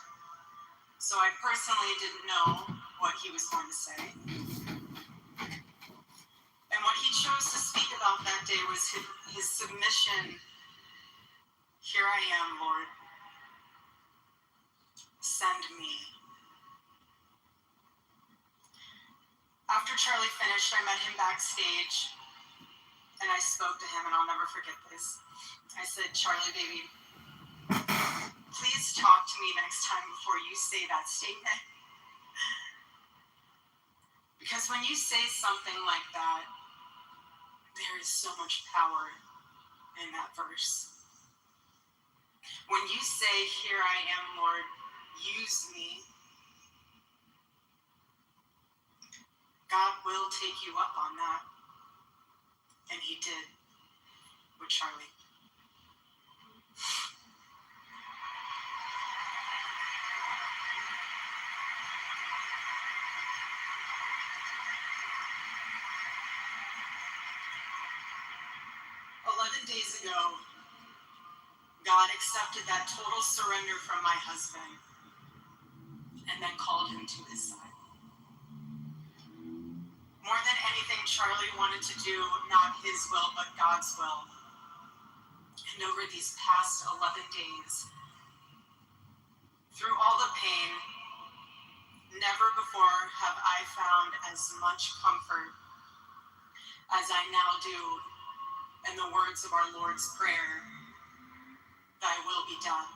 So I personally didn't know what he was going to say. And what he chose to speak about that day was his submission. Here I am, Lord. Send me. After Charlie finished, I met him backstage, and I spoke to him, and I'll never forget this. I said, Charlie, baby, please talk to me next time before you say that statement. Because when you say something like that, there is so much power in that verse. When you say, here I am, Lord, use me, God will take you up on that. And he did with Charlie. Days ago, God accepted that total surrender from my husband and then called him to his side. More than anything, Charlie wanted to do not his will, but God's will. And over these past 11 days, through all the pain, never before have I found as much comfort as I now do in the words of our Lord's Prayer, thy will be done.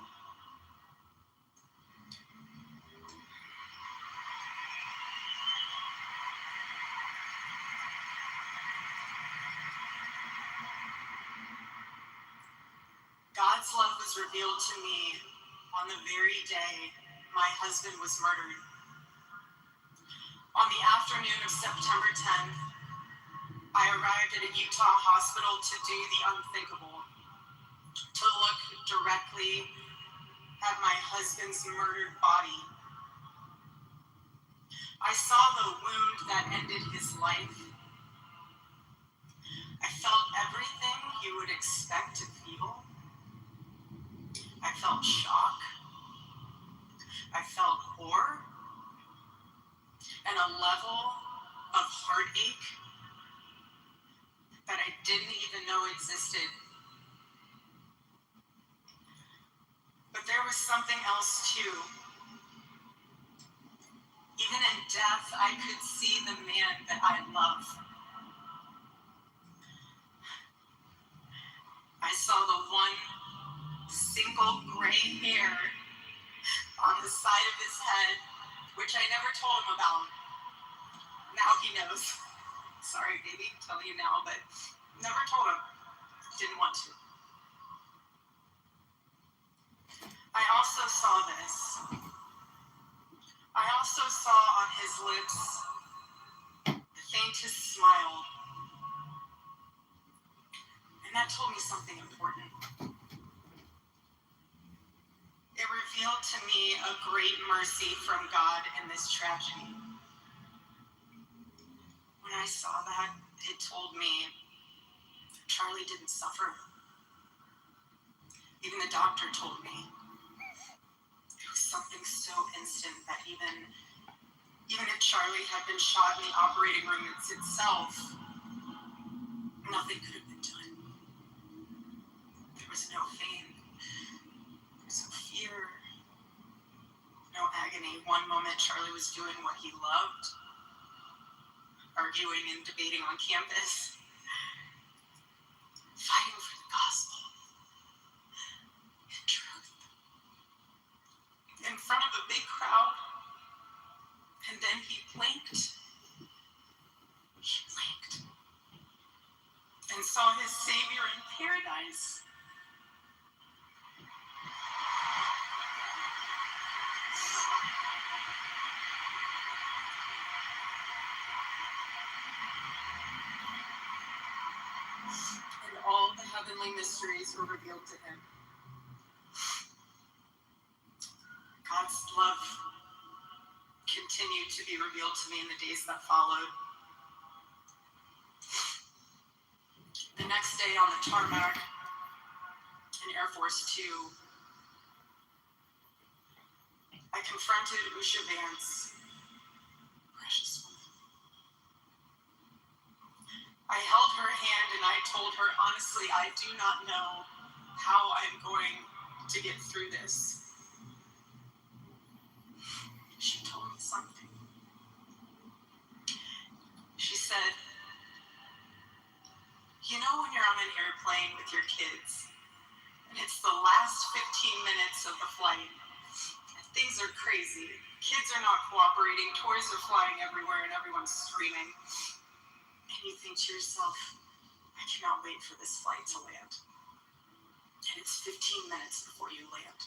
God's love was revealed to me on the very day my husband was murdered. On the afternoon of September 10th, I arrived at a Utah hospital to do the unthinkable, to look directly at my husband's murdered body. I saw the wound that ended his life. I felt everything you would expect to feel. I felt shock. I felt horror. And a level of heartache that I didn't even know existed. But there was something else too. Even in death, I could see the man that I love. I saw the one single gray hair on the side of his head, which I never told him about. Now he knows. Sorry, baby, I'm telling you now, but never told him. Didn't want to. I also saw this. I also saw on his lips the faintest smile. And that told me something important. It revealed to me a great mercy from God in this tragedy. When I saw that, it told me Charlie didn't suffer. Even the doctor told me it was something so instant that even if Charlie had been shot in the operating room itself, nothing could have been done. There was no pain, there was no fear, no agony. One moment Charlie was doing what he loved, arguing and debating on campus, fighting for the gospel and truth in front of a big crowd. And then he blinked. He blinked and saw his Savior in paradise. And all the heavenly mysteries were revealed to him. God's love continues continued to be revealed to me in the days that followed. The next day on the tarmac in Air Force Two, I confronted Usha Vance, precious woman. I held her hand and I told her, honestly, I do not know how I'm going to get through this. She told me something. She said, you know when you're on an airplane with your kids, and it's the last 15 minutes of the flight, and things are crazy. Kids are not cooperating, toys are flying everywhere, and everyone's screaming. And you think to yourself, I cannot wait for this flight to land. And it's 15 minutes before you land.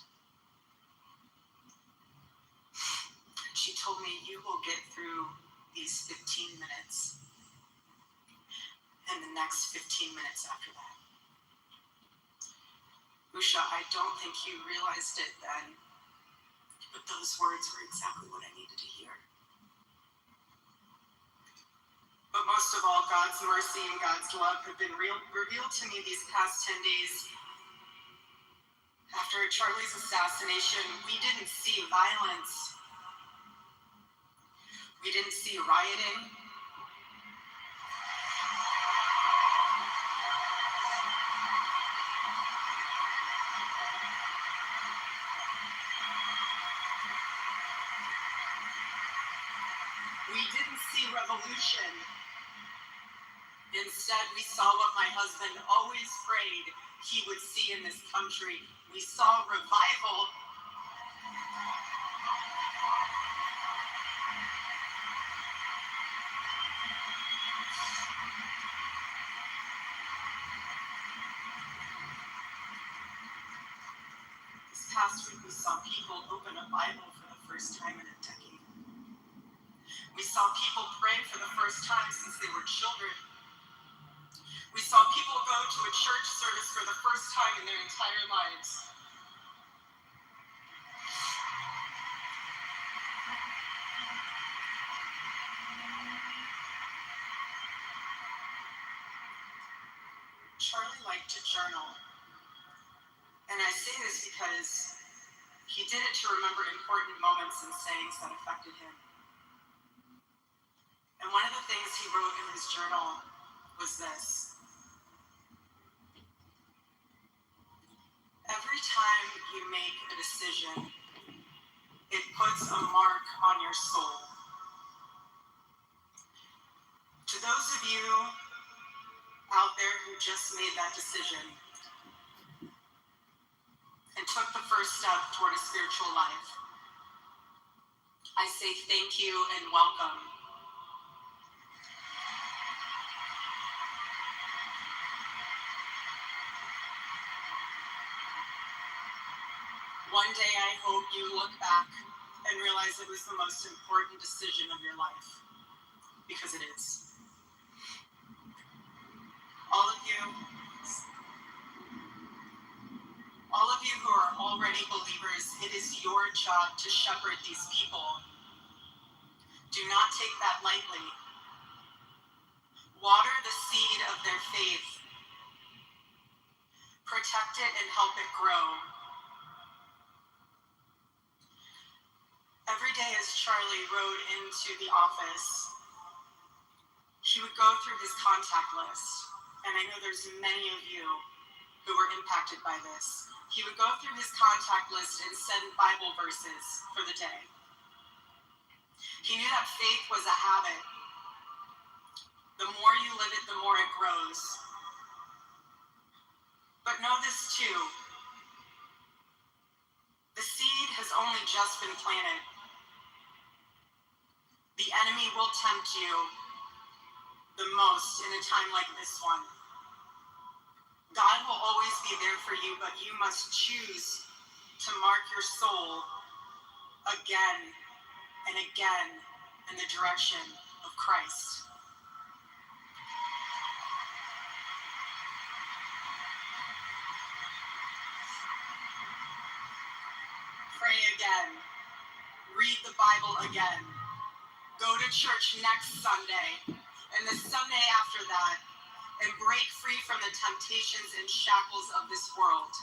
And she told me, you will get through these 15 minutes and the next 15 minutes after that. Usha, I don't think you realized it then, but those words were exactly what I needed to hear. But most of all, God's mercy and God's love have been revealed to me these past 10 days. After Charlie's assassination, we didn't see violence. We didn't see rioting. We didn't see revolution. Instead, we saw what my husband always prayed he would see in this country. We saw revival. This past week, we saw people open a Bible for the first time in a decade. We saw people pray for the first time since they were children. We saw people go to a church service for the first time in their entire lives. Charlie liked to journal. And I say this because he did it to remember important moments and sayings that affected him. And one of the things he wrote in his journal was this. Every time you make a decision, it puts a mark on your soul. To those of you out there who just made that decision and took the first step toward a spiritual life, I say thank you and welcome. One day I hope you look back and realize it was the most important decision of your life, because it is. All of you who are already believers, it is your job to shepherd these people. Do not take that lightly. Water the seed of their faith. Protect it and help it grow. Every day as Charlie rode into the office, he would go through his contact list, and I know there's many of you who were impacted by this. He would go through his contact list and send Bible verses for the day. He knew that faith was a habit. The more you live it, the more it grows. But know this too. The seed has only just been planted. The enemy will tempt you the most in a time like this one. God will always be there for you, but you must choose to mark your soul again and again in the direction of Christ. Pray again. Read the Bible again. Go to church next Sunday and the Sunday after that and break free from the temptations and shackles of this world.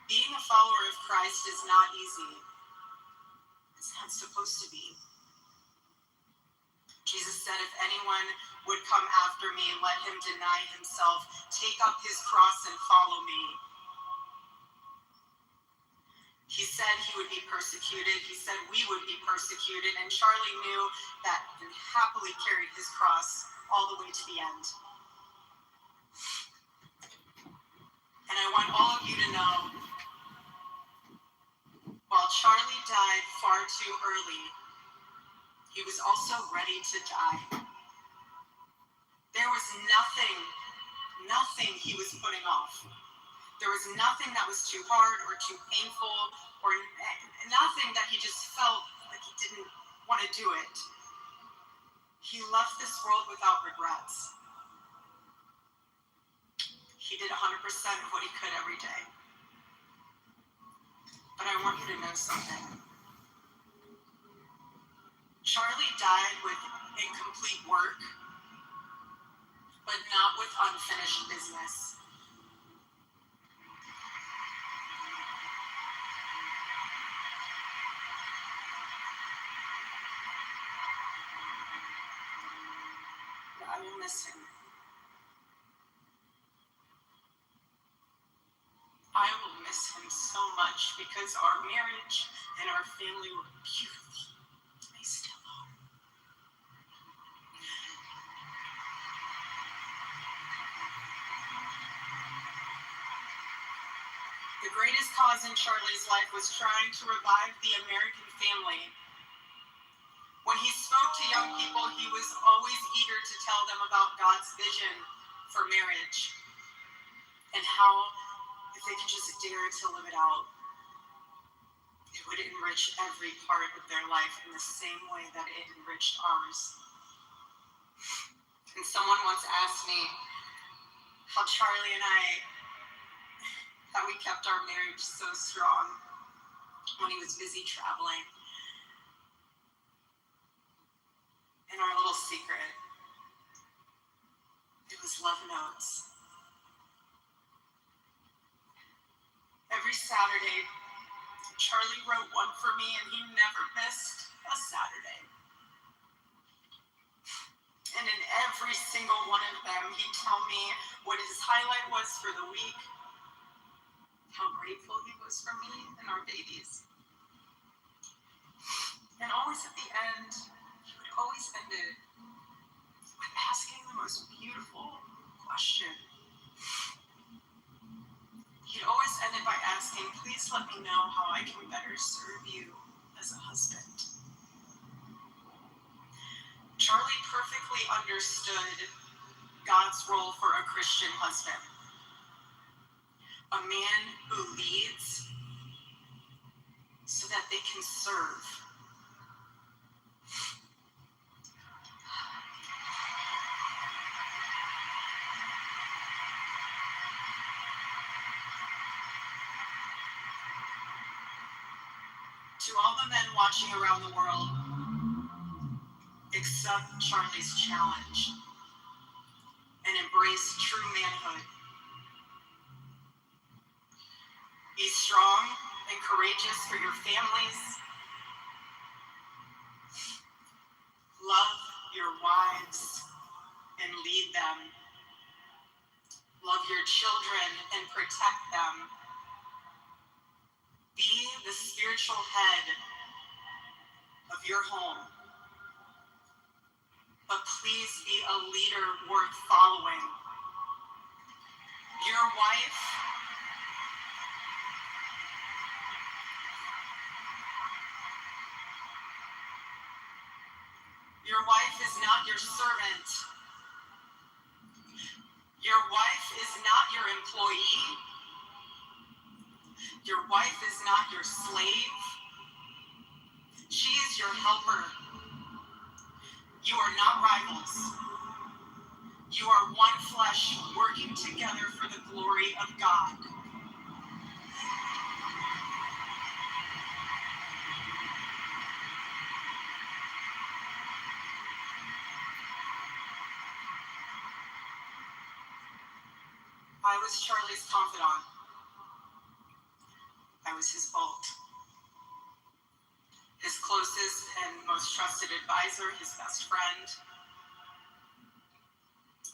Being a follower of Christ is not easy. It's not supposed to be. Jesus said, if anyone would come after me, let him deny himself, take up his cross and follow me. He said he would be persecuted. He said we would be persecuted. And Charlie knew that and happily carried his cross all the way to the end. And I want all of you to know, while Charlie died far too early, he was also ready to die. There was nothing he was putting off. There was nothing that was too hard or too painful or nothing that he just felt like he didn't want to do it. He left this world without regrets. He did 100% of what he could every day. But I want you to know something. Charlie died with incomplete work, but not with unfinished business. I will miss him. I will miss him so much because our marriage and our family were beautiful. They still are. The greatest cause in Charlie's life was trying to revive the American family. When he spoke to young people, he was always eager to tell them about God's vision for marriage and how, if they could just dare to live it out, it would enrich every part of their life in the same way that it enriched ours. And someone once asked me how Charlie and I, how we kept our marriage so strong when he was busy traveling. And our little secret, it was love notes. Every Saturday, Charlie wrote one for me, and he never missed a Saturday. And in every single one of them, he'd tell me what his highlight was for the week, how grateful he was for me and our babies. And always at the end, he would always end it with asking the most beautiful question. He'd always end it by asking, please let me know how I can better serve you as a husband. Charlie perfectly understood God's role for a Christian husband. A man who leads so that they can serve. To all the men watching around the world, accept Charlie's challenge and embrace true manhood. Be strong and courageous for your families. Love your wives and lead them. Love your children and protect them. Be the spiritual head of your home. But please be a leader worth following. Your wife is not your servant. Your wife is not your employee. Your wife is not your slave. She is your helper. You are not rivals. You are one flesh working together for the glory of God. I was Charlie's confidant. I was his bolt. His closest and most trusted advisor, his best friend.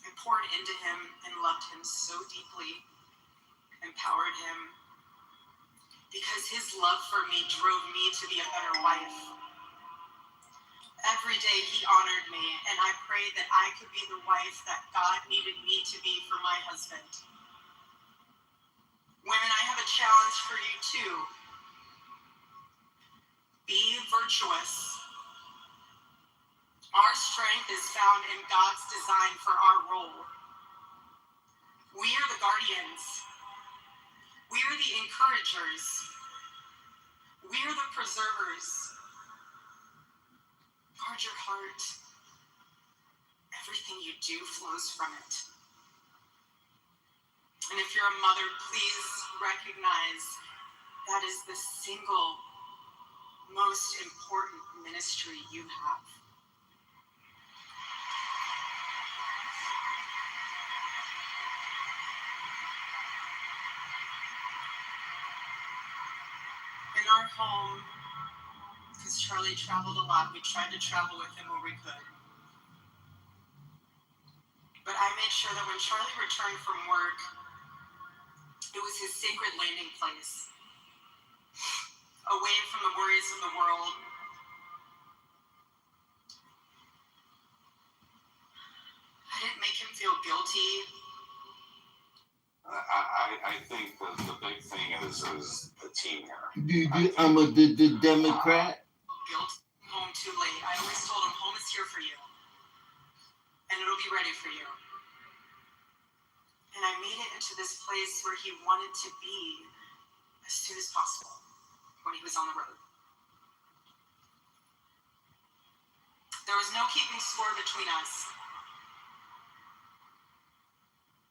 I poured into him and loved him so deeply, empowered him, because his love for me drove me to be a better wife. Every day he honored me, and I prayed that I could be the wife that God needed me to be for my husband. Women, I have a challenge for you too. Be virtuous. Our strength is found in God's design for our role. We are the guardians. We are the encouragers. We are the preservers. Guard your heart. Everything you do flows from it. And if you're a mother, please recognize that is the single most important ministry you have. In our home, because Charlie traveled a lot, we tried to travel with him where we could. But I made sure that when Charlie returned from work, it was his sacred landing place, away from the worries of the world. I didn't make him feel guilty. I think the big thing is the team here. I'm a Democrat. Guilt home too late. I always told him home is here for you, and it'll be ready for you. And I made it into this place where he wanted to be as soon as possible when he was on the road. There was no keeping score between us.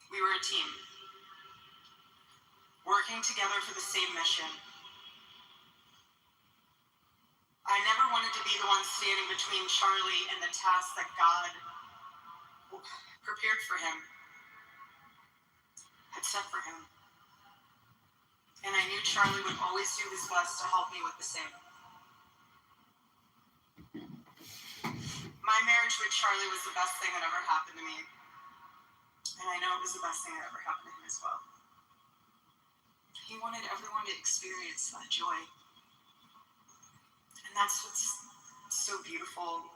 We were a team, working together for the same mission. I never wanted to be the one standing between Charlie and the task that God prepared for him, had set for him. And I knew Charlie would always do his best to help me with the same. My marriage with Charlie was the best thing that ever happened to me. And I know it was the best thing that ever happened to him as well. He wanted everyone to experience that joy. And that's what's so beautiful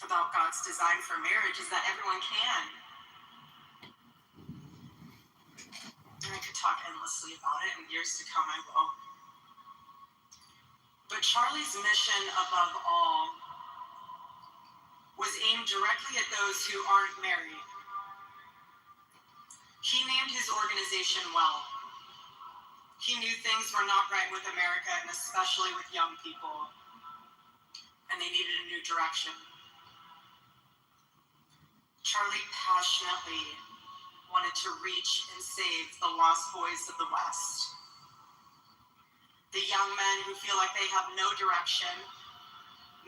about God's design for marriage, is that everyone can. And I could talk endlessly about it, and years to come I will. But Charlie's mission above all was aimed directly at those who aren't married. He named his organization well. He knew things were not right with America, and especially with young people, and they needed a new direction. Charlie passionately wanted to reach and save the lost boys of the West. The young men who feel like they have no direction,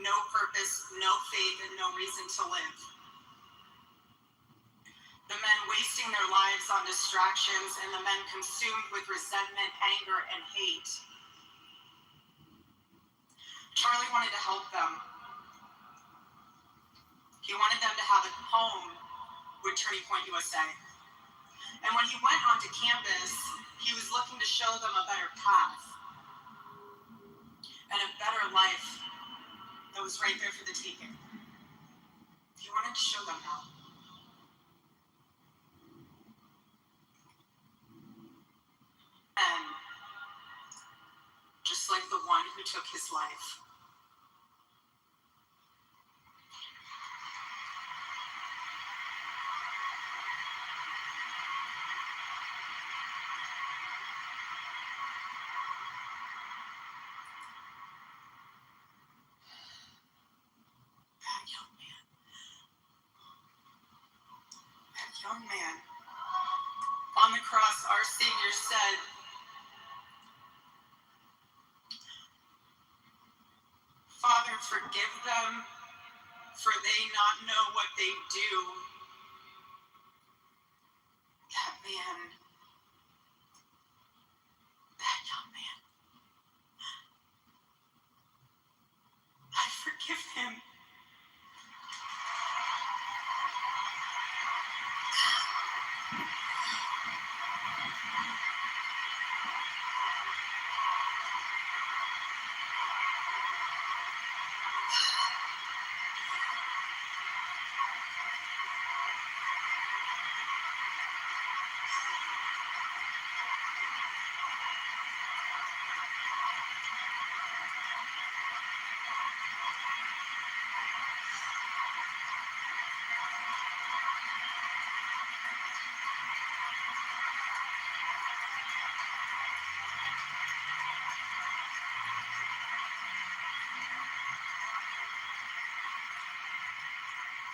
no purpose, no faith, and no reason to live. The men wasting their lives on distractions, and the men consumed with resentment, anger, and hate. Charlie wanted to help them. He wanted them to have a home with Turning Point USA. And when he went onto campus, he was looking to show them a better path and a better life that was right there for the taking. He wanted to show them how. And just like the one who took his life, young man. On the cross, our Savior said, Father, forgive them, for they not know what they do. That young man, I forgive him.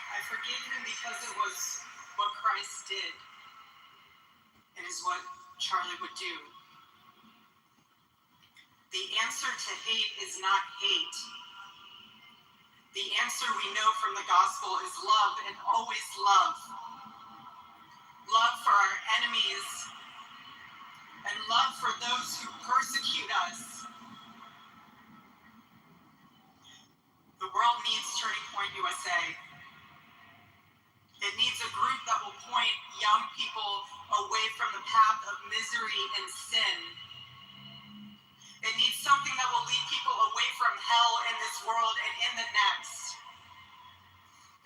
I forgave him because it was what Christ did and is what Charlie would do. The answer to hate is not hate. The answer we know from the gospel is love, and always love. Love for our enemies and love for those who persecute us. The world needs Turning Point USA. It needs a group that will point young people away from the path of misery and sin. It needs something that will lead people away from hell in this world and in the next.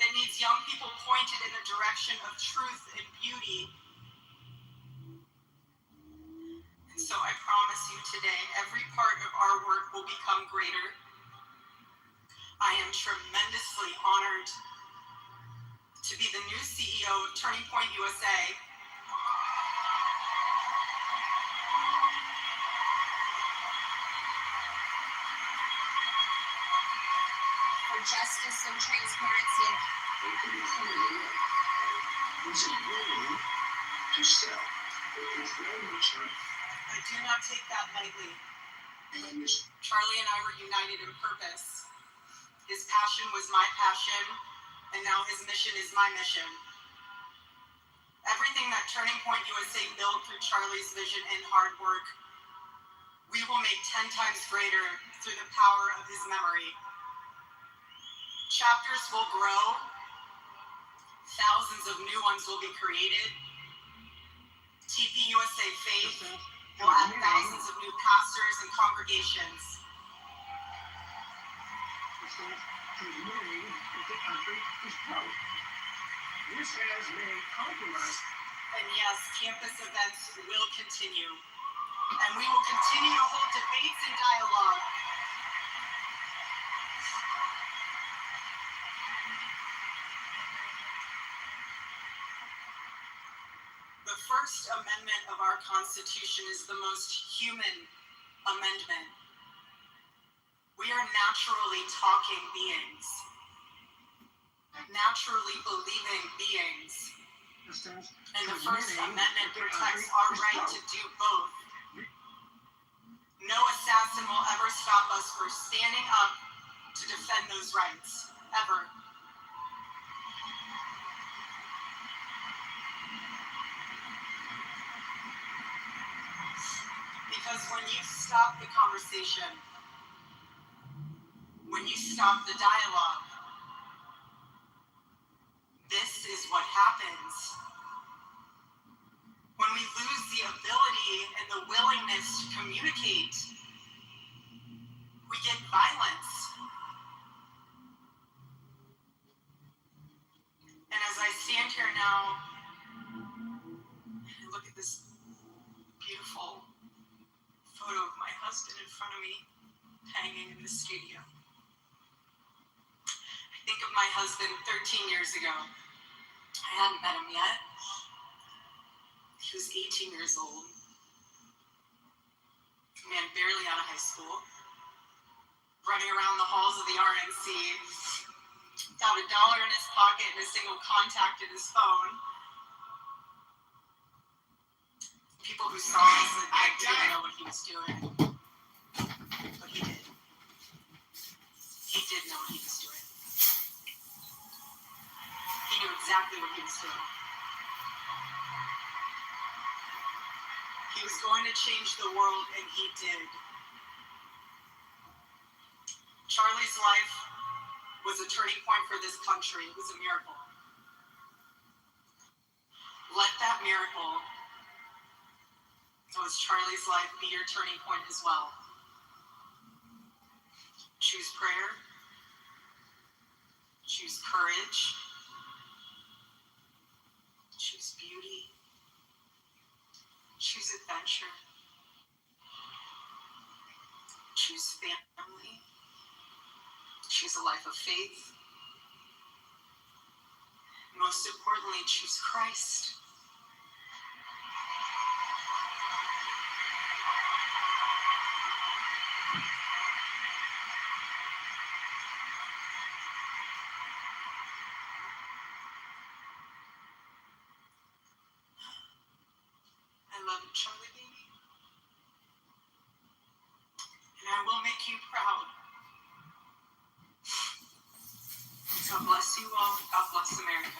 It needs young people pointed in the direction of truth and beauty. And so I promise you today, every part of our work will become greater. I am tremendously honored to be the new CEO of Turning Point USA. For justice and transparency. I do not take that lightly. Charlie and I were united in purpose. His passion was my passion, and now his mission is my mission. Everything that Turning Point USA built through Charlie's vision and hard work, we will make 10 times greater through the power of his memory. Chapters will grow, thousands of new ones will be created. TPUSA Faith will add thousands of new pastors and congregations. This has made compromise. And yes, campus events will continue. And we will continue to hold debates and dialogue. The First Amendment of our Constitution is the most human amendment. We are naturally talking beings, naturally believing beings. And the First Amendment protects our right to do both. No assassin will ever stop us from standing up to defend those rights, ever. Because when you stop the conversation, when you stop the dialogue, this is what happens. When we lose the ability and the willingness to communicate, we get violence. And as I stand here now and look at this beautiful photo of my husband in front of me hanging in the studio, I think of my husband 13 years ago. I hadn't met him yet. He was 18 years old. A man barely out of high school. Running around the halls of the RNC without $1 in his pocket and a single contact in his phone. people who saw us said that he didn't know what he was doing. But he did. He did know what he was doing. He knew exactly what he was doing. He was going to change the world, and he did. Charlie's life was a turning point for this country. It was a miracle. Let that miracle that was Charlie's life be your turning point as well. Choose prayer. Choose courage. Choose beauty. Choose adventure. Choose family. Choose a life of faith. Most importantly, choose Christ. I love you, Charlie, baby. And I will make you proud. God bless you all. God bless America.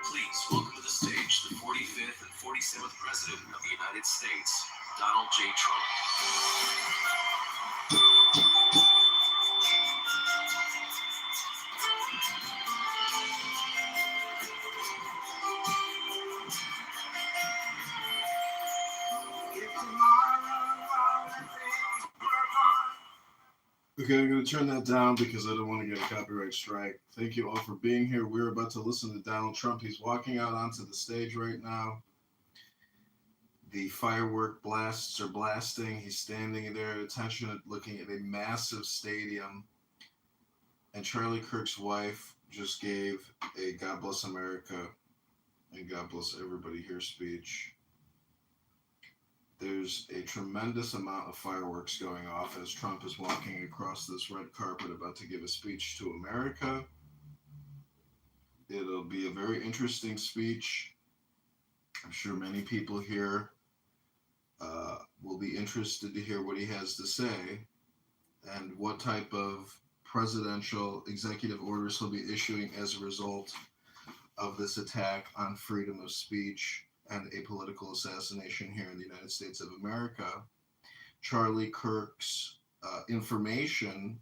Please welcome to the stage the 45th and 47th President of the United States, Donald J. Trump. Okay, I'm going to turn that down because I don't want to get a copyright strike. Thank you all for being here. We're about to listen to Donald Trump. He's walking out onto the stage right now. The firework blasts are blasting. He's standing there at attention, looking at a massive stadium. And Charlie Kirk's wife just gave a God Bless America and God Bless Everybody Here speech. There's a tremendous amount of fireworks going off as Trump is walking across this red carpet about to give a speech to America. It'll be a very interesting speech. I'm sure many people here will be interested to hear what he has to say and what type of presidential executive orders he'll be issuing as a result of this attack on freedom of speech and a political assassination here in the United States of America. Charlie Kirk's information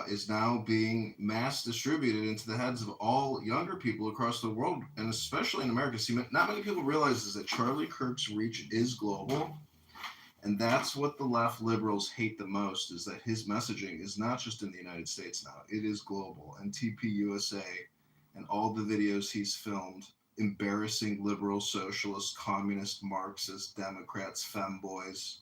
is now being mass distributed into the heads of all younger people across the world, and especially in America. See, not many people realize is that Charlie Kirk's reach is global, and that's what the left liberals hate the most, is that his messaging is not just in the United States now, it is global. And TPUSA and all the videos he's filmed embarrassing liberal, socialist, communist, Marxist, Democrats, femboys,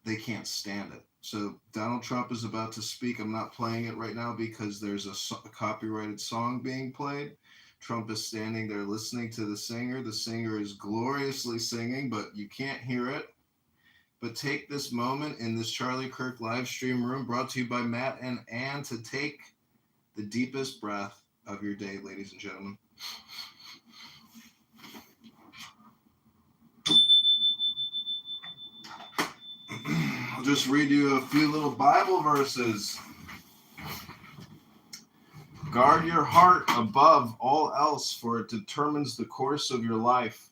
they can't stand it. So Donald Trump is about to speak. I'm not playing it right now because there's a copyrighted song being played. Trump is standing there listening to the singer. The singer is gloriously singing, but you can't hear it but take this moment in this Charlie Kirk live stream room brought to you by Matt and Ann to take the deepest breath of your day, ladies and gentlemen. I'll just read you a few little Bible verses. Guard your heart above all else, for it determines the course of your life.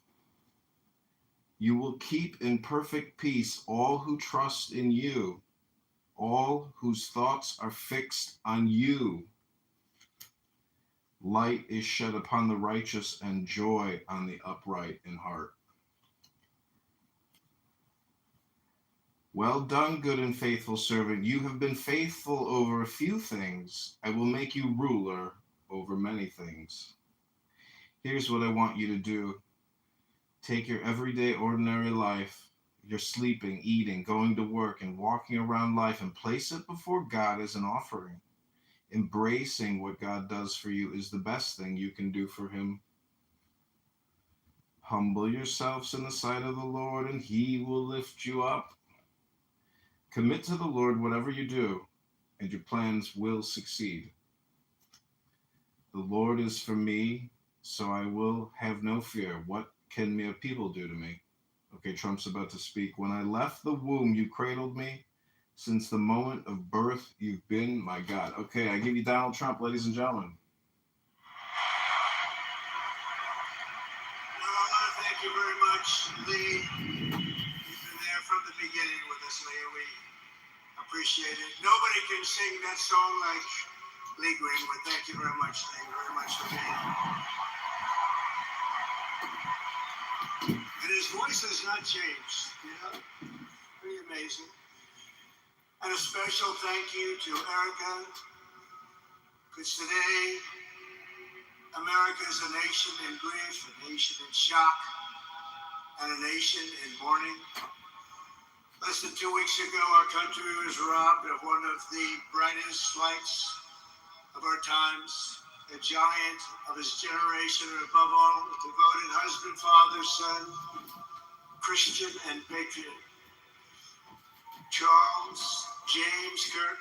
You will keep in perfect peace all who trust in you, all whose thoughts are fixed on you. Light is shed upon the righteous and joy on the upright in heart. Well done, good and faithful servant. You have been faithful over a few things. I will make you ruler over many things. Here's what I want you to do. Take your everyday, ordinary life, your sleeping, eating, going to work, and walking around life, and place it before God as an offering. Embracing what God does for you is the best thing you can do for him. Humble yourselves in the sight of the Lord, and he will lift you up. Commit to the Lord whatever you do, and your plans will succeed. The Lord is for me, so I will have no fear. What can mere people do to me? Okay, Trump's about to speak. When I left the womb, you cradled me. Since the moment of birth, you've been my God. Okay, I give you Donald Trump, ladies and gentlemen. Well, I want to thank you very much, Lee. You've been there from the beginning with us, Lee. We appreciate it. Nobody can sing that song like Lee Greenwood. Thank you very much, Lee, very much for being here. And his voice has not changed, you know? Pretty amazing. And a special thank you to Erica, because today America is a nation in grief, a nation in shock, and a nation in mourning. Less than 2 weeks ago, our country was robbed of one of the brightest lights of our times, a giant of his generation, and above all, a devoted husband, father, son, Christian, and patriot. Charles James Kirk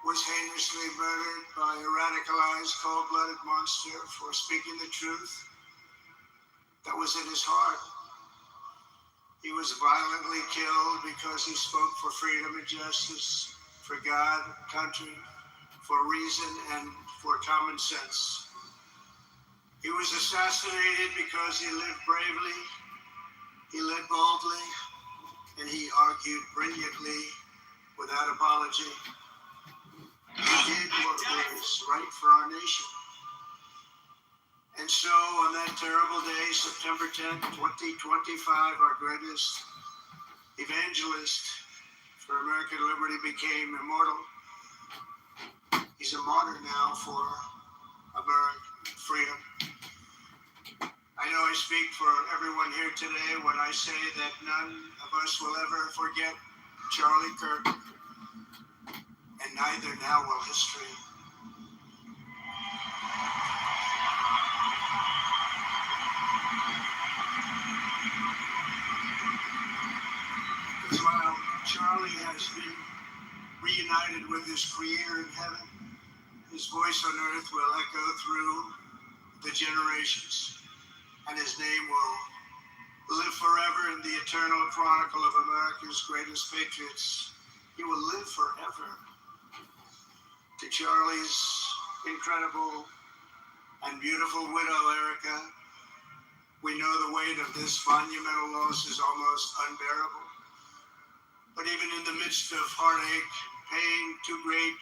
was heinously murdered by a radicalized, cold-blooded monster for speaking the truth that was in his heart. He was violently killed because he spoke for freedom and justice, for God, country, for reason, and for common sense. He was assassinated because he lived bravely, he led boldly, and he argued brilliantly without apology. He did what was right for our nation. And so on that terrible day, September 10th, 2025, our greatest evangelist for American liberty became immortal. He's a martyr now for American freedom. I know I speak for everyone here today when I say that none of us will ever forget Charlie Kirk, and neither now will history. Because while Charlie has been reunited with his Creator in heaven, his voice on earth will echo through the generations, and his name will live forever in the eternal chronicle of America's greatest patriots. He will live forever. To Charlie's incredible and beautiful widow, Erica, we know the weight of this monumental loss is almost unbearable. But even in the midst of heartache, pain too great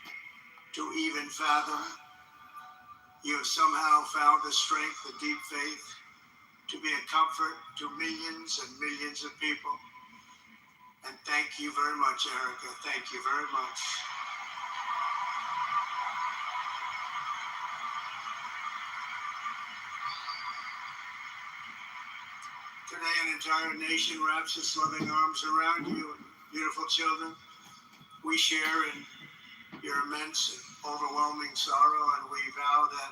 to even fathom, you have somehow found the strength and deep faith to be a comfort to millions and millions of people. And thank you very much, Erica. Thank you very much. Today, an entire nation wraps its loving arms around you, beautiful children. We share in your immense and overwhelming sorrow, and we vow that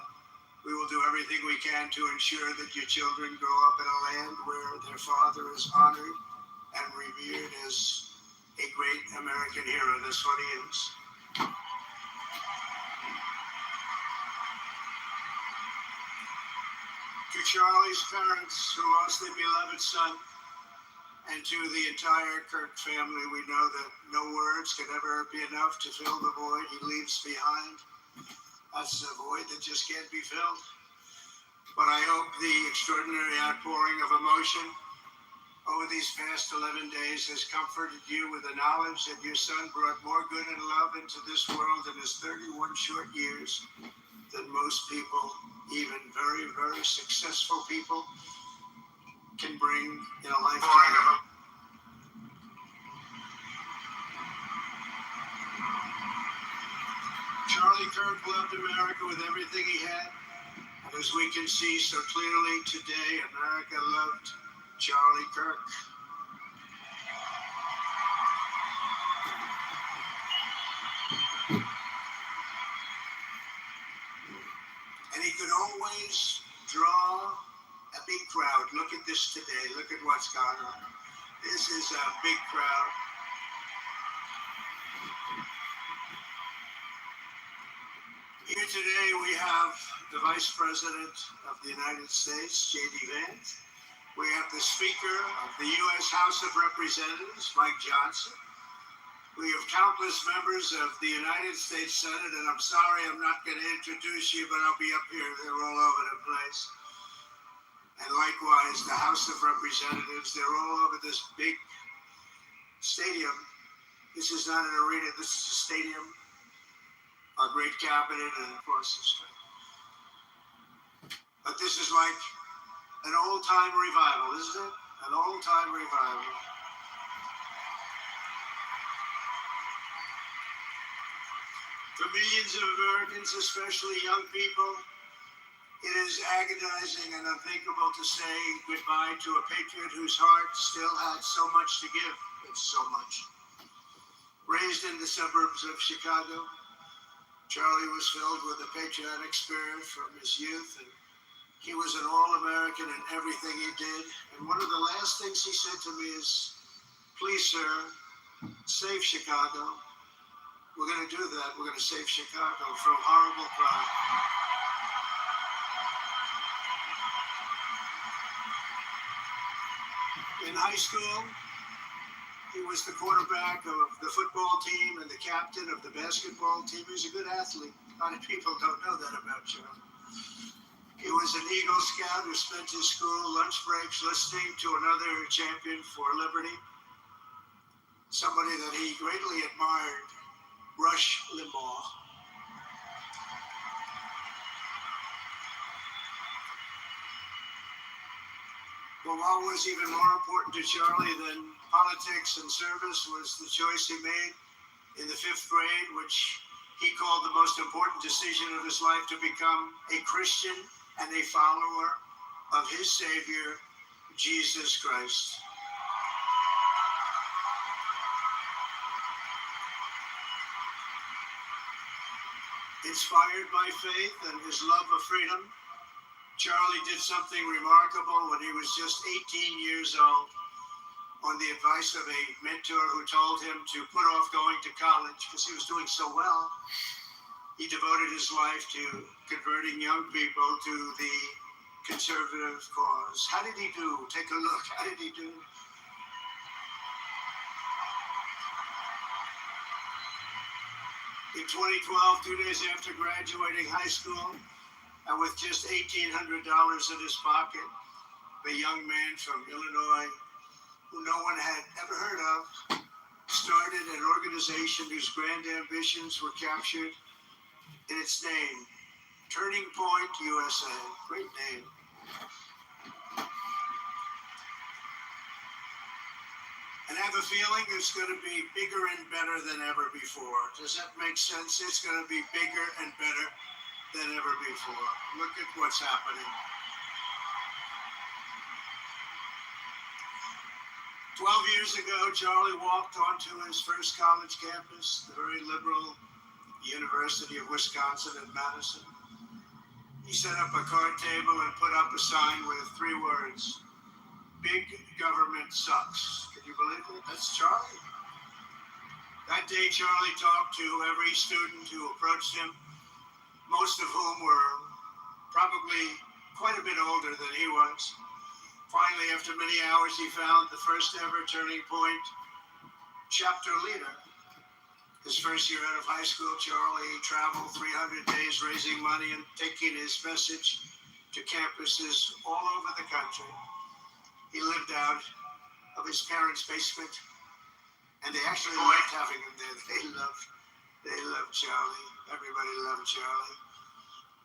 we will do everything we can to ensure that your children grow up in a land where their father is honored and revered as a great American hero. That's what he is. To Charlie's parents who lost their beloved son, and to the entire Kirk family, we know that no words can ever be enough to fill the void he leaves behind. That's a void that just can't be filled. But I hope the extraordinary outpouring of emotion over these past 11 days has comforted you with the knowledge that your son brought more good and love into this world in his 31 short years than most people, even very, very successful people, can bring in a lifetime. Charlie Kirk loved America with everything he had. And as we can see so clearly today, America loved Charlie Kirk. And he could always draw a big crowd. Look at this today. Look at what's gone on. This is a big crowd. Here today we have the Vice President of the United States, J.D. Vance. We have the Speaker of the U.S. House of Representatives, Mike Johnson. We have countless members of the United States Senate, and I'm sorry I'm not going to introduce you, but I'll be up here. They're all over the place. And likewise, the House of Representatives, they're all over this big stadium. This is not an arena, this is a stadium. Our great cabinet, and of course the strength. But this is like an old-time revival, isn't it? An old-time revival. For millions of Americans, especially young people, it is agonizing and unthinkable to say goodbye to a patriot whose heart still had so much to give. It's so much. Raised in the suburbs of Chicago, Charlie was filled with a patriotic spirit from his youth, and he was an all-American in everything he did. And one of the last things he said to me is, please, sir, save Chicago. We're going to do that. We're going to save Chicago from horrible crime. In high school, he was the quarterback of the football team and the captain of the basketball team. He was a good athlete. A lot of people don't know that about Charlie. He was an Eagle Scout who spent his school lunch breaks listening to another champion for liberty, somebody that he greatly admired, Rush Limbaugh. But what was even more important to Charlie than politics and service was the choice he made in the 5th grade, which he called the most important decision of his life, to become a Christian and a follower of his Savior, Jesus Christ. Inspired by faith and his love of freedom, Charlie did something remarkable when he was just 18 years old. On the advice of a mentor who told him to put off going to college because he was doing so well, he devoted his life to converting young people to the conservative cause. How did he do? Take a look. How did he do? In 2012, 2 days after graduating high school, and with just $1,800 in his pocket, the young man from Illinois, who no one had ever heard of, started an organization whose grand ambitions were captured in its name, Turning Point USA. Great name. And I have a feeling it's going to be bigger and better than ever before. Does that make sense? It's going to be bigger and better than ever before. Look at what's happening. 12 years ago, Charlie walked onto his first college campus, the very liberal University of Wisconsin in Madison. He set up a card table and put up a sign with 3 words: big government sucks. Can You believe it? That's Charlie. That day, Charlie talked to every student who approached him, most of whom were probably quite a bit older than he was. Finally, after many hours, he found the first ever Turning Point chapter leader. His first year out of high school, Charlie traveled 300 days raising money and taking his message to campuses all over the country. He lived out of his parents' basement, and they actually liked having him there. They loved Charlie. Everybody loved Charlie.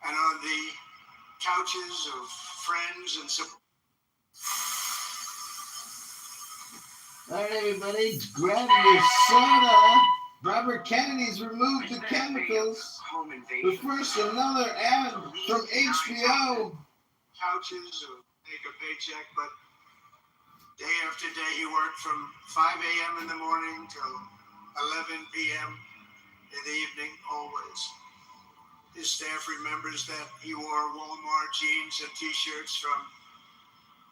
And on the couches of friends and support. All right, everybody, grab your soda. Robert Kennedy's removed the chemicals. But first, another ad from HBO. Couches or take a paycheck, but day after day he worked from 5 a.m. in the morning till 11 p.m. in the evening, always. His staff remembers that he wore Walmart jeans and t-shirts from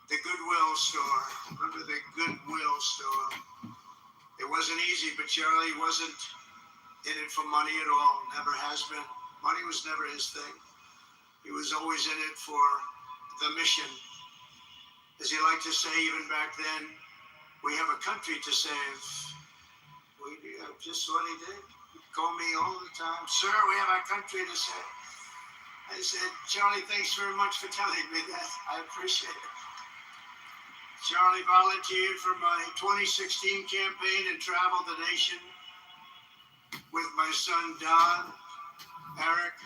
the Goodwill store. Remember the Goodwill store? It wasn't easy, but Charlie wasn't in it for money at all. Never has been. Money was never his thing. He was always in it for the mission. As he liked to say even back then, we have a country to save. Just what he did. He'd call me all the time, sir, we have a country to save. I said, Charlie, thanks very much for telling me that. I appreciate it. Charlie volunteered for my 2016 campaign and traveled the nation with my son, Don, Eric.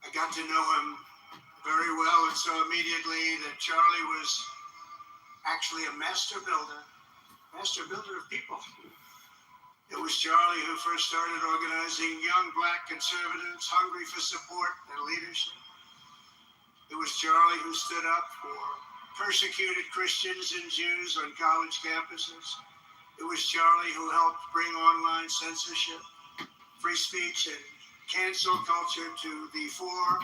I got to know him very well and saw immediately that Charlie was actually a master builder of people. It was Charlie who first started organizing young black conservatives hungry for support and leadership. It was Charlie who stood up for persecuted Christians and Jews on college campuses. It was Charlie who helped bring online censorship, free speech, and cancel culture to the fore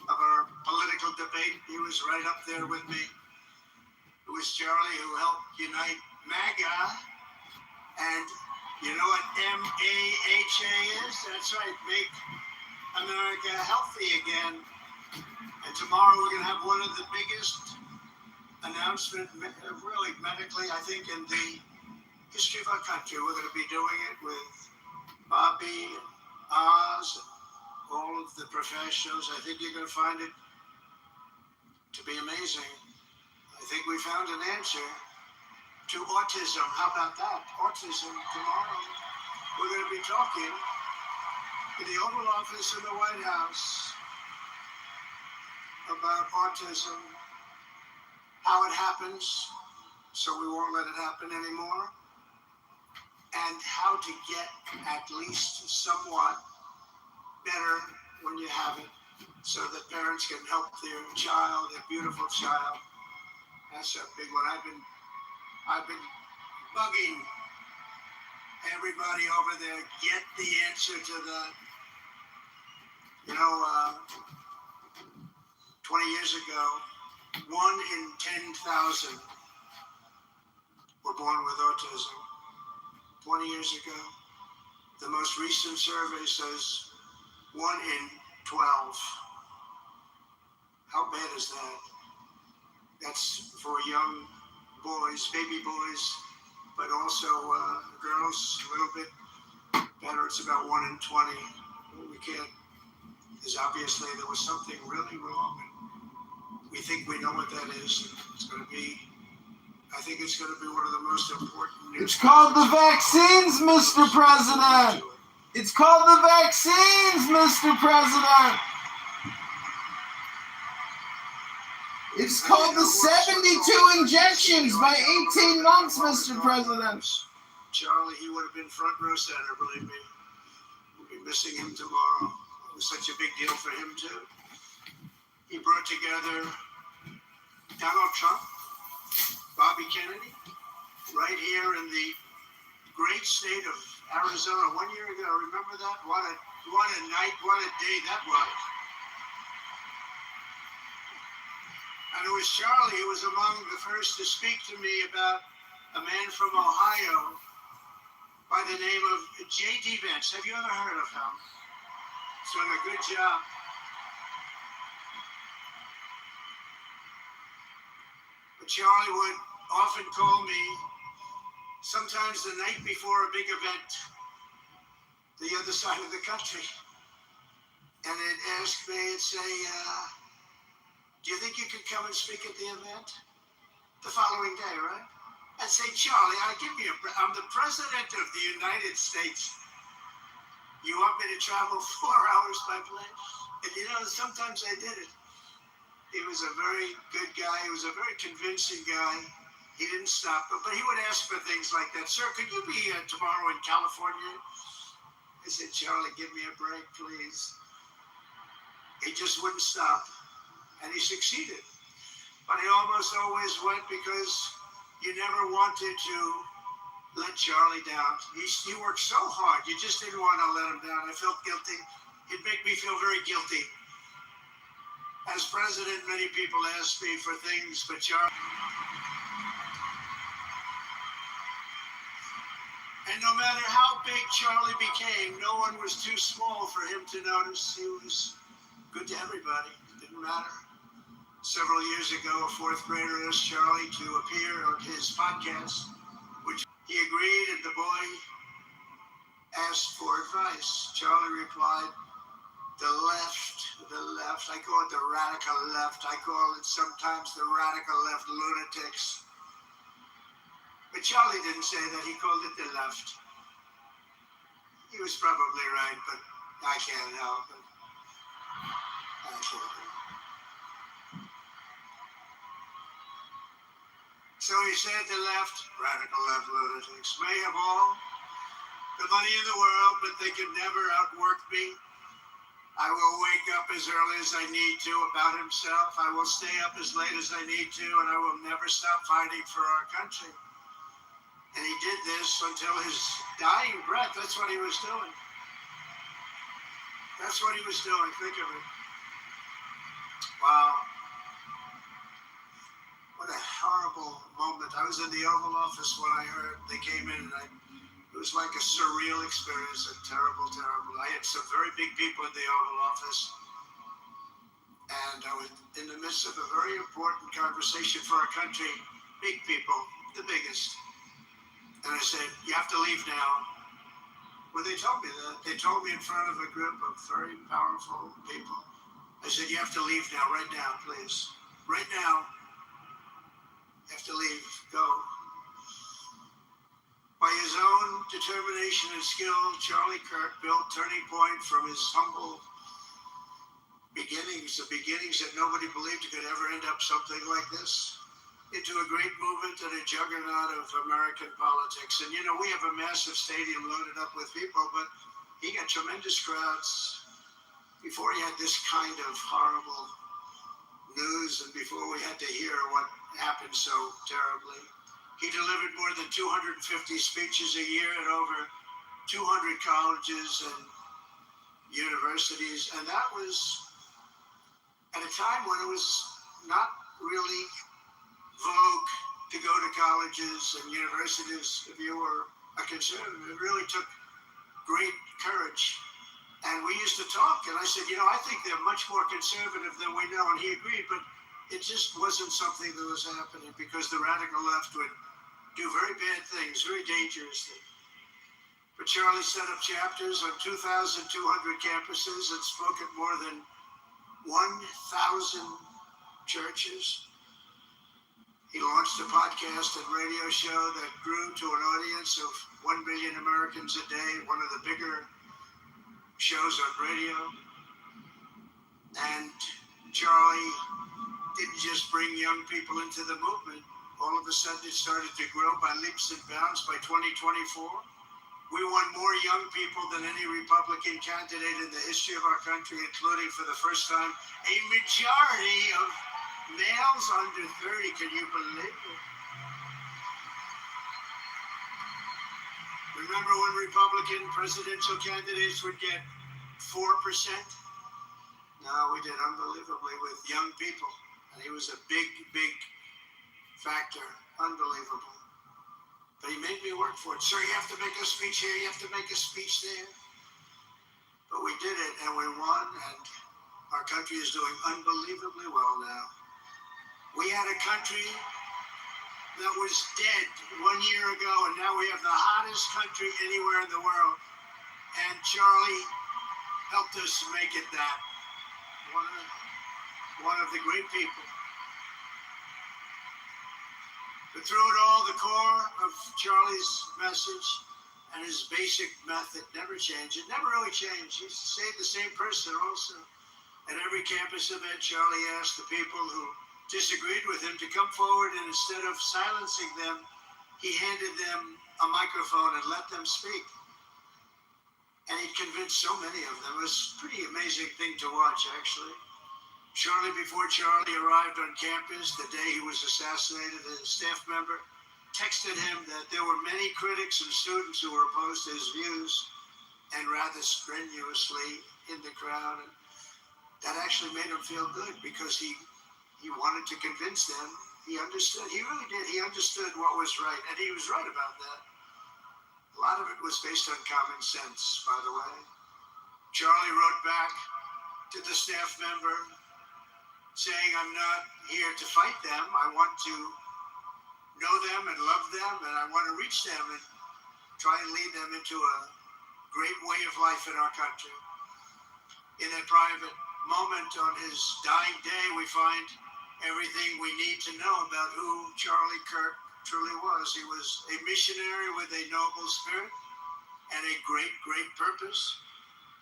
of our political debate. He was right up there with me. It was Charlie who helped unite MAGA, and you know what MAHA is? That's right, make America healthy again. And tomorrow we're going to have one of the biggest announcements, really medically, I think, in the history of our country. We're going to be doing it with Bobby, Oz, all of the professionals. I think you're going to find it to be amazing. I think we found an answer to autism. How about that? Autism tomorrow. We're going to be talking in the Oval Office in the White House about autism, how it happens, so we won't let it happen anymore, and how to get at least somewhat better when you have it, so that parents can help their child, their beautiful child. That's a big one. I've been bugging everybody over there, get the answer to that. 20 years ago, 1 in 10,000 were born with autism. 20 years ago, the most recent survey says 1 in 12. How bad is that? That's for young boys, baby boys, but also girls, a little bit better. It's about 1 in 20. We can't, because obviously there was something really wrong. We think we know what that is. It's going to be, I think it's going to be one of the most important news. It's called the vaccines, Mr. President. It's called the vaccines, Mr. President. It's called the 72 injections by 18 months, Mr. President. Charlie, he would have been front row center, believe me. We'll be missing him tomorrow. It was such a big deal for him, too. He brought together Donald Trump, Bobby Kennedy, right here in the great state of Arizona 1 year ago. Remember that? What a night, what a day that was. And it was Charlie who was among the first to speak to me about a man from Ohio by the name of J.D. Vance. Have you ever heard of him? He's doing a good job. But Charlie would often call me, sometimes the night before a big event, the other side of the country. And he'd ask me and say, do you think you could come and speak at the event? The following day, right? I'd say, Charlie, I'm the president of the United States. You want me to travel 4 hours by plane? And sometimes I did it. He was a very good guy. He was a very convincing guy. He didn't stop, but he would ask for things like that. Sir, could you be tomorrow in California? I said, Charlie, give me a break, please. He just wouldn't stop, and he succeeded. But he almost always went because you never wanted to let Charlie down. He worked so hard, you just didn't want to let him down. I felt guilty. It'd make me feel very guilty. As president, many people asked me for things, but Charlie... And no matter how big Charlie became, no one was too small for him to notice. He was good to everybody. It didn't matter. Several years ago, a 4th grader asked Charlie to appear on his podcast, which he agreed, and the boy asked for advice. Charlie replied, the left, I call it the radical left. I call it sometimes the radical left lunatics. But Charlie didn't say that. He called it the left. He was probably right, but I can't help it. So he said the left, radical left lunatics, may have all the money in the world, but they can never outwork me. I will wake up as early as I need to about himself. I will stay up as late as I need to, and I will never stop fighting for our country. And he did this until his dying breath. That's what he was doing. That's what he was doing. Think of it. Wow. What a horrible moment. I was in the Oval Office when I heard they came in, and it was like a surreal experience, and terrible. I had some very big people in the Oval Office, and I was in the midst of a very important conversation for our country. Big people, the biggest. And I said, you have to leave now. Well, they told me that. They told me in front of a group of very powerful people. I said, you have to leave now, right now, please. Right now. You have to leave. Go. By his own determination and skill, Charlie Kirk built Turning Point from his humble beginnings, the beginnings that nobody believed could ever end up something like this, into a great movement and a juggernaut of American politics. And we have a massive stadium loaded up with people, but he got tremendous crowds before he had this kind of horrible news and before we had to hear what happened so terribly. He delivered more than 250 speeches a year at over 200 colleges and universities, and that was at a time when it was not really vogue to go to colleges and universities if you were a conservative. It really took great courage. And we used to talk, and I said, I think they're much more conservative than we know, and he agreed, but it just wasn't something that was happening because the radical left would do very bad things, very dangerously. But Charlie set up chapters on 2,200 campuses and spoke at more than 1,000 churches. He launched a podcast and radio show that grew to an audience of 1 million Americans a day, one of the bigger shows on radio. And Charlie didn't just bring young people into the movement. All of a sudden it started to grow by leaps and bounds. By 2024, we won more young people than any Republican candidate in the history of our country, including for the first time a majority of males under 30. Can you believe it? Remember when Republican presidential candidates would get 4%? No, we did unbelievably with young people. And he was a big factor. Unbelievable. But he made me work for it. Sir, you have to make a speech here, you have to make a speech there. But we did it, and we won, and our country is doing unbelievably well now. We had a country that was dead 1 year ago, and now we have the hottest country anywhere in the world. And Charlie helped us make it that. One of the great people. But through it all, the core of Charlie's message and his basic method never changed. It never really changed. He stayed the same person also. At every campus event, Charlie asked the people who disagreed with him to come forward, and instead of silencing them, he handed them a microphone and let them speak. And he convinced so many of them. It was a pretty amazing thing to watch, actually. Shortly before Charlie arrived on campus, the day he was assassinated, a staff member texted him that there were many critics and students who were opposed to his views, and rather strenuously in the crowd. And that actually made him feel good, because he wanted to convince them. He understood. He really did. He understood what was right, and he was right about that. A lot of it was based on common sense, by the way. Charlie wrote back to the staff member saying, I'm not here to fight them. I want to know them and love them, and I want to reach them and try and lead them into a great way of life in our country. In that private moment on his dying day, we find everything we need to know about who Charlie Kirk truly was. He was a missionary with a noble spirit and a great, great purpose.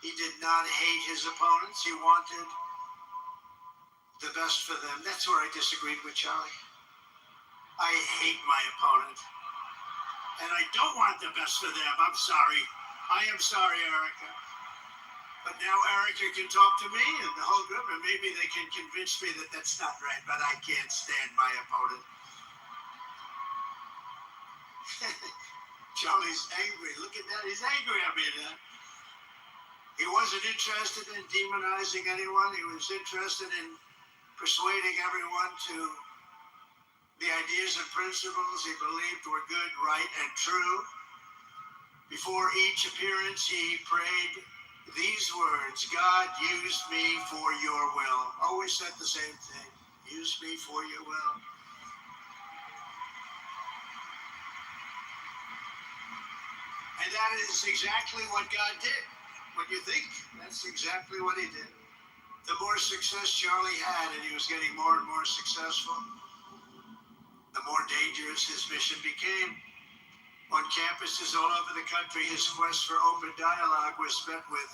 He did not hate his opponents. He wanted the best for them. That's where I disagreed with Charlie. I hate my opponent, and I don't want the best for them. I'm sorry. I am sorry, Erica. But now Erica can talk to me and the whole group, and maybe they can convince me that that's not right, but I can't stand my opponent. Charlie's angry. Look at that. He's angry at me now. He wasn't interested in demonizing anyone. He was interested in persuading everyone to the ideas and principles he believed were good, right, and true. Before each appearance, he prayed these words: God, use me for your will. Always said the same thing. Use me for your will. And that is exactly what God did. What you think? That's exactly what he did. The more success Charlie had, and he was getting more and more successful, the more dangerous his mission became. On campuses all over the country, his quest for open dialogue was met with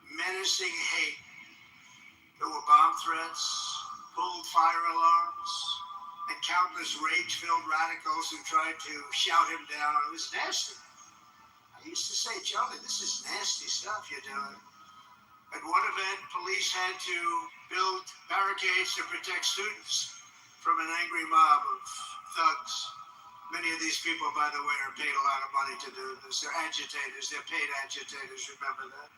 menacing hate. There were bomb threats, pulled fire alarms, and countless rage-filled radicals who tried to shout him down. It was nasty. I used to say, Charlie, this is nasty stuff you're doing. At one event, police had to build barricades to protect students from an angry mob of thugs. Many of these people, by the way, are paid a lot of money to do this. They're agitators. They're paid agitators. Remember that.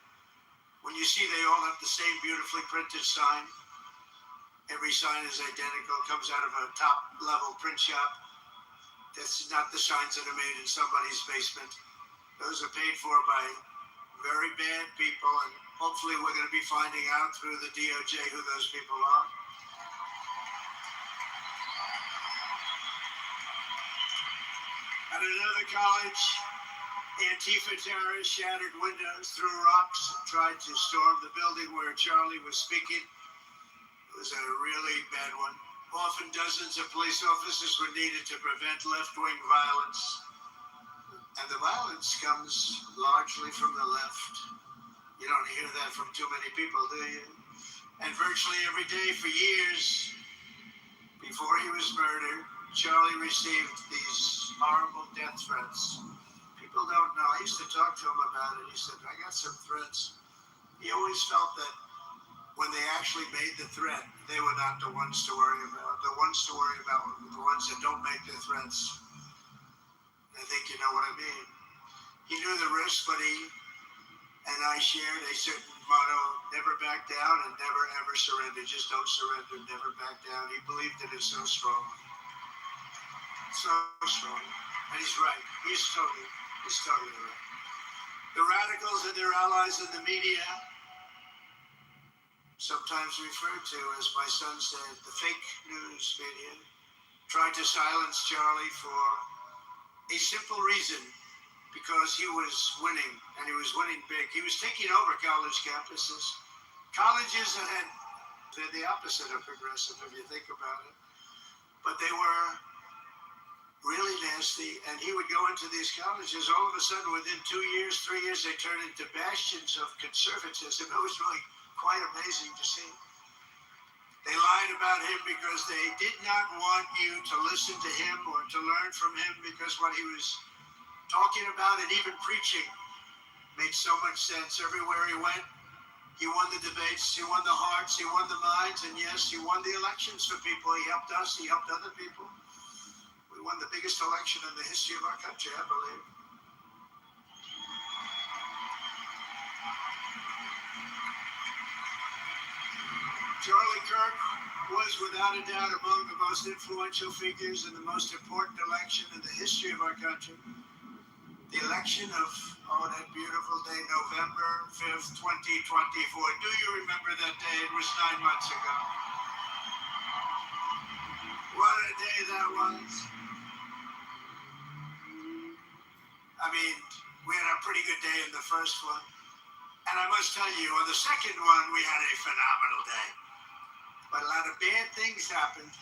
When you see they all have the same beautifully printed sign, every sign is identical, comes out of a top-level print shop. That's not the signs that are made in somebody's basement. Those are paid for by very bad people, and hopefully we're going to be finding out through the DOJ who those people are. At another college, Antifa terrorists shattered windows, threw rocks, and tried to storm the building where Charlie was speaking. It was a really bad one. Often dozens of police officers were needed to prevent left-wing violence. And the violence comes largely from the left. You don't hear that from too many people, do you? And virtually every day for years before he was murdered, Charlie received these horrible death threats. People don't know. I used to talk to him about it. He said, I got some threats. He always felt that when they actually made the threat, they were not the ones to worry about. The ones to worry about were the ones that don't make the threats. I think you know what I mean. He knew the risk, but he and I shared a certain motto: never back down and never ever surrender. Just don't surrender, never back down. He believed in it so strongly. So strongly. And he's right. He's totally right. The radicals and their allies in the media, sometimes referred to, as my son said, the fake news media, tried to silence Charlie for a simple reason, because he was winning, and he was winning big. He was taking over college campuses, colleges that had, they're the opposite of progressive if you think about it, but they were really nasty, and he would go into these colleges. All of a sudden, within 2 years, 3 years, they turned into bastions of conservatism. It was really quite amazing to see. They lied about him because they did not want you to listen to him or to learn from him, because what he was talking about and even preaching made so much sense. Everywhere he went, he won the debates, he won the hearts, he won the minds, and yes, he won the elections for people. He helped us, he helped other people. We won the biggest election in the history of our country, I believe. Charlie Kirk was without a doubt among the most influential figures in the most important election in the history of our country. The election of, that beautiful day, November 5th, 2024. Do you remember that day? It was 9 months ago. What a day that was. I mean, we had a pretty good day in the first one. And I must tell you, on the second one, we had a phenomenal day. But a lot of bad things happened.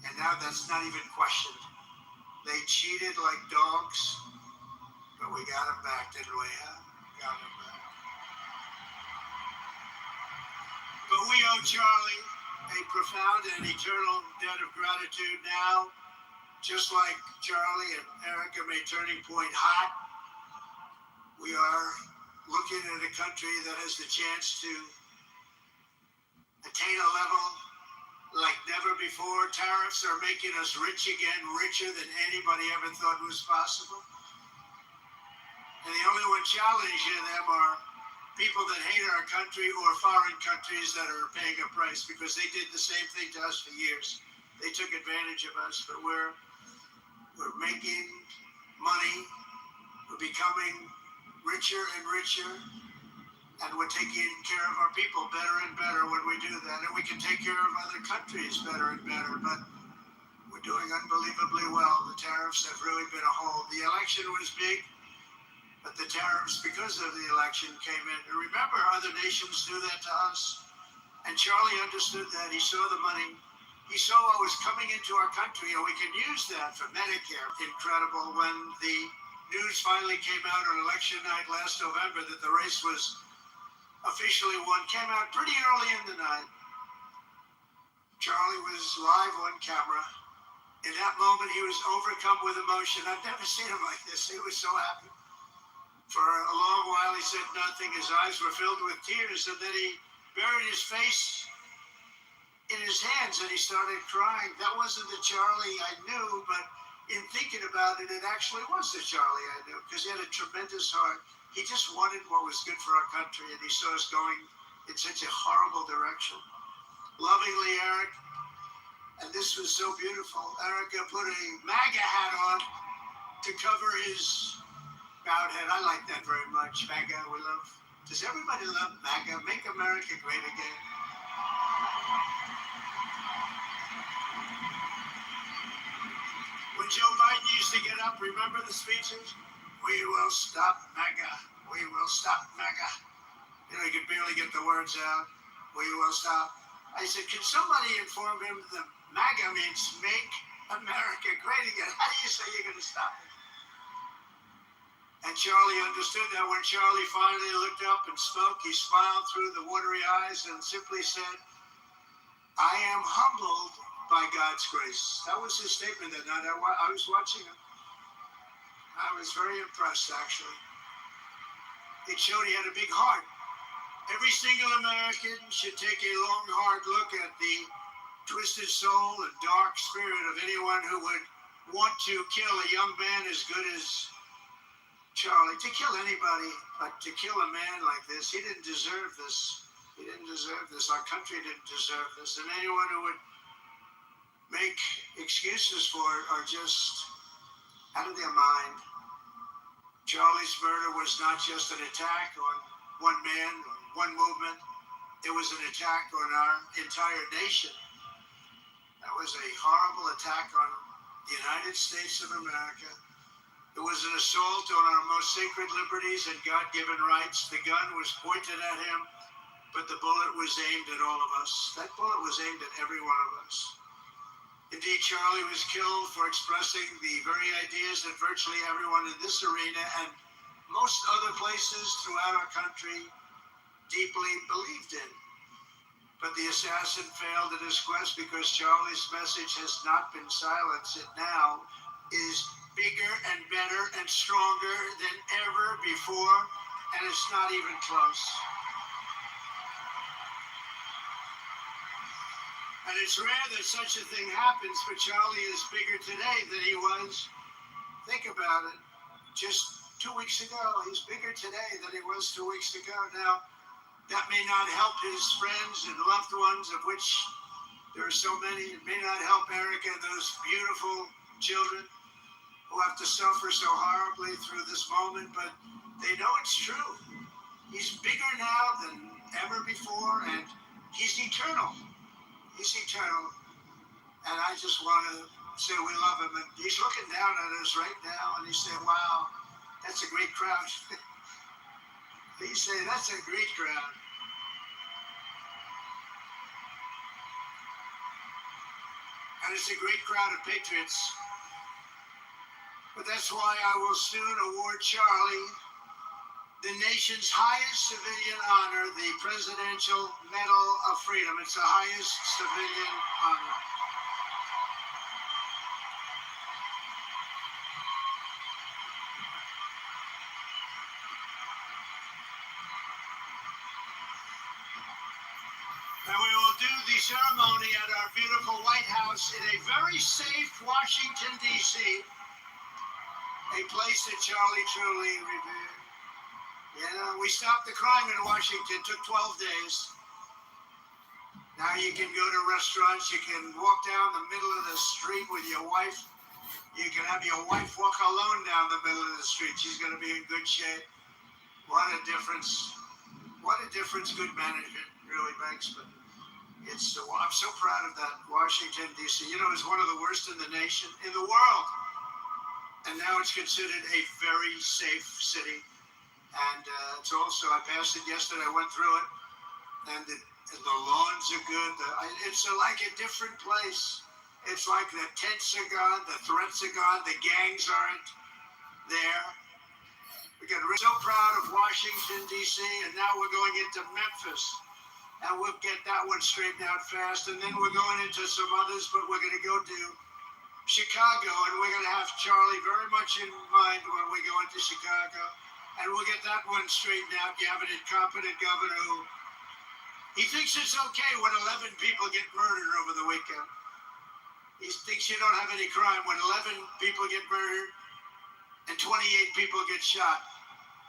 And now that's not even questioned. They cheated like dogs, but we got them back, didn't we? Got them back. But we owe Charlie a profound and eternal debt of gratitude now. Just like Charlie and Erica made Turning Point hot, we are looking at a country that has the chance to attain a level like never before. Tariffs are making us rich again, richer than anybody ever thought was possible. And the only one challenging them are people that hate our country or foreign countries that are paying a price, because they did the same thing to us for years. They took advantage of us, but we're making money, we're becoming richer and richer, and we're taking care of our people better and better when we do that. And we can take care of other countries better and better, but we're doing unbelievably well. The tariffs have really been a hold. The election was big, but the tariffs, because of the election, came in. And remember, other nations do that to us. And Charlie understood that. He saw the money. He saw what was coming into our country, and we can use that for Medicare. Incredible. When the news finally came out on election night last November that the race was officially won, came out pretty early in the night. Charlie was live on camera. In that moment, he was overcome with emotion. I've never seen him like this. He was so happy. For a long while, he said nothing. His eyes were filled with tears, and then he buried his face in his hands and he started crying. That wasn't the Charlie I knew, but in thinking about it, it actually was the Charlie I knew, because he had a tremendous heart. He just wanted what was good for our country, and he saw us going in such a horrible direction. Lovingly, Eric, and this was so beautiful, Erica put a MAGA hat on to cover his bowed head. I like that very much. MAGA, we love. Does everybody love MAGA? Make America great again. When Joe Biden used to get up, remember the speeches? We will stop MAGA. We will stop MAGA. You know, he could barely get the words out. We will stop. I said, can somebody inform him that MAGA means make America great again? How do you say you're going to stop it? And Charlie understood that. When Charlie finally looked up and spoke, he smiled through the watery eyes and simply said, I am humbled by God's grace. That was his statement that night. I was watching him. I was very impressed, actually. It showed he had a big heart. Every single American should take a long, hard look at the twisted soul and dark spirit of anyone who would want to kill a young man as good as Charlie. To kill anybody, but to kill a man like this, he didn't deserve this. He didn't deserve this. Our country didn't deserve this. And anyone who would make excuses for it are just out of their mind. Charlie's murder was not just an attack on one man or one movement. It was an attack on our entire nation. That was a horrible attack on the United States of America. It was an assault on our most sacred liberties and God-given rights. The gun was pointed at him, but the bullet was aimed at all of us. That bullet was aimed at every one of us. Indeed, Charlie was killed for expressing the very ideas that virtually everyone in this arena and most other places throughout our country deeply believed in. But the assassin failed in his quest because Charlie's message has not been silenced. It now is bigger and better and stronger than ever before, and it's not even close. And it's rare that such a thing happens, but Charlie is bigger today than he was. Think about it. Just 2 weeks ago, he's bigger today than he was 2 weeks ago. Now, that may not help his friends and loved ones, of which there are so many. It may not help Erica and those beautiful children who have to suffer so horribly through this moment, but they know it's true. He's bigger now than ever before, and he's eternal. He's eternal. And I just want to say we love him. And he's looking down at us right now, and he's saying, wow, that's a great crowd. He's saying, that's a great crowd. And it's a great crowd of patriots. But that's why I will soon award Charlie the nation's highest civilian honor, the Presidential Medal of Freedom. It's the highest civilian honor. And we will do the ceremony at our beautiful White House in a very safe Washington, D.C., a place that Charlie truly revered. Yeah, we stopped the crime in Washington. It took 12 days. Now you can go to restaurants. You can walk down the middle of the street with your wife. You can have your wife walk alone down the middle of the street. She's going to be in good shape. What a difference. What a difference good management really makes. But it's so, I'm so proud of that Washington, D.C. You know, it's one of the worst in the nation, in the world. And now it's considered a very safe city. And it's also, I passed it yesterday, I went through it, and the lawns are good. It's like a different place. It's like the tents are gone, the threats are gone, the gangs aren't there. We're so proud of Washington, D.C., and now we're going into Memphis. And we'll get that one straightened out fast, and then we're going into some others, but we're going to go to Chicago, and we're going to have Charlie very much in mind when we go into Chicago. And we'll get that one straightened out. You have an incompetent governor who he thinks it's okay when 11 people get murdered over the weekend. He thinks you don't have any crime when 11 people get murdered and 28 people get shot.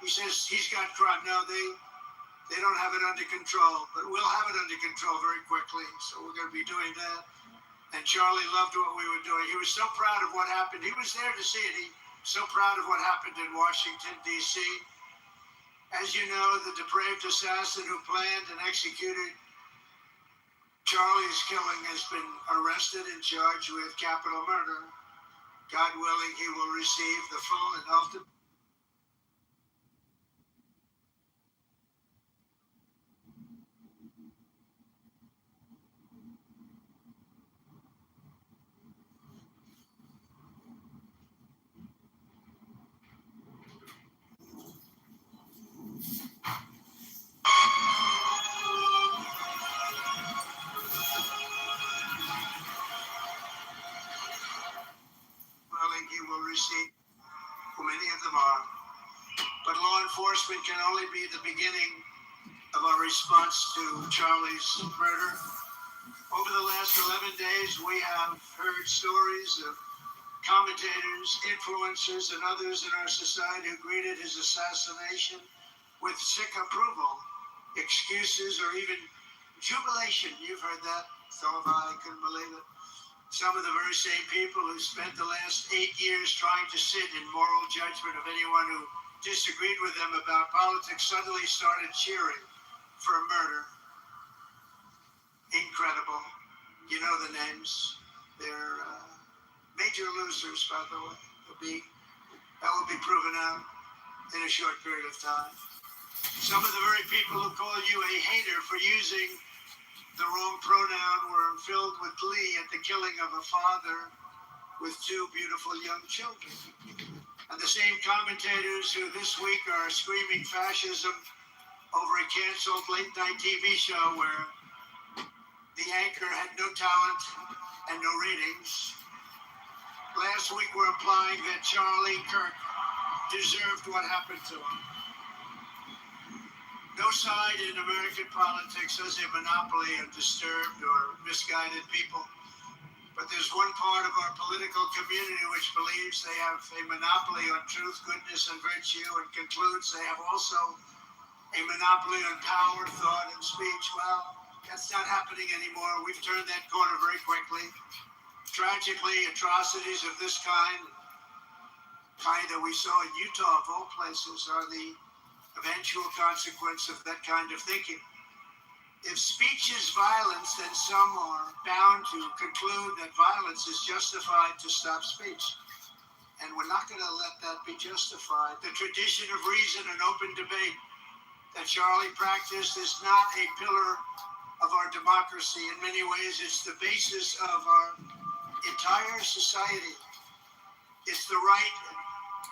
He says he's got crime. No, they don't have it under control, but we'll have it under control very quickly. So we're going to be doing that. And Charlie loved what we were doing. He was so proud of what happened. He was there to see it. He so proud of what happened in Washington, D.C. As you know, the depraved assassin who planned and executed Charlie's killing has been arrested and charged with capital murder. God willing, he will receive the full and ultimate. He will receive, who many of them are. But law enforcement can only be the beginning of our response to Charlie's murder. Over the last 11 days, we have heard stories of commentators, influencers, and others in our society who greeted his assassination with sick approval, excuses, or even jubilation. You've heard that. So have I. Couldn't believe it. Some of the very same people who spent the last 8 years trying to sit in moral judgment of anyone who disagreed with them about politics suddenly started cheering for a murder. Incredible. You know the names. They're major losers, by the way. That will be proven out in a short period of time. Some of the very people who call you a hater for using the wrong pronoun were filled with glee at the killing of a father with 2 beautiful young children. And the same commentators who this week are screaming fascism over a canceled late-night TV show where the anchor had no talent and no ratings. Last week were implying that Charlie Kirk deserved what happened to him. No side in American politics has a monopoly of disturbed or misguided people. But there's one part of our political community which believes they have a monopoly on truth, goodness, and virtue, and concludes they have also a monopoly on power, thought, and speech. Well, that's not happening anymore. We've turned that corner very quickly. Tragically, atrocities of this kind that we saw in Utah, of all places, are the eventual consequence of that kind of thinking. If speech is violence, then some are bound to conclude that violence is justified to stop speech. And we're not going to let that be justified. The tradition of reason and open debate that Charlie practiced is not a pillar of our democracy. In many ways, it's the basis of our entire society. It's the right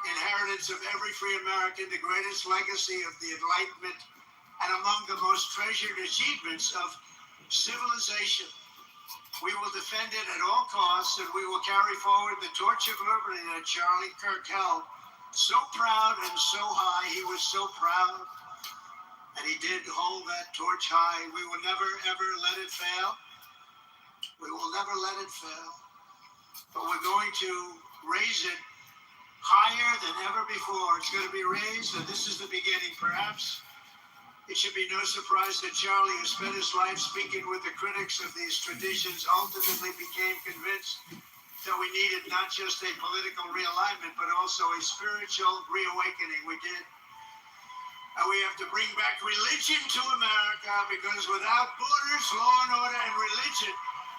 inheritance of every free American, the greatest legacy of the Enlightenment, and among the most treasured achievements of civilization. We will defend it at all costs, and we will carry forward the torch of liberty that Charlie Kirk held so proud and so high. He was so proud, and he did hold that torch high. We will never, ever let it fail. We will never let it fail. But we're going to raise it higher than ever before. It's going to be raised, and this is the beginning. Perhaps it should be no surprise that Charlie, who spent his life speaking with the critics of these traditions, ultimately became convinced that we needed not just a political realignment, but also a spiritual reawakening. We did. And we have to bring back religion to America, because without borders, law and order, and religion,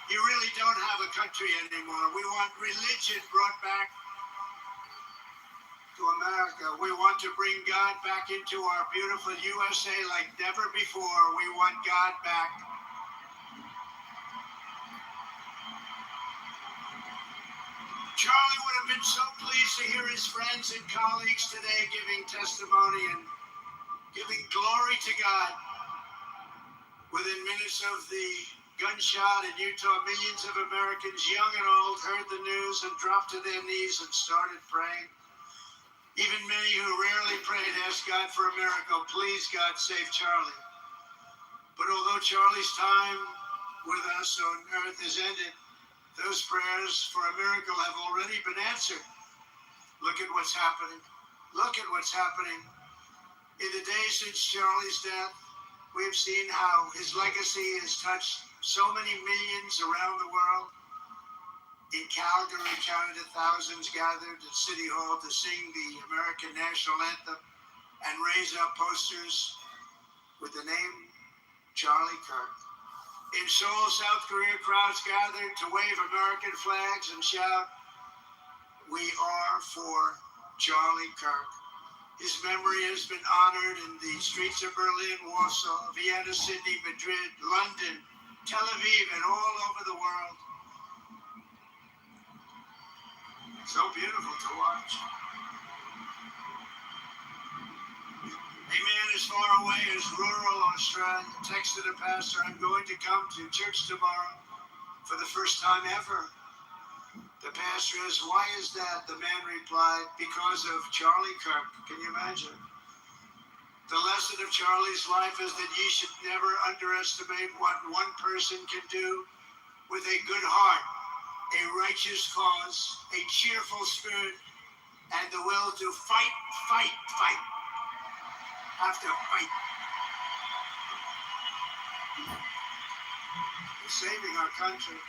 you really don't have a country anymore. We want religion brought back to America. We want to bring God back into our beautiful USA like never before. We want God back. Charlie would have been so pleased to hear his friends and colleagues today giving testimony and giving glory to God. Within minutes of the gunshot in Utah, millions of Americans, young and old, heard the news and dropped to their knees and started praying. Even many who rarely prayed asked God for a miracle. Please, God, save Charlie. But although Charlie's time with us on earth is ended, those prayers for a miracle have already been answered. Look at what's happening. Look at what's happening. In the days since Charlie's death, we have seen how his legacy has touched so many millions around the world. In Calgary, Canada, thousands gathered at City Hall to sing the American national anthem and raise up posters with the name Charlie Kirk. In Seoul, South Korea, crowds gathered to wave American flags and shout, "We are for Charlie Kirk." His memory has been honored in the streets of Berlin, Warsaw, Vienna, Sydney, Madrid, London, Tel Aviv, and all over the world. So beautiful to watch. A man as far away as rural Australia texted a pastor, "I'm going to come to church tomorrow for the first time ever." The pastor asked, "Why is that?" The man replied, "Because of Charlie Kirk." Can you imagine? The lesson of Charlie's life is that you should never underestimate what one person can do with a good heart, a righteous cause, a cheerful spirit, and the will to fight. Have to fight. We're saving our country.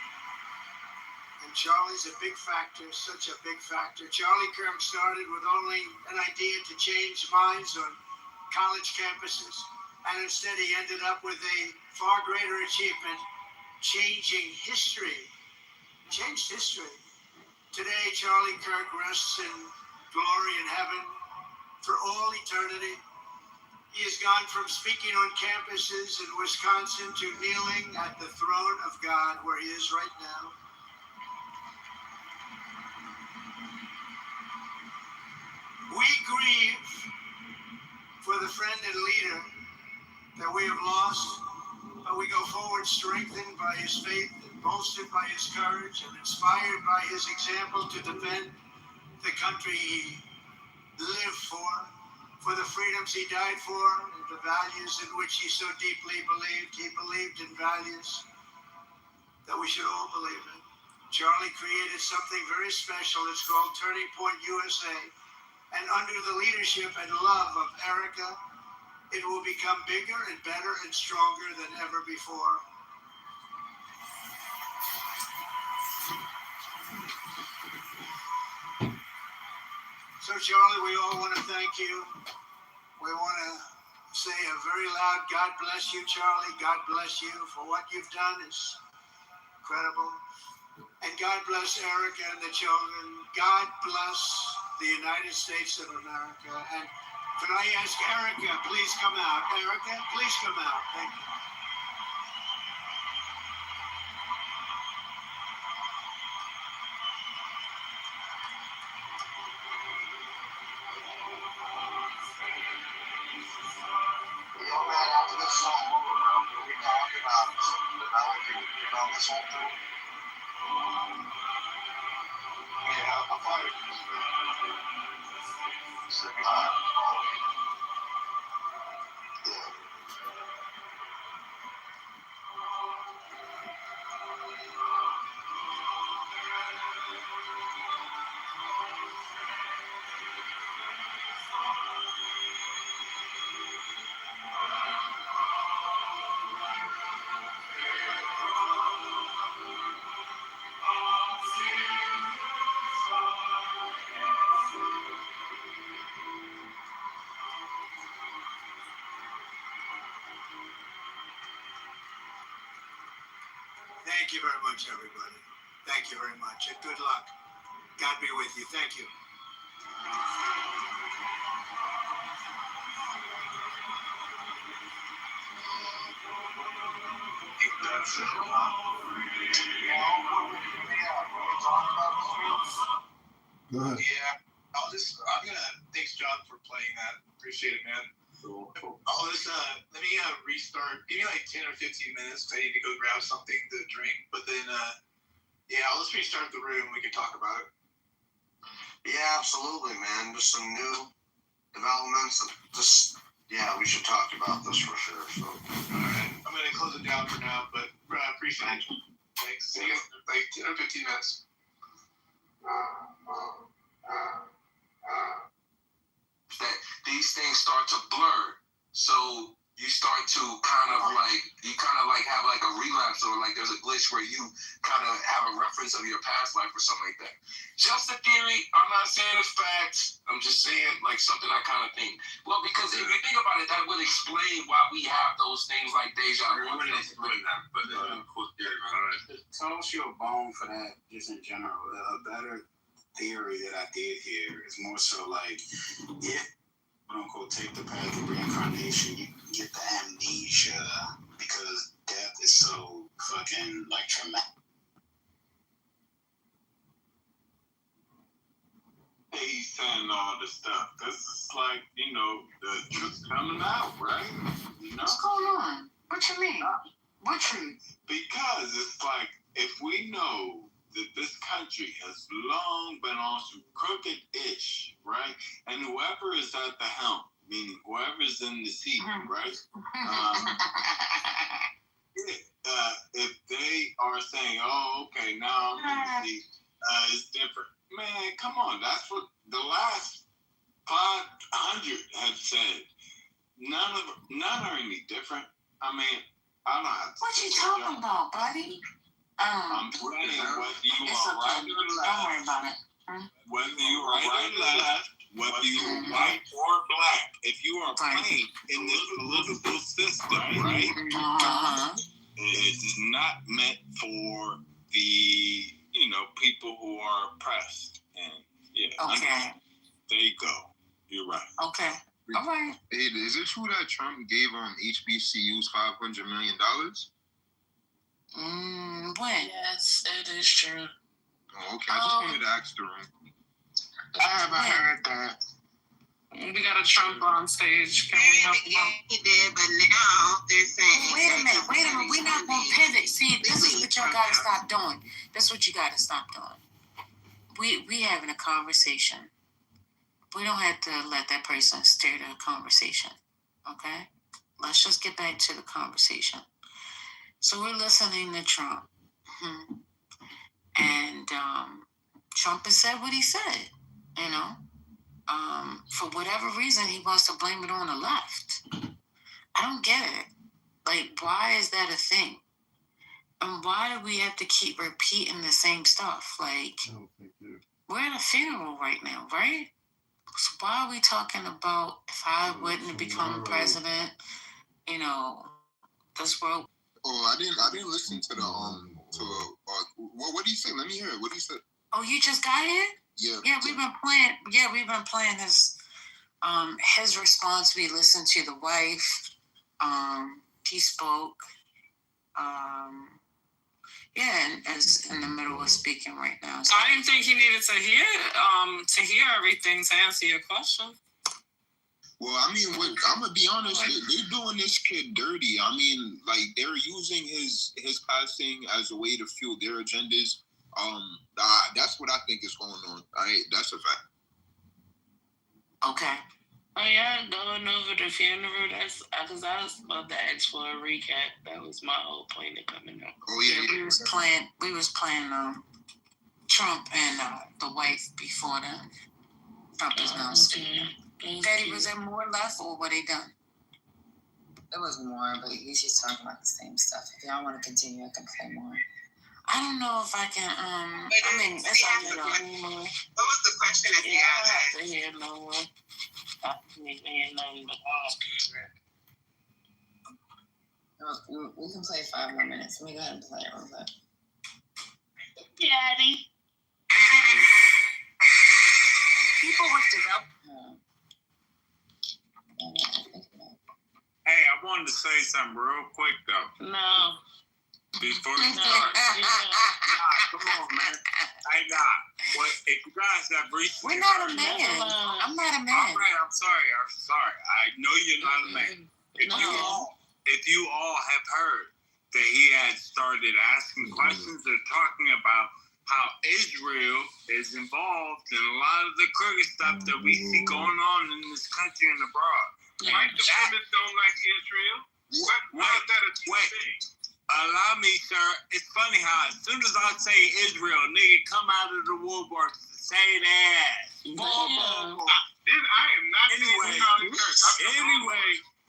And Charlie's a big factor, such a big factor. Charlie Kirk started with only an idea to change minds on college campuses, and instead he ended up with a far greater achievement, changing history. Changed history. Today, Charlie Kirk rests in glory in heaven for all eternity. He has gone from speaking on campuses in Wisconsin to kneeling at the throne of God, where he is right now. We grieve for the friend and leader that we have lost, but we go forward strengthened by his faith, bolstered by his courage, and inspired by his example to defend the country he lived for the freedoms he died for, and the values in which he so deeply believed. He believed in values that we should all believe in. Charlie created something very special. It's called Turning Point USA. And under the leadership and love of Erica, it will become bigger and better and stronger than ever before. So, Charlie, we all want to thank you. We want to say a very loud God bless you, Charlie. God bless you for what you've done. It's incredible. And God bless Erica and the children. God bless the United States of America. And could I ask Erica, please come out. Erica, please come out. Thank you. Yo, man, after this is all over, bro, can we talk about developing, this whole thing? Yeah, I'm fine. Thank you very much, everybody. Thank you very much. And good luck. God be with you. Thank you. That's it. Go ahead. Yeah, I'm gonna, thanks John for playing that. Appreciate it, man. Cool. Let me restart. Give me like 10 or 15 minutes because I need to go grab something to drink. But then, let's restart the room. We can talk about it. Yeah, absolutely, man. Just some new developments. We should talk about this for sure. So, all right, I'm gonna close it down for now. But appreciate it. Thanks. See you in like 10 or 15 minutes. That these things start to blur, so you start to kind of have like a relapse, or like there's a glitch where you kind of have a reference of your past life or something like that. Just a theory. I'm not saying it's facts. I'm just saying like something I kind of think. Well, because if you think about it, that will explain why we have those things like deja vu. But toss your bone for that, just in general. A better theory that I did here is more so like, if quote unquote take the path of reincarnation, you can get the amnesia because death is so fucking like traumatic. He's saying all this stuff. This is like, the truth coming out, right? What's going on? What you mean? What truth? Because it's like, if we know that this country has long been on some crooked-ish, right? And whoever is at the helm, meaning whoever's in the seat, right? If they are saying, oh, okay, now I'm in the seat, it's different. Man, come on. That's what the last 500 have said. None are any different. I mean, I don't have to. What you talking about, buddy? I'm saying whether you It's are okay. right or Don't left, worry about it. whether you are right or left, whether you are white or black, if you are playing in this political system, right, it's not meant for the, people who are oppressed. And Okay. there you go. You're right. Okay. All right. Hey, is it true that Trump gave HBCUs $500 million? When? Yes, it is true. Oh, okay. I just wanted to ask the room. I haven't heard that. We got a Trump on stage. Can we help him? Yeah, he did, but now they're saying. Wait a minute. We're not going to pivot. See, this is what y'all got to stop doing. This is what you got to stop doing. We having a conversation. We don't have to let that person steer the conversation. Okay? Let's just get back to the conversation. So we're listening to Trump. And Trump has said what he said, For whatever reason, he wants to blame it on the left. I don't get it. Like, why is that a thing? And why do we have to keep repeating the same stuff? Like, we're at a funeral right now, right? So why are we talking about if I wouldn't become president, this world? Oh, I didn't listen to the what do you say? Let me hear it. What do you say? Oh, you just got here? Yeah, we've been playing his response. We listened to the wife. He spoke. And as in the middle of speaking right now. So I didn't think he needed to hear everything to answer your question. Well, I mean, I'm gonna be honest. They're doing this kid dirty. I mean, like, they're using his passing as a way to fuel their agendas. That's what I think is going on. That's a fact. Okay. Oh yeah, going over the funeral. That's because I was about to ask for a recap. That was my whole point of coming up. Oh yeah. We was playing Trump and the wife before that. Trump is now speaking. Daddy, was there more left or were they done? There was more, but he's just talking about the same stuff. If y'all want to continue, I can play more. I don't know if I can. That's all. What was the question that you asked? I hear no one. I didn't hear nothing but We can play 5 more minutes. Let me go ahead and play it real quick. Daddy. People with the Hey, I wanted to say something real quick, though. No. Before you start. Come on, man. Hey, what, if you guys have recently... We're not a man. I'm not a man. All right, I'm sorry. I know you're not a man. If you all have heard that he had started asking questions or talking about how Israel is involved in a lot of the crooked stuff that we see going on in this country and abroad. White supremacists don't like Israel. Why is that a thing? Allow me, sir. It's funny how as soon as I say Israel, nigga come out of the woodwork to say that. I am not Anyway.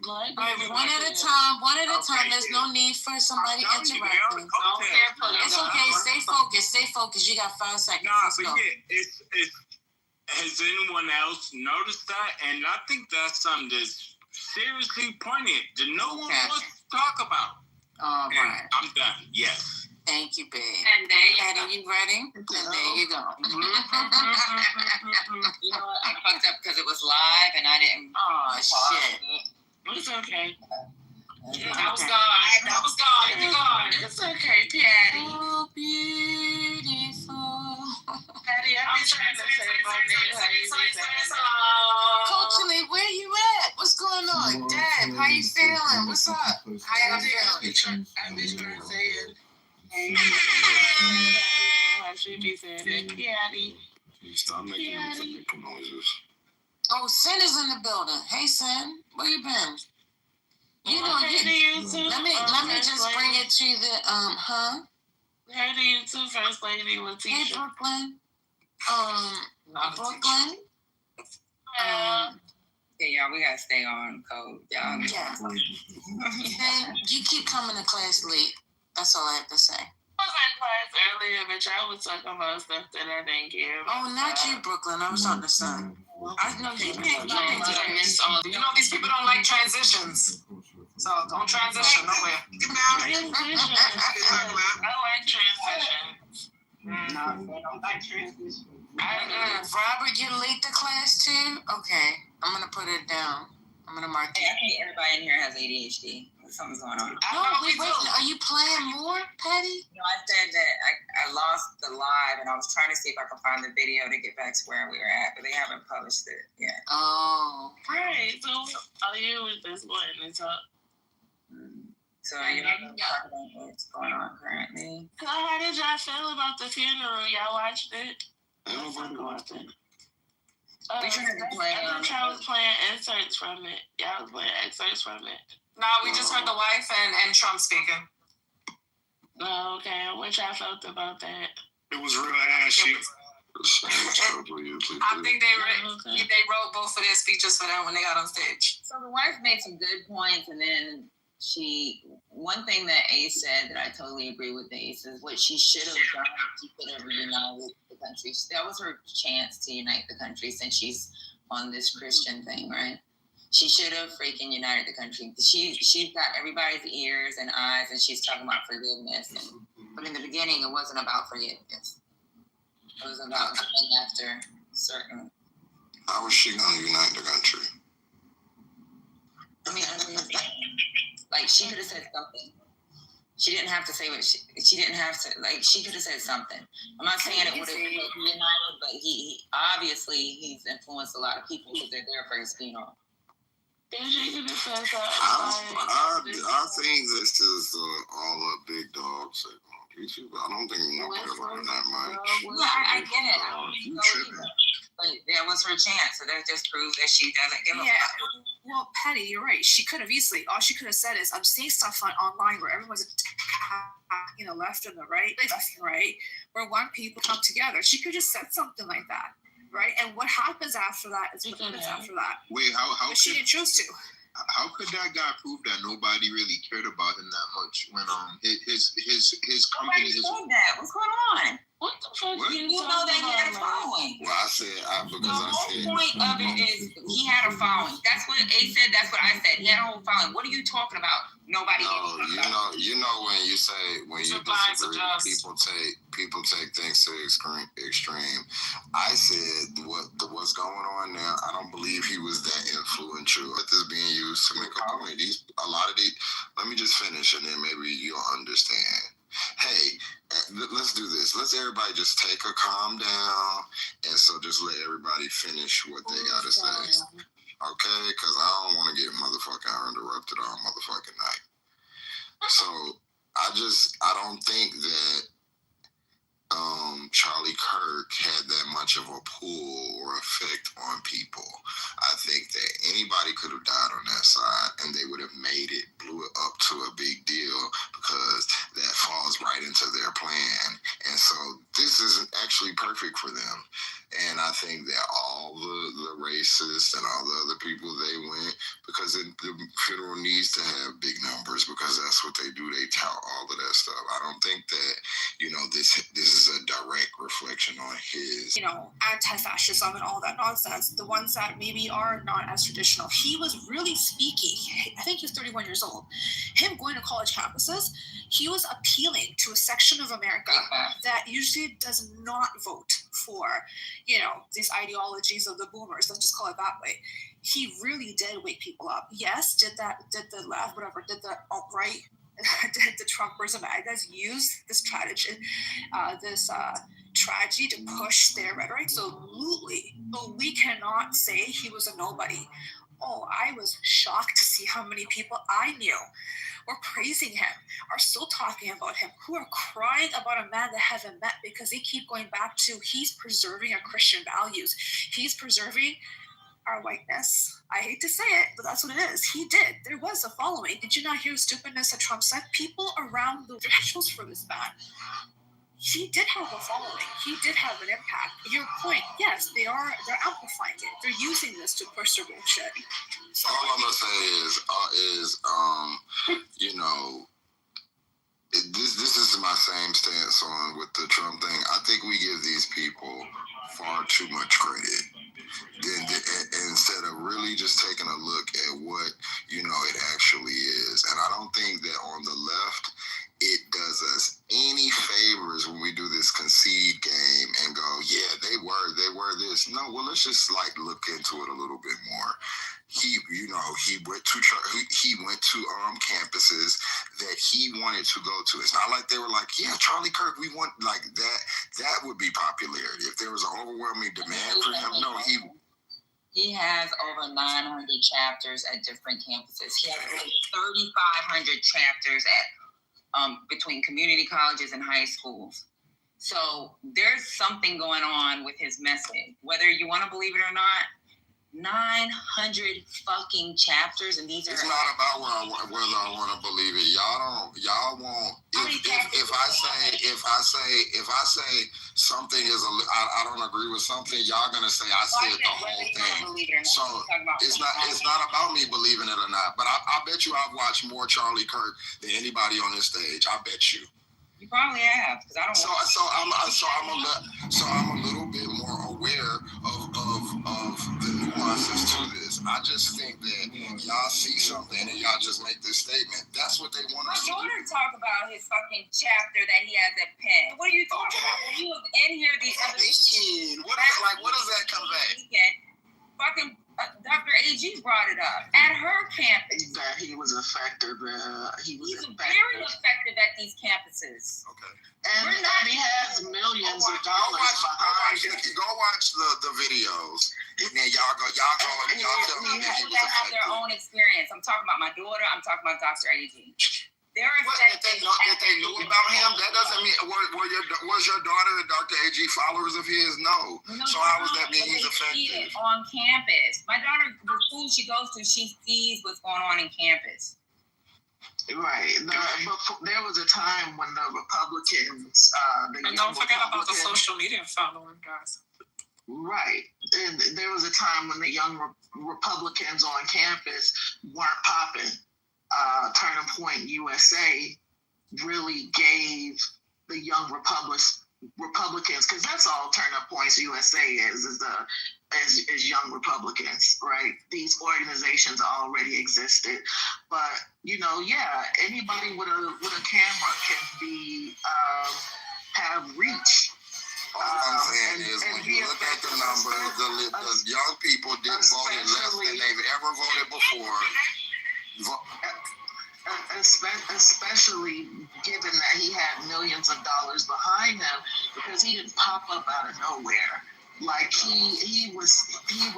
One at a time. There's no need for somebody interrupting. It's okay. Stay focused. You got 5 seconds. Let's go. It's has anyone else noticed that? And I think that's something that's seriously poignant that no one wants to talk about. All right. I'm done. Yes. Thank you, babe. And there you ready? And there you go. You know what? I fucked up because it was live and I didn't. Oh, shit. It's okay. That was gone. You're gone. It's okay, Patty. Oh, beautiful. Patty, I'm trying to say my name. Coach Lee, where you at? What's going on? Dad, how you feeling? What's up? How y'all feeling? I be trying to say it. I should be saying it. Patty. Stop making them noises. Oh, Sin is in the building. Hey, Sin, where you been? You know, let me just bring it to the Hey to you too, First Lady Letitia. Hey, Brooklyn. Brooklyn. Yeah, y'all, we gotta stay on code. Y'all. Yeah. And you keep coming to class late. That's all I have to say. class earlier, bitch. I was talking about stuff that I didn't give. Oh, not you, Brooklyn. I was talking to Son. I know you can't miss all. You know these people don't like transitions, so don't transition nowhere. Transition. I like transitions. No, they don't like transitions. Robert, you're late to class too? Okay, I'm gonna put it down. I'm gonna mark it. I think everybody in here has ADHD. Something's going on. No, wait, are you playing more, Patty? No, I said that I lost the live, and I was trying to see if I could find the video to get back to where we were at, but they haven't published it yet. Oh. Right, so all you was just wanting to talk. So you're not going to talk about what's going on currently? So how did y'all feel about the funeral? Y'all watched it? Nobody watched it. We tried to play. I thought y'all was playing excerpts from it. Y'all was playing excerpts from it. No, we just heard the wife and Trump speaking. Oh, okay. What y'all felt about that? It was real ashy. I think they wrote both of their speeches for them when they got on stage. So the wife made some good points, and then one thing that Ace said that I totally agree with Ace is what she should have done. She could have reunited the country. That was her chance to unite the country since she's on this Christian thing, right? She should have freaking united the country. She's got everybody's ears and eyes, and she's talking about forgiveness. But in the beginning, it wasn't about forgiveness. It was about going after certain. How was she going to unite the country? I mean, like, she could have said something. She didn't have to say what she didn't have to, like, she could have said something. I'm not saying it would have united, but he obviously, he's influenced a lot of people because they're there for his funeral. I think this is all a big dog signal. I don't think nobody learned that much. Yeah, I get it. But that was her chance, so that just proves that she doesn't give a fuck. Well, Patty, you're right. She could have easily. All she could have said is, "I'm seeing stuff online where everyone's attacking the left and the right, where one people come together." She could have just said something like that, right? And what happens after that is what happens after that. Wait, how? But she didn't choose to. How could that guy prove that nobody really cared about him that much when his company? Nobody said that. What's going on? What the fuck? You know that he had a following. Well, I said The whole point of it is he had a following. That's what A said. That's what I said. He had a whole following. What are you talking about? Nobody. No, you know when you disagree, people take things to extreme. I said what's going on now. I don't believe he was that influential. This is being used to make a point. Let me just finish, and then maybe you'll understand. Hey, let's do this. Let's everybody just take a calm down, and so just let everybody finish what they gotta say. Okay? Because I don't want to get motherfucking interrupted all motherfucking night. So I don't think that Charlie Kirk had that much of a pull or effect on people. I think that anybody could have died on that side, and they would have blew it up to a big deal, because that falls right into their plan. And so this isn't actually perfect for them. And I think that all the racists and all the other people, they went because the funeral needs to have big numbers, because that's what they do. They tout all of that stuff. I don't think that, this is a direct reflection on his, anti-fascism and all that nonsense. The ones that maybe are not as traditional. He was really speaking. I think he was 31 years old. Him going to college campuses, he was appealing to a section of America that usually does not vote for, these ideologies of the boomers. Let's just call it that way. He really did wake people up. Yes, did the left, whatever, did the alt-right, did the Trumpers and MAGAs use this tragedy to push their rhetoric? Absolutely. But we cannot say he was a nobody. Oh, I was shocked to see how many people I knew were praising him, are still talking about him, who are crying about a man they haven't met, because they keep going back to, he's preserving our Christian values. He's preserving our whiteness. I hate to say it, but that's what it is. He did. There was a following. Did you not hear the stupidness that Trump said? People around the officials for this man. He did have a following. He did have an impact. Your point, yes, they're amplifying it. They're using this to push their bullshit. All I'm gonna say is this is my same stance on with the Trump thing. I think we give these people far too much credit. Instead of really just taking a look at what, it actually is. And I don't think that on the left, it does us any favors when we do this concede game and go, yeah, they were this. No, well, let's just look into it a little bit more. He went to campuses that he wanted to go to. It's not like they were like, yeah, Charlie Kirk, we want like that. That would be popularity. If there was an overwhelming demand for him, no, he has over 900 chapters at different campuses. He has over 3,500 chapters at between community colleges and high schools. So there's something going on with his message, whether you want to believe it or not. 900 fucking chapters, and these are. It's not about whether I want to believe it. Y'all won't. If I say something is I don't agree with something, y'all gonna say I said the whole thing. So it's not about me believing it or not. But I bet you I've watched more Charlie Kirk than anybody on this stage. I bet you. You probably have, because I don't. I'm a little bit more aware of the nuances to this. I just think that y'all see something and y'all just make this statement. That's what they want us to do. My daughter talk about his fucking chapter that he has at Penn. What are you talking about? When you was in here the other weekend. What does that convey? Fucking Dr. AG brought it up at her campus. That he was effective. He's very effective at these campuses. Okay. And he has millions of dollars behind him. Go watch the videos, and then y'all tell me that he was have their own experience. I'm talking about my daughter. I'm talking about Dr. AG. They're effective. That they knew about him. That doesn't mean was your daughter and Dr. AG followers of his? No. So how does that mean he's effective? On campus, my daughter, the school she goes to, she sees what's going on in campus. Right. There was a time when the Republicans, and don't forget about the social media following, guys. Right. And there was a time when the young Republicans on campus weren't popping. Turning Point USA really gave the young Republicans, because that's all Turning Points USA is young Republicans, right? These organizations already existed, but anybody with a camera can have reach. All I'm saying is when you look at the numbers, the young people didn't vote less than they've ever voted before. Especially given that he had millions of dollars behind him, because he didn't pop up out of nowhere. Like he was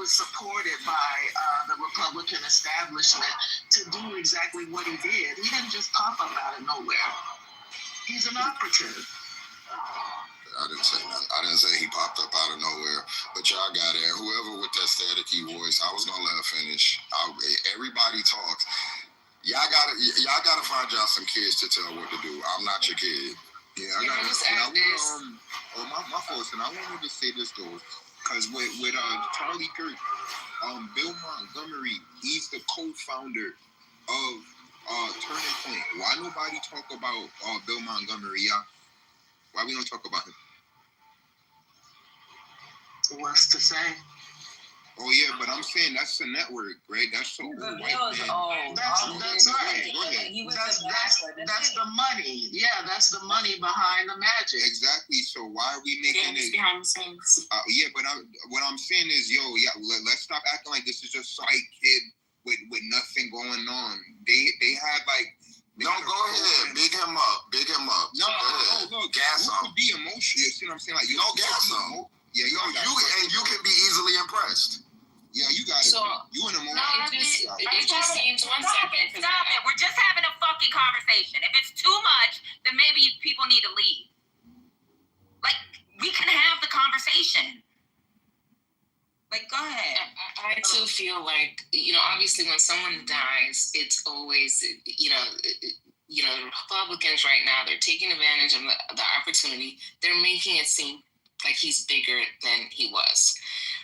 supported by the Republican establishment to do exactly what he did. He didn't just pop up out of nowhere. He's an operative. I didn't say nothing. I didn't say he popped up out of nowhere, but y'all got it. Whoever with that staticky voice, I was gonna let her finish. Everybody talks. Y'all gotta find y'all some kids to tell what to do. I'm not your kid. Yeah, my fault. And I wanted to say this though, because with Charlie Kirk, Bill Montgomery, he's the co-founder of Turning Point. Why nobody talk about Bill Montgomery? Yeah, why we don't talk about him? What's to say? Oh yeah, but I'm saying that's the network, right? That's so white man. That's right. Go ahead. That's the money. Yeah, that's the money behind the magic. Exactly. So why are we making it behind the scenes? Yeah, but what I'm saying is, let's stop acting like this is just some kid with nothing going on. They had like. No, go ahead. Big him up. No. Gas him. Be emotional. You see what I'm saying? Like gas him. Yeah, you can be easily impressed. Yeah, you got it. So, you in the moment. It just seems Stop it. We're just having a fucking conversation. If it's too much, then maybe people need to leave. Like, we can have the conversation. Like, go ahead. I too feel like, obviously when someone dies, it's always, the Republicans right now, they're taking advantage of the opportunity. They're making it seem like he's bigger than he was,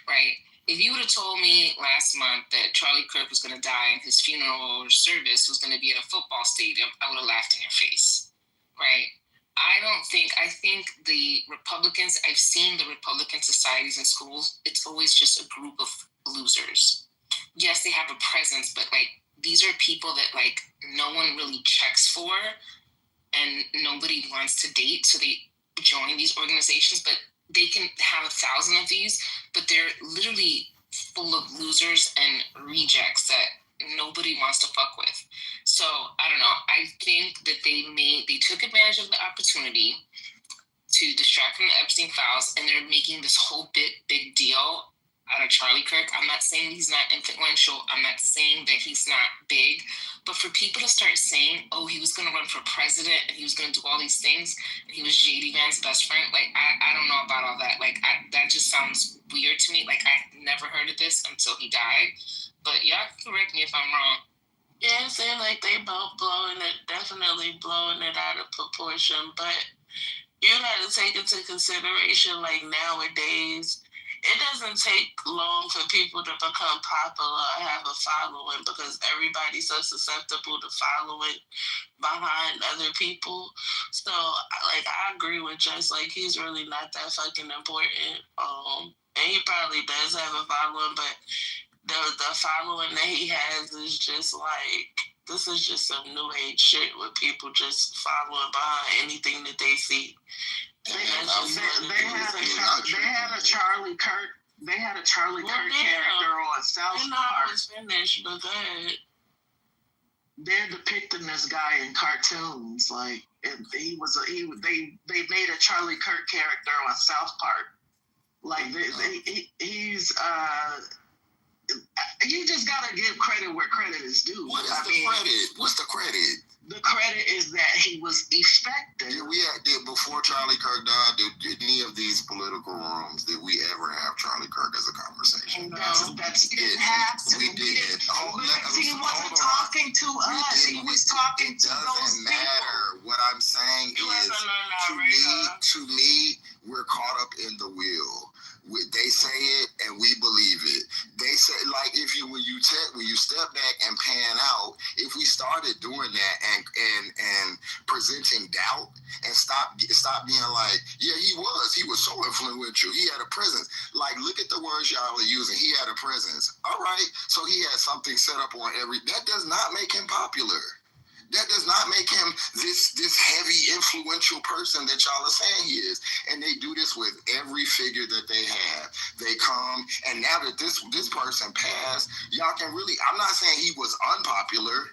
right? If you would have told me last month that Charlie Kirk was going to die and his funeral service was going to be at a football stadium, I would have laughed in your face, right? I think the Republicans, I've seen the Republican societies in schools, it's always just a group of losers. Yes, they have a presence, but like these are people that like no one really checks for and nobody wants to date, so they join these organizations, but they can have 1,000 of these, but they're literally full of losers and rejects that nobody wants to fuck with. So I don't know. I think that they took advantage of the opportunity to distract from the Epstein files, and they're making this whole big deal out of Charlie Kirk. I'm not saying he's not influential. I'm not saying that he's not big. But for people to start saying, oh, he was going to run for president and he was going to do all these things and he was J.D. Vance's best friend, like, I don't know about all that. Like, that just sounds weird to me. Like, I never heard of this until he died. But y'all correct me if I'm wrong. Yeah, it seems like they both definitely blowing it out of proportion. But you got to take into consideration, like, nowadays, it doesn't take long for people to become popular or have a following because everybody's so susceptible to following behind other people. So, like, I agree with Jess. Like, he's really not that fucking important. And he probably does have a following, but the following that he has is just like, this is just some new age shit with people just following behind anything that they see. They had a Charlie Kirk character on South Park. Finished, but then they're depicting this guy in cartoons, like they made a Charlie Kirk character on South Park. Like he's you just gotta give credit where credit is due. What's the credit? The credit is that he was effective. Did before Charlie Kirk died, did any of these political rooms, did we ever have Charlie Kirk as a conversation? It has to. We didn't. He wasn't talking to us. He was talking to those people. It doesn't matter. What I'm saying is, to me, we're caught up in the wheel. They say it and we believe it. They say, like, when you step back and pan out, if we started doing that and presenting doubt and stop being like, yeah, he was so influential. He had a presence. Like, look at the words y'all are using. He had a presence. All right, so he had something set up on that does not make him popular. That does not make him this heavy, influential person that y'all are saying he is. And they do this with every figure that they have. They come, and now that this person passed, y'all can really, I'm not saying he was unpopular,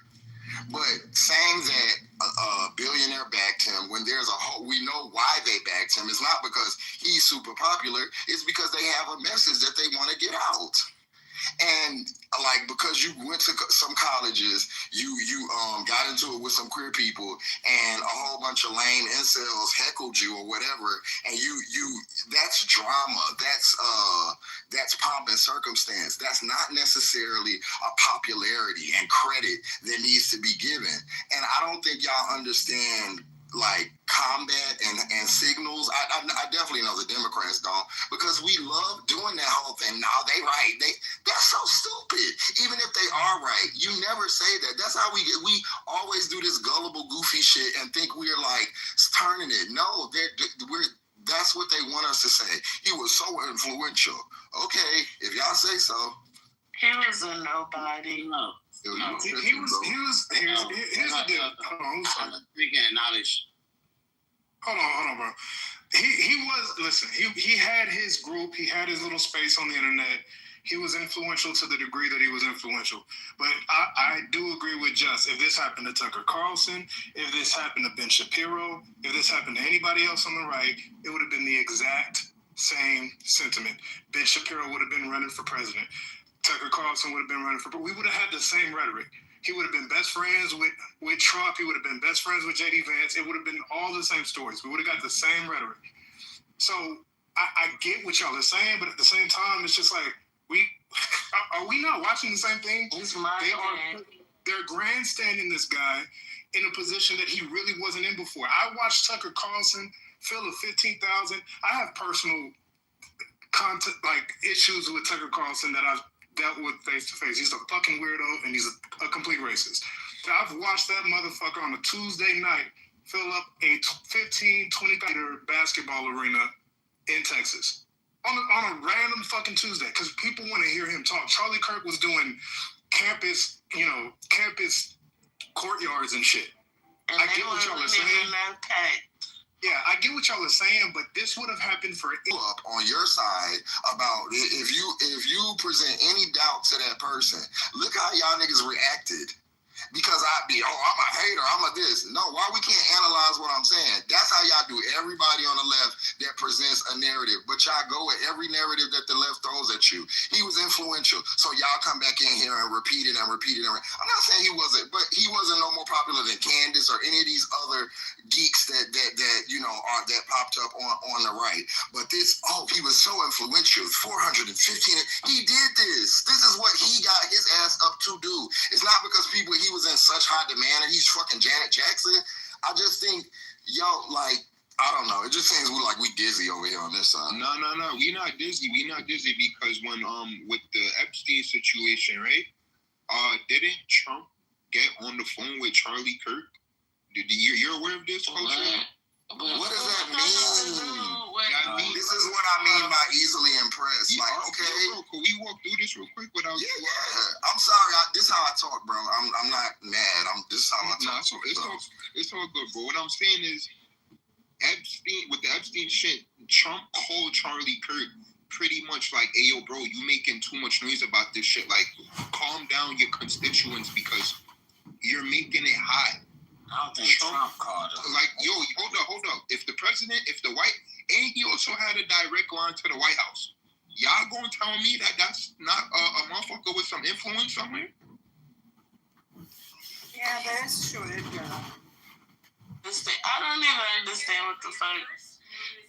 but saying that a billionaire backed him when there's we know why they backed him. It's not because he's super popular. It's because they have a message that they want to get out. And like, because you went to some colleges, you got into it with some queer people, and a whole bunch of lame incels heckled you or whatever, and you that's drama, that's pomp and circumstance. That's not necessarily a popularity and credit that needs to be given. And I don't think y'all understand like combat and signals. I definitely know the Democrats don't, because we love doing that whole thing. No, they right. That's so stupid. Even if they are right, you never say that. That's how we always do this gullible, goofy shit and think we're like turning it. No, that's what they want us to say. He was so influential. Okay, if y'all say so. He was a nobody. No. Here's the deal. I'm speaking of knowledge. Hold on, bro. He was, listen, he had his group, he had his little space on the internet. He was influential to the degree that he was influential. But I do agree with Just. If this happened to Tucker Carlson, if this happened to Ben Shapiro, if this happened to anybody else on the right, it would have been the exact same sentiment. Ben Shapiro would have been running for president. Tucker Carlson would have been running we would have had the same rhetoric. He would have been best friends with Trump. He would have been best friends with J.D. Vance. It would have been all the same stories. We would have got the same rhetoric. So I get what y'all are saying, but at the same time, it's just like, are we not watching the same thing? They're grandstanding this guy in a position that he really wasn't in before. I watched Tucker Carlson fill a 15,000. I have personal issues with Tucker Carlson that I've dealt with face to face. He's a fucking weirdo and he's a complete racist. I've watched that motherfucker on a Tuesday night fill up a 15, 20 basketball arena in Texas on a random fucking Tuesday because people want to hear him talk. Charlie Kirk was doing campus courtyards and shit. And I get what y'all are saying. Yeah, I get what y'all are saying, but this would have happened for up on your side about if you present any doubt to that person. Look how y'all niggas reacted. Because I'm a hater, I'm a this. No, why we can't analyze what I'm saying? That's how y'all do everybody on the left that presents a narrative. But y'all go with every narrative that the left throws at you. He was influential, so y'all come back in here and repeat it and repeat it. I'm not saying he wasn't, but he wasn't no more popular than Candace or any of these other geeks that that popped up on the right. But this, he was so influential, 415. He did this. This is what he got his ass up to do. It's not because he was in such high demand and he's fucking Janet Jackson. I just think, I don't know. It just seems like we dizzy over here on this side. No. We not dizzy. Because when with the Epstein situation, right? Didn't Trump get on the phone with Charlie Kirk? You're aware of this, Culture? What does that mean? This is what I mean by easily impressed. Okay. Bro, can we walk through this real quick without? Yeah. I'm sorry. This is how I talk, bro. I'm not mad. This is how I talk. It's all good, bro. What I'm saying is, with the Epstein shit, Trump called Charlie Kirk pretty much like, "Hey, yo, bro, you making too much noise about this shit. Like, calm down your constituents because you're making it hot." I don't think Trump called him. Hold up. If he also had a direct line to the White House. Y'all gonna tell me that that's not a motherfucker with some influence somewhere? Yeah, that is true. Yeah. I don't even understand what the fuck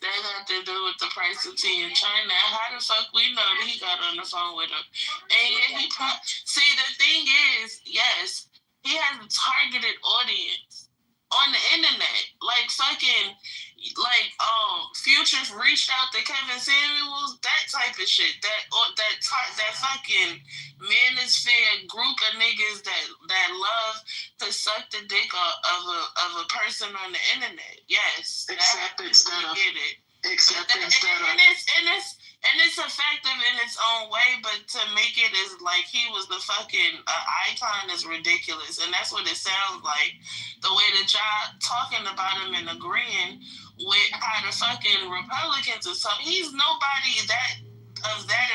that got to do with the price of tea in China. How the fuck we know that he got on the phone with him? And yet see, the thing is, yes, he has a targeted audience on the internet. Future reached out to Kevin Samuels, that type of shit. That fucking manosphere group of niggas that love to suck the dick of a person on the internet. Yes, And it's effective in its own way, but to make it as like he was the fucking icon is ridiculous. And that's what it sounds like. The way that y'all talking about him and agreeing with how the fucking Republicans or something. He's nobody of that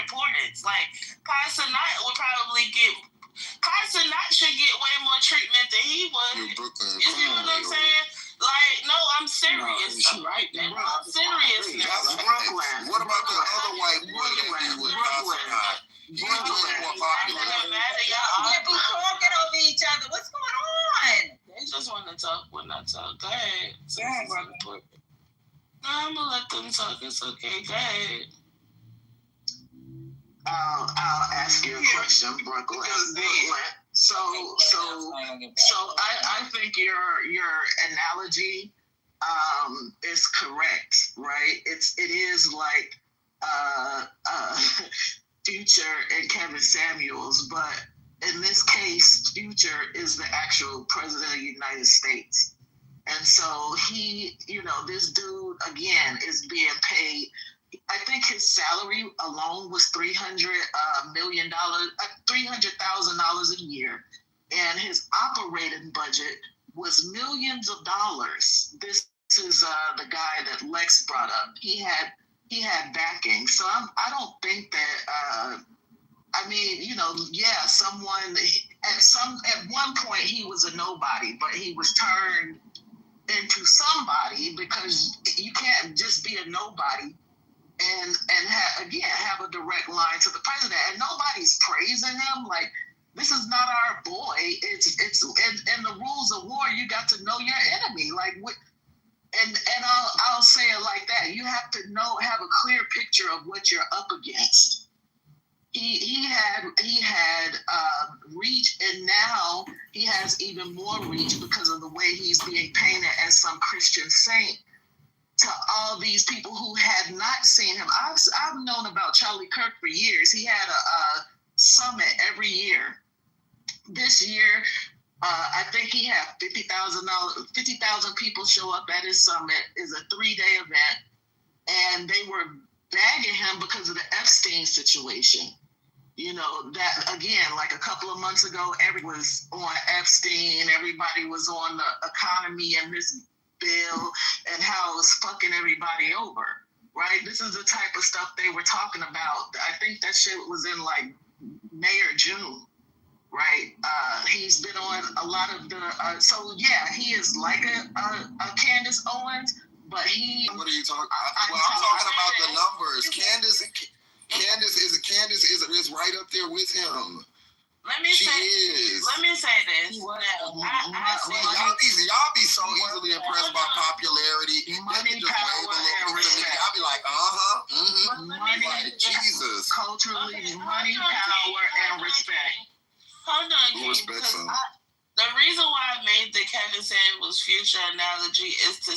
importance. Like, Kai Cenat would probably should get way more treatment than he would. You see what I'm saying? Like, no, I'm serious. No, right there. I'm serious. That's Brooklyn. What about the other white boy that he was Brooklyn? He's more popular. Can't be talking over each other. What's going on? They just want to talk when I talk. Go ahead. No, I'm gonna let them talk. It's okay. Go ahead. I'll ask you a question, Brooklyn. So I think your analogy is correct, right? It is like Future and Kevin Samuels, but in this case, Future is the actual president of the United States. And so he, this dude, again, is being paid. I think his salary alone was $300,000 a year. And his operating budget was millions of dollars. This is the guy that Lex brought up. He had backing. So I don't think that, someone, at one point he was a nobody, but he was turned into somebody because you can't just be a nobody and have a direct line to the president. And nobody's praising him. Like, this is not our boy. It's in the rules of war, you got to know your enemy. Like, and I'll say it like that. You have to have a clear picture of what you're up against. He had reach, and now he has even more reach because of the way he's being painted as some Christian saint to all these people who had not seen him. I've known about Charlie Kirk for years. He had a summit every year. This year, I think he had 50,000 people show up at his summit. It's a 3-day event, and they were bagging him because of the Epstein situation. You know, that again, like a couple of months ago, everyone was on Epstein, everybody was on the economy and this bill and how it was fucking everybody over, right? This is the type of stuff they were talking about. I think that shit was in like May or June, right? He's been on a lot of the, so yeah, he is like a Candace Owens, but he. What are you talking about? Well, I'm talking about the numbers. Candace is right up there with him. Let me say this. Now, y'all be so easily impressed by popularity. They can just wave a little bit of me. Y'all be like, Money, like, Jesus. Culturally, money, power, and respect. Hold on, Who respects him? The reason why I made the Kevin Samuels Future analogy is to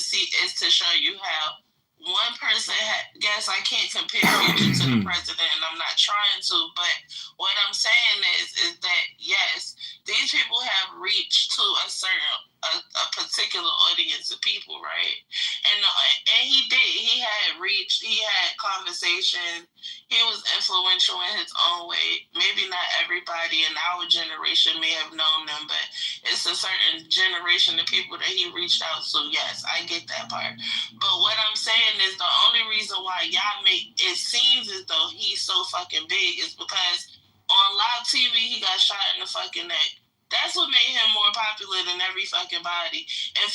show you how one person guess I can't compare Future to the president, and I'm not trying to, but what I'm saying is that yes, these people have reached to a particular audience of people, right? And he had conversation. He was influential in his own way. Maybe not everybody in our generation may have known them, but it's a certain generation of people that he reached out to. Yes, I get that part. But what I'm saying is the only reason why y'all make it seems as though he's so fucking big is because on live TV he got shot in the fucking neck. That's what made him more popular than every fucking body. And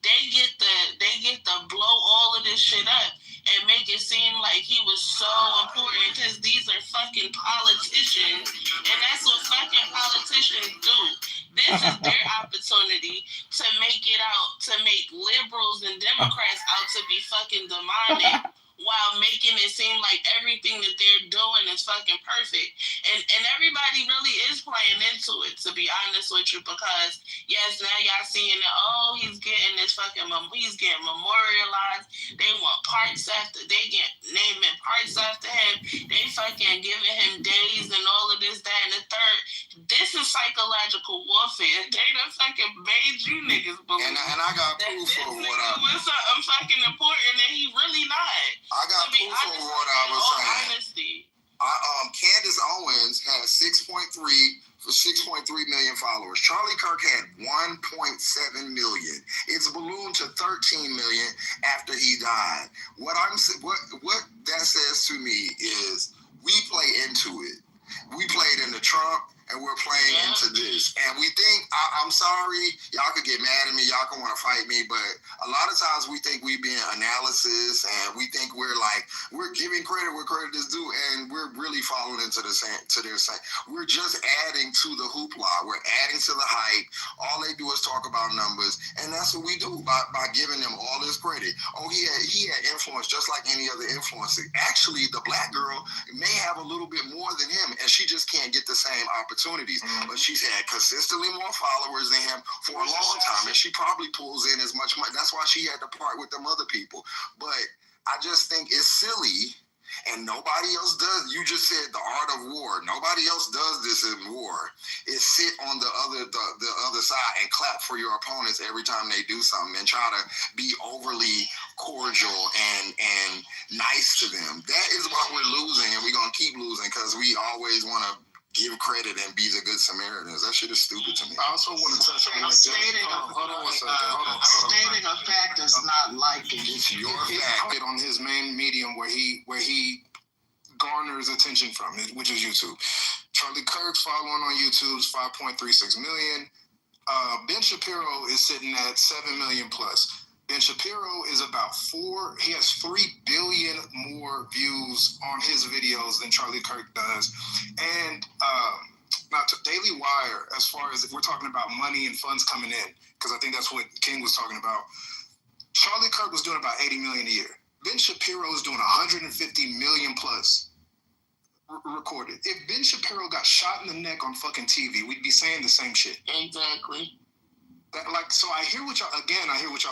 they get the blow all of this shit up and make it seem like he was so important because these are fucking politicians, and that's what fucking politicians do. This is their opportunity to make liberals and Democrats out to be fucking demonic while making it seem like everything that they're doing is fucking perfect. And everybody really is playing into it, to be honest with you, because yes, now y'all seeing that, he's getting this fucking, he's getting memorialized. They want they get naming parts after him. They fucking giving him days and all of this, that, and the third. This is psychological warfare. They done fucking made you niggas believe. And I got proof of what I was something fucking important and he really not. I got proof of what I was saying. Honesty. Candace Owens has 6.3 million followers. Charlie Kirk had 1.7 million. It's ballooned to 13 million after he died. What that says to me is we play into it. We played into Trump, and we're playing into this. And we think, I'm sorry, y'all could get mad at me, y'all can want to fight me, but a lot of times we think we being analysis, and we think we're giving credit where credit is due, and we're really falling into their same. We're just adding to the hoopla. We're adding to the hype. All they do is talk about numbers, and that's what we do by giving them all this credit. He had influence just like any other influencer. Actually, the black girl may have a little bit more than him, and she just can't get the same opportunities. But she's had consistently more followers than him for a long time, and she probably pulls in as much money. That's why she had to part with them other people. But I just think it's silly, and nobody else does. You just said the art of war. Nobody else does this in war. Is sit on the other side and clap for your opponents every time they do something and try to be overly cordial and nice to them. That is what we're losing, and we're gonna keep losing because we always want to give credit and be the good Samaritans. That shit is stupid to me. I also want to touch on stating a fact is not liking. It's your fact. On his main medium where he garners attention from, which is YouTube. Charlie Kirk's following on YouTube is 5.36 million. Ben Shapiro is sitting at 7 million plus. Ben Shapiro is he has 3 billion more views on his videos than Charlie Kirk does. And now to Daily Wire, as far as if we're talking about money and funds coming in, because I think that's what King was talking about, Charlie Kirk was doing about 80 million a year. Ben Shapiro is doing 150 million plus recorded. If Ben Shapiro got shot in the neck on fucking TV, we'd be saying the same shit. Exactly. So I hear what y'all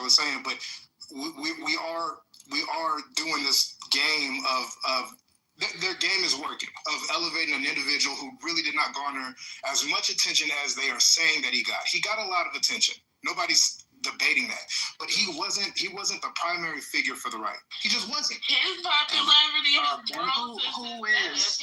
are saying, but we are doing this game of their game is working of elevating an individual who really did not garner as much attention as they are saying that he got. He got a lot of attention. Nobody's debating that, but he wasn't the primary figure for the right. He just wasn't. His popularity has grown. Who is?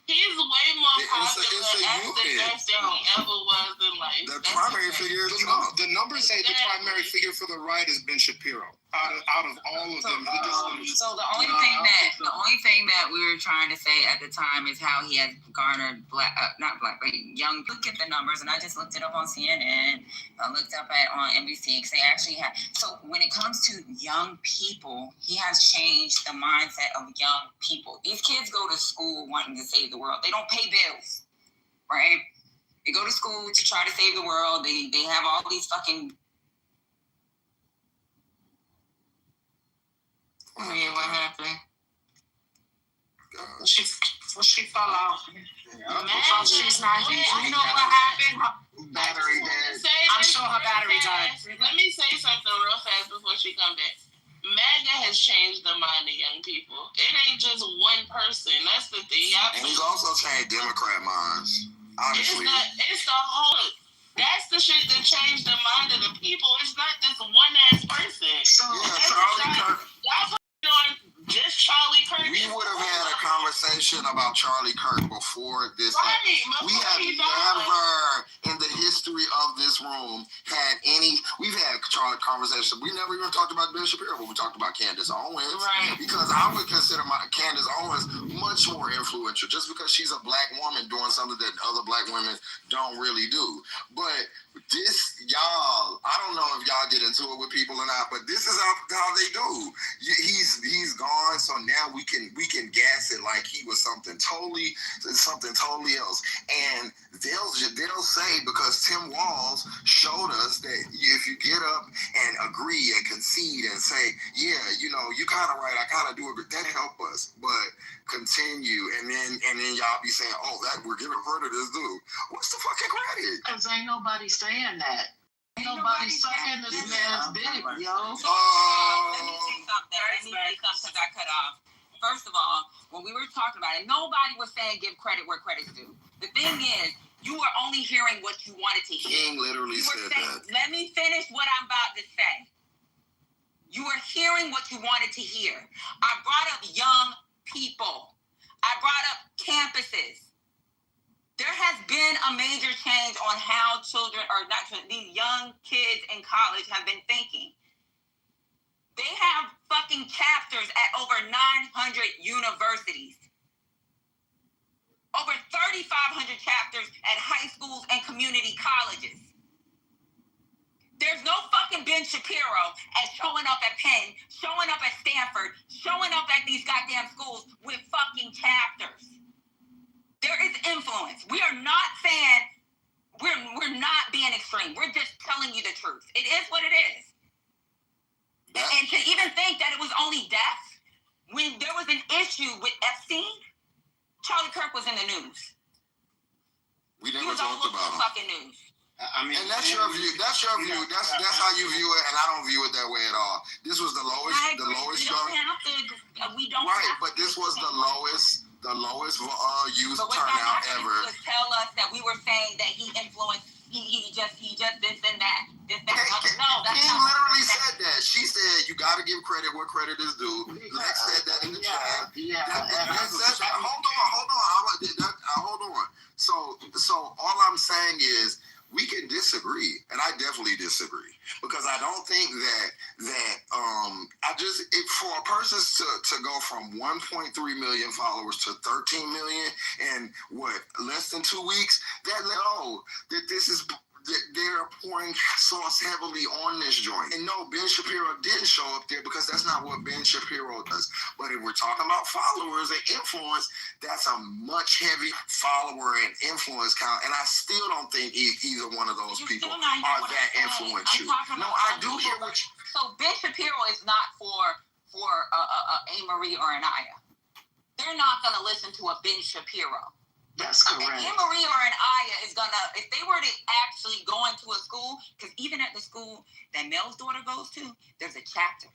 He's way more It's popular a as the unit. best than he ever was in life. The primary figure is Trump. The numbers say the primary figure for the right is Ben Shapiro. Out of all of them, he just So the only thing that we were trying to say at the time is how he has garnered young. Look at the numbers, and I just looked it up on CNN. I looked up on NBC because they actually have. So when it comes to young people, he has changed the mindset of young people. These kids go to school wanting to save the world. They don't pay bills, right? They go to school to try to save the world. They have all these fucking. What happened? She fell out. She's not here. You know what happened? Battery dead. I'm sure her battery died. Let me say something real fast before she comes back. MAGA has changed the mind of young people. It ain't just one person. That's the thing. And he's also changed Democrat minds. Honestly. It's the whole. That's the shit that changed the mind of the people. It's not this one ass person. So Charlie Kirk. Y'all doing just Charlie Kirk. We would have had a conversation about Charlie Kirk before this. Right, we have never in the history of this room had any. We've had Charlie conversations. We never even talked about Ben Shapiro, but we talked about Candace Owens. Right. Because I would consider Candace Owens much more influential, just because she's a black woman doing something that other black women don't really do. But this, y'all, I don't know if y'all get into it with people or not, but this is how they do. He's gone, so now we can gas it like he was something totally else. And they'll say, because Tim Walz showed us that if you get up and agree and concede and say, yeah, you kind of right, I kind of do agree, that help us. But continue, and then y'all be saying, oh, that we're giving credit is due. What's the fucking credit? Because ain't nobody saying that. Ain't nobody saying this man's big, yo. Let me say something because I cut off. First of all, when we were talking about it, nobody was saying give credit where credit's due. The thing is, you were only hearing what you wanted to hear. King literally said that. Let me finish what I'm about to say. You were hearing what you wanted to hear. I brought up young people. I brought up campuses. There has been a major change on how these young kids in college have been thinking. They have fucking chapters at over 900 universities. Over 3,500 chapters at high schools and community colleges. There's no fucking Ben Shapiro as showing up at Penn, showing up at Stanford, showing up at these goddamn schools with fucking chapters. There is influence. We are not saying we're not being extreme. We're just telling you the truth. It is what it is. And to even think that it was only death when there was an issue with Epstein, Charlie Kirk was in the news. We never talked about him. Fucking news. I mean, and that's your view. That's your view. That's how you view it, and I don't view it that way at all. This was the lowest. We don't. Right, but this was the lowest youth turnout ever. Just tell us that we were saying that he influenced. He just this and that. This and that. No, that's Kim not. literally said that. She said you got to give credit where credit is due. Lex said that in the chat. Hold on. So all I'm saying is, we can disagree, and I definitely disagree, because I don't think for a person to go from 1.3 million followers to 13 million in less than 2 weeks, they're pouring sauce heavily on this joint. And no, Ben Shapiro didn't show up there, because that's not what Ben Shapiro does. But if we're talking about followers and influence, that's a much heavy follower and influence count. And I still don't think either one of those people are that influential. No, I do hear what you... So Ben Shapiro is not for A-Marie or Anaya. They're not going to listen to a Ben Shapiro. That's correct. A-Marie or an Aya is gonna, if they were to actually go into a school, because even at the school that Mel's daughter goes to, there's a chapter.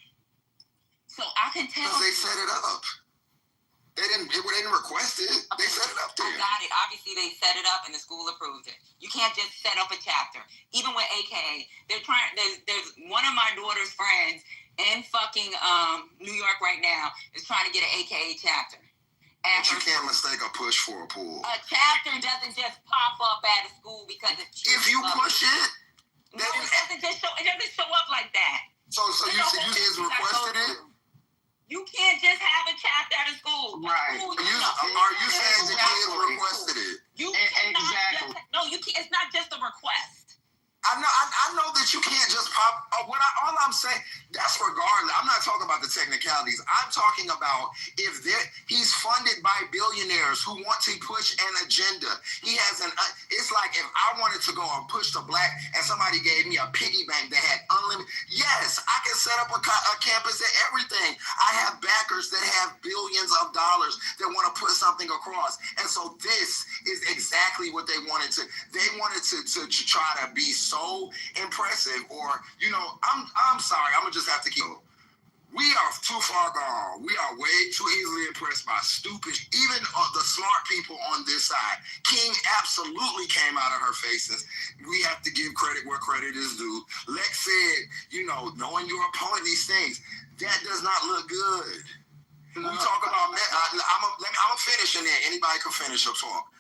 So I can tell. Because they set it up. They didn't request it. They set it up there. I got it. Obviously, they set it up and the school approved it. You can't just set up a chapter. Even with AKA, they're trying. There's one of my daughter's friends in fucking New York right now is trying to get an AKA chapter. But you can't mistake a push for a pull. A chapter doesn't just pop up at a school because it's cheap. If you push it, no, it doesn't just show. It doesn't show up like that. So you kids requested it? You can't just have a chapter at a school. Right. Are you saying the kids requested it? You exactly. No, you can't. It's not just a request. I know that you can't just pop. All I'm saying, that's regardless. I'm not talking about the technicalities. I'm talking about if he's funded by billionaires who want to push an agenda. He has it's like if I wanted to go and push the black and somebody gave me a piggy bank that had unlimited. Yes, I can set up a campus and everything. I have backers that have billions of dollars that want to put something across. And so this is exactly what they wanted to. They wanted to try to be so impressive, or I'm sorry, I'm gonna just have to keep. We are too far gone. We are way too easily impressed by stupid. Even the smart people on this side. King absolutely came out of her faces. We have to give credit where credit is due. Lex said, knowing your opponent, these things, that does not look good. We talk about. I'm gonna finish, and then anybody can finish or talk.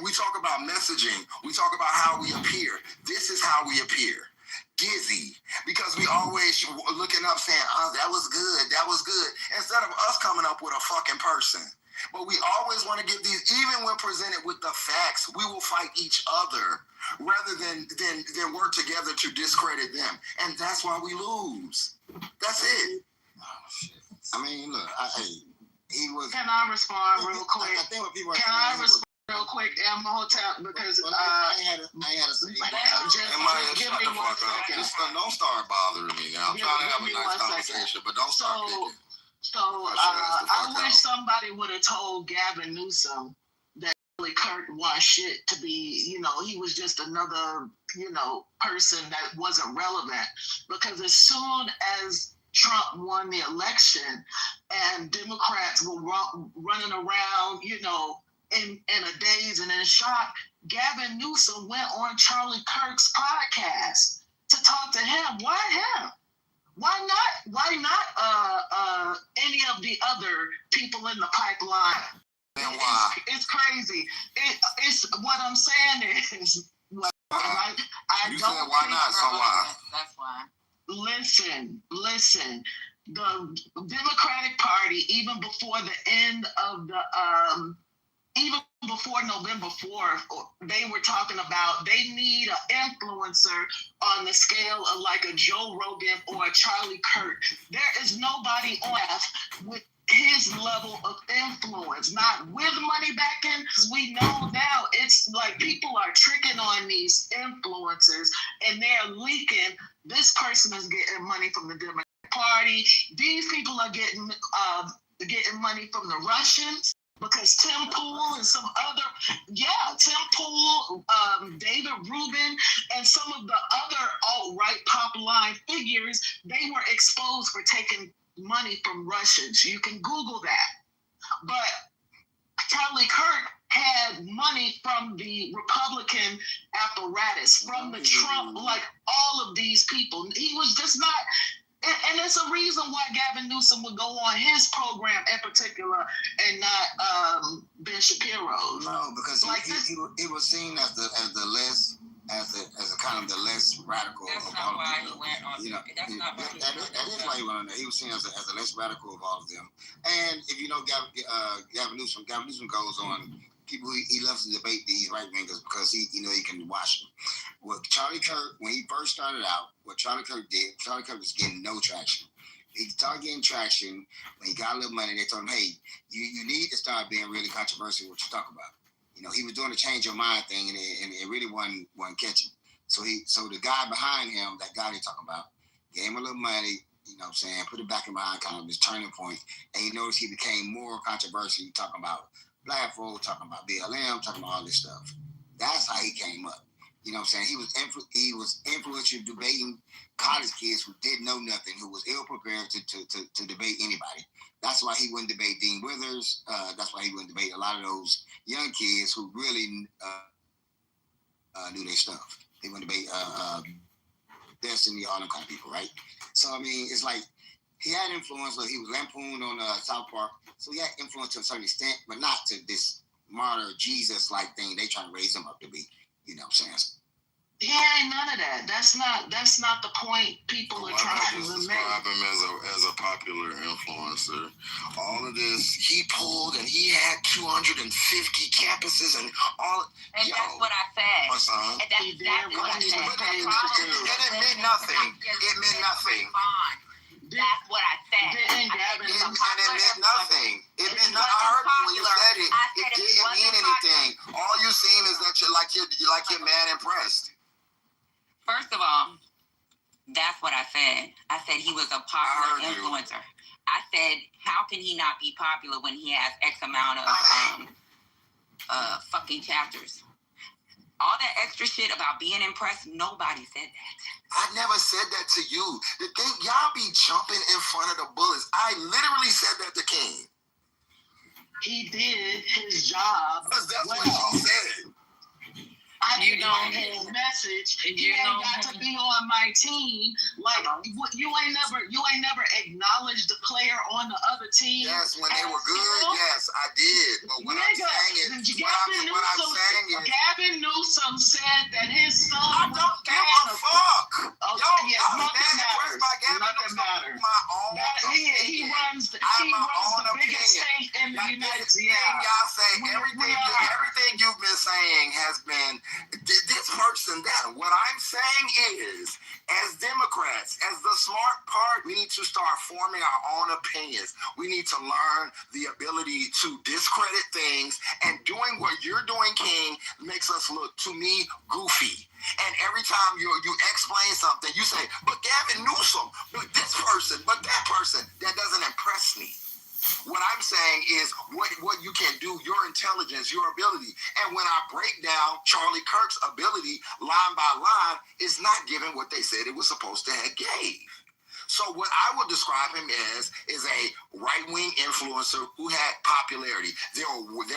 We talk about messaging. We talk about how we appear. This is how we appear. Dizzy. Because we always looking up saying, that was good. That was good. Instead of us coming up with a fucking person. But we always want to give these, even when presented with the facts, we will fight each other rather than work together to discredit them. And that's why we lose. That's it. Oh, shit. I mean, look, he was. Can I respond real quick? I think what people are Can I respond real quick, Amhotep, because I ain't had to say give me 1 second. Just don't start bothering me now. I'm trying to have a nice conversation, but don't start picking. So I wish somebody would have told Gavin Newsom that Charlie Kirk was shit to be, he was just another, person that wasn't relevant. Because as soon as Trump won the election and Democrats were running around, in a daze and in shock, Gavin Newsom went on Charlie Kirk's podcast to talk to him. Why him? Why not any of the other people in the pipeline? And why? It's crazy. It's what I'm saying is right? You said why not? So why? That's why. Listen. The Democratic Party, even before the end of the even before November 4th, they were talking about they need an influencer on the scale of like a Joe Rogan or a Charlie Kirk. There is nobody on earth with his level of influence, not with money backing. We know now it's like people are tricking on these influencers and they're leaking. This person is getting money from the Democratic Party. These people are getting money from the Russians. Because Tim Pool and some other, Tim Pool, David Rubin, and some of the other alt-right pop-line figures, they were exposed for taking money from Russians. You can Google that. But Charlie Kirk had money from the Republican apparatus, from the Trump, like all of these people. He was just not... And it's a reason why Gavin Newsom would go on his program in particular and not Ben Shapiro. No, because he was seen as the less as a kind of the less radical. That's not why he went on. That's not why that is why he went on there. He was seen as the less radical of all of them. And if you know Gavin Newsom goes on. People he loves to debate these right wingers because he can watch them. What Charlie Kirk, when he first started out, what Charlie Kirk did, Charlie Kirk was getting no traction. He started getting traction when he got a little money. They told him, "Hey, you need to start being really controversial. What you talk about?" He was doing the change your mind thing, and it really wasn't catching. So the guy behind him, that guy they talking about, gave him a little money. Put it back in behind kind of his turning point, and you notice he became more controversial. Talking about black folk, talking about BLM, talking about all this stuff. That's how he came up. You know what I'm saying? He was influential debating college kids who didn't know nothing, who was ill prepared to debate anybody. That's why he wouldn't debate Dean Withers. That's why he wouldn't debate a lot of those young kids who really knew their stuff. He wouldn't debate Destiny, all them kind of people, right? So, I mean, it's like he had influence, but he was lampooned on South Park. So he had influence to a certain extent, but not to this martyr Jesus-like thing they trying to raise him up to be. You know what I'm saying? He ain't none of that. That's not the point people are trying to make. Describe him as a popular influencer. All of this, he pulled and he had 250 campuses and all. And that's what I said. My son. And that's exactly what I said. And it meant nothing. It meant nothing. That's what I said. And it meant nothing. It meant nothing. I heard you when you said it. It didn't mean anything. All you seem is that you're mad impressed. First of all, that's what I said. I said he was a popular influencer. I said, how can he not be popular when he has X amount of fucking chapters? All that extra shit about being impressed, nobody said that. I never said that to you. The thing, y'all be jumping in front of the bullets. I literally said that to King. He did his job. Because that's what he said. I didn't know his message. He ain't got to be on my team. Like you ain't never acknowledged the player on the other team. Yes, when they were good. Yes, I did. But what I'm saying is, Gavin Newsom said that his son. I don't give a fuck. Nothing matters. My own opinion. He runs the biggest state in the United States. Y'all say everything you've been saying has been. This person, that. What I'm saying is, as Democrats, as the smart part, we need to start forming our own opinions. We need to learn the ability to discredit things, and doing what you're doing, King, makes us look, to me, goofy. And every time you explain something, you say, but Gavin Newsom, but this person, but that person, that doesn't impress me. What I'm saying is what you can do, your intelligence, your ability. And when I break down Charlie Kirk's ability line by line, it's not giving what they said it was supposed to have gave. So what I would describe him as is a right-wing influencer who had popularity. There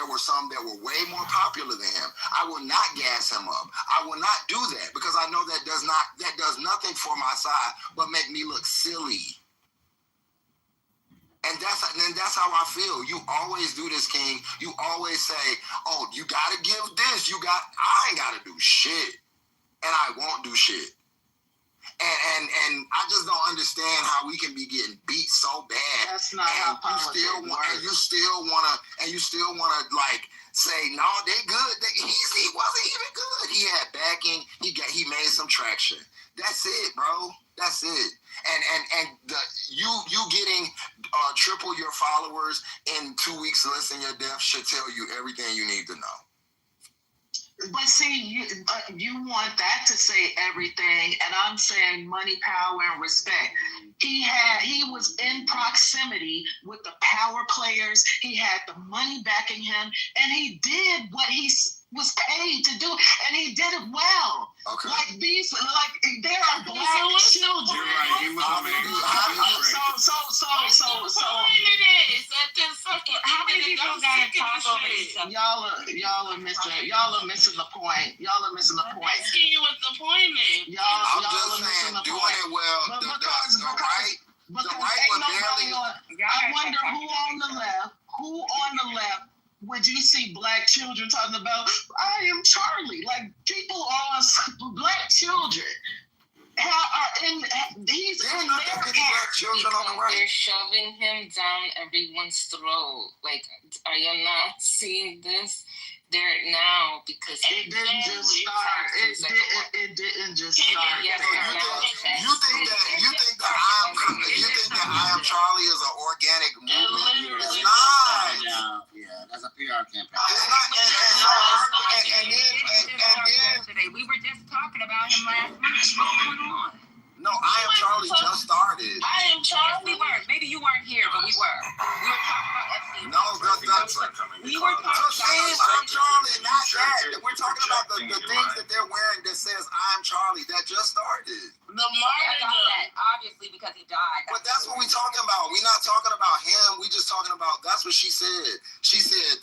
were some that were way more popular than him. I will not gas him up. I will not do that because I know that does nothing for my side but make me look silly. And that's how I feel. You always do this, King. You always say, oh, you got to give this. I ain't got to do shit. And I won't do shit. And I just don't understand how we can be getting beat so bad. That's not how politics works. You still wanna like say, no, they good. He wasn't even good. He had backing. He made some traction. That's it, bro. That's it. And you getting triple your followers in 2 weeks less than your death should tell you everything you need to know. But see, you want that to say everything, and I'm saying money, power, and respect. He was in proximity with the power players. He had the money backing him, and he did what he was paid to do, and he did it well. Okay. There are black children. You're right. He was amazing. How many people got to talk over each other? Y'all are missing the point. I'm asking you what the point is. I'm just saying, doing it well. The right would barely. I wonder who on the left would you see black children talking about, I am Charlie? Like, people are black children. These black children on the right. They're shoving him down everyone's throat. Like, are you not seeing this? They're now because it didn't just start. It didn't just start. You think that I am Charlie is an organic movement? It's not. Yeah, that's a PR campaign. It's not. And then we were just talking about him last night. What's going on? No, I Am Charlie just started. I Am Charlie. We were. Maybe you weren't here, but we were. We were talking about Epstein. No, that's we were talking about I'm Charlie, not that. We're talking about the things that they're wearing that says "I'm Charlie" that just started. The martyrdom. Obviously, because he died. But that's what we talking about. We're not talking about him. We just talking about. That's what she said. She said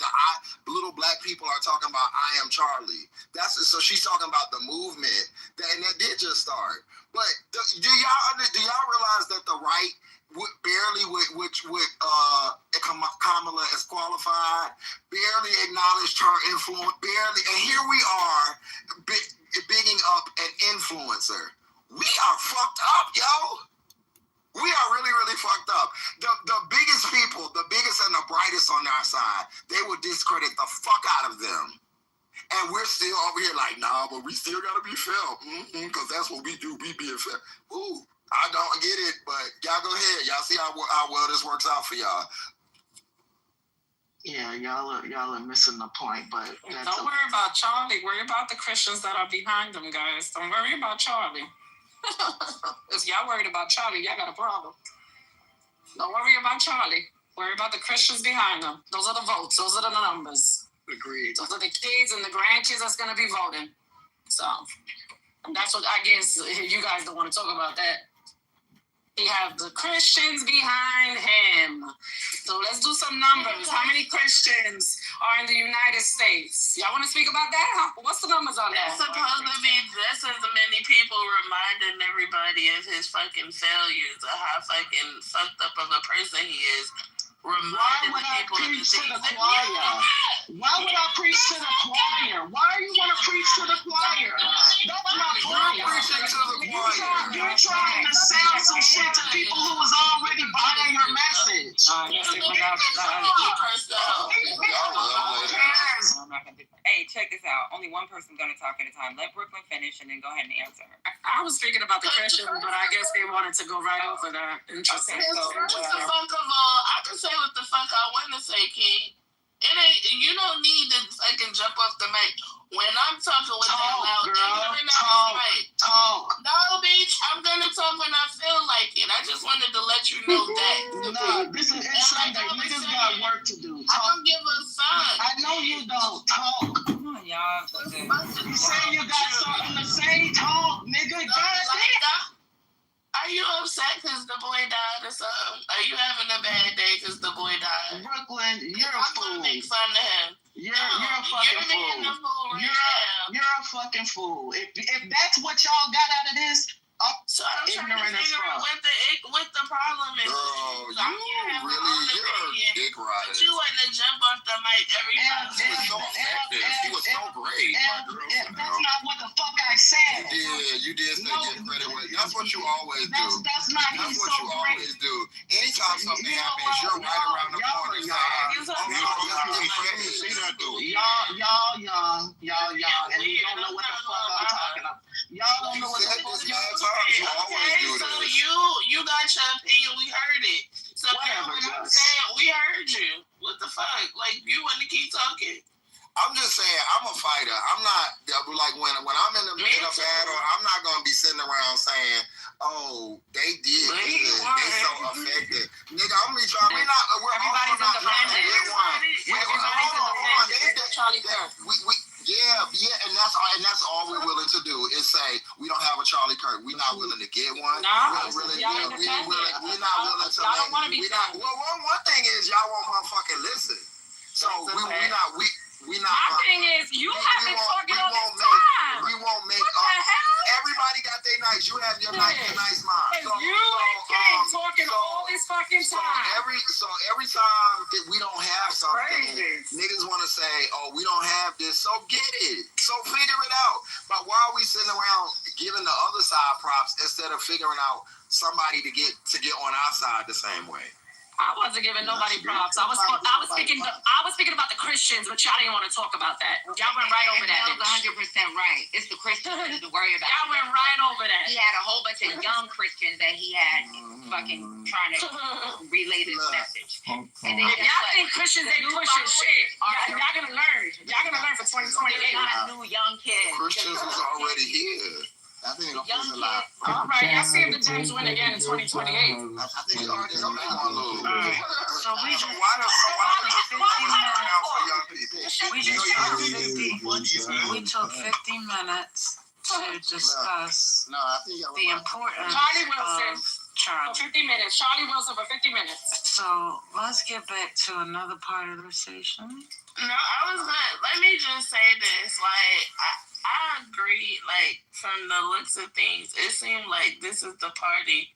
little black people are talking about "I am Charlie." So she's talking about the movement and that did just start. But do y'all realize that the right barely Kamala is qualified, barely acknowledged her influence, barely, and here we are bigging up an influencer. We are fucked up, yo. We are really, really fucked up. The biggest people, the biggest and the brightest on our side, they will discredit the fuck out of them. And we're still over here like, nah, but we still gotta be fair. Because that's what we do, we being fair. Ooh, I don't get it, but y'all go ahead. Y'all see how well this works out for y'all. Yeah, y'all are missing the point, but don't worry about Charlie. Worry about the Christians that are behind them, guys. Don't worry about Charlie. If y'all worried about Charlie, y'all got a problem. Don't worry about Charlie. Worry about the Christians behind them. Those are the votes. Those are the numbers. Agreed. Those are the kids and the grandkids that's going to be voting. So that's what I guess you guys don't want to talk about that. He have the Christians behind him. So let's do some numbers. How many Christians are in the United States? Y'all want to speak about that? What's the numbers on that? It's supposed to be just as many people reminding everybody of his fucking failures, of how fucking fucked up of a person he is. Why would I preach to the choir? Why would I preach to the choir? Why are you want to preach to the choir? That's my point. You're trying to sell some shit to people who was already buying your message. Hey, check this out. Only one person's going to talk at a time. Let Brooklyn finish and then go ahead and answer her. I was thinking about the Christians, but I guess they wanted to go right over that. Interesting. What the fuck of all? I can say what the fuck I want to say, King. It ain't. You don't need to fucking jump off the mic. When I'm talking with that loud, talk. No, bitch, I'm gonna talk when I feel like it. I just wanted to let you know that. No, this is Sunday. Niggas got work to do. I don't give a fuck. I know you don't. Talk. Come on, y'all. You saying you got something to say? Talk, nigga. Are you upset because the boy died or something? Are you having a bad day because the boy died? Brooklyn, you're a fool. I'm gonna make fun of him. You're a fucking fool. You're a fucking fool. If that's what y'all got out of this, so I'm trying to figure out what the problem is. Girl, you're a dick rider. But you want to jump off the mic every time. He was so great. That's not what the fuck I said. You did say get credit. That's what you always do. That's not That's what you always do. Anytime something happens, you're right around the corner Y'all young, and you don't know what the fuck I'm talking about. Y'all don't know what the fuck y'all talking about. Okay, so you got your opinion, we heard it. So whatever, I'm saying, we heard you. What the fuck? Like, you want to keep talking? I'm just saying, I'm a fighter. I'm not, like, when I'm in a battle, I'm not going to be sitting around saying, oh, they did good. They so effective. Nigga, I'm going to be trying. Everybody's independent. Yeah, and that's all we're willing to do is say we don't have a Charlie Kirk. We're not willing to get one. No, we're not willing to. One thing is y'all won't motherfucking listen. So we not. My thing is, you have been talking all this time. We won't make everybody got their nights. You have your nice mind. So you and talking all this fucking time. Every time that we don't have something, niggas want to say, "Oh, we don't have this." So get it. So figure it out. But why are we sitting around giving the other side props instead of figuring out somebody to get on our side the same way? I wasn't giving nobody props. I was speaking about the Christians, but y'all didn't want to talk about that. Y'all went right over that. That was 100% right. It's the Christians to worry about. Y'all went right over that. He had a whole bunch of young Christians that he had fucking trying to relay this message. And then y'all think Christians ain't pushing shit. Y'all gonna learn. Y'all gonna learn for 2028. Not new young kids. Christians is already here. I think they're gonna push a lot. All right, y'all see if the Dems win again in 2028. I think they're already gonna lose. So why does for young people? We took 50 minutes to discuss No, I think the importance Charlie Wilson. of Charlie. For 50 minutes. Charlie Wilson for 50 minutes. So let's get back to another part of the conversation. No, I was gonna, let me just say this. Like, I agree, like, from the looks of things, it seemed like this is the party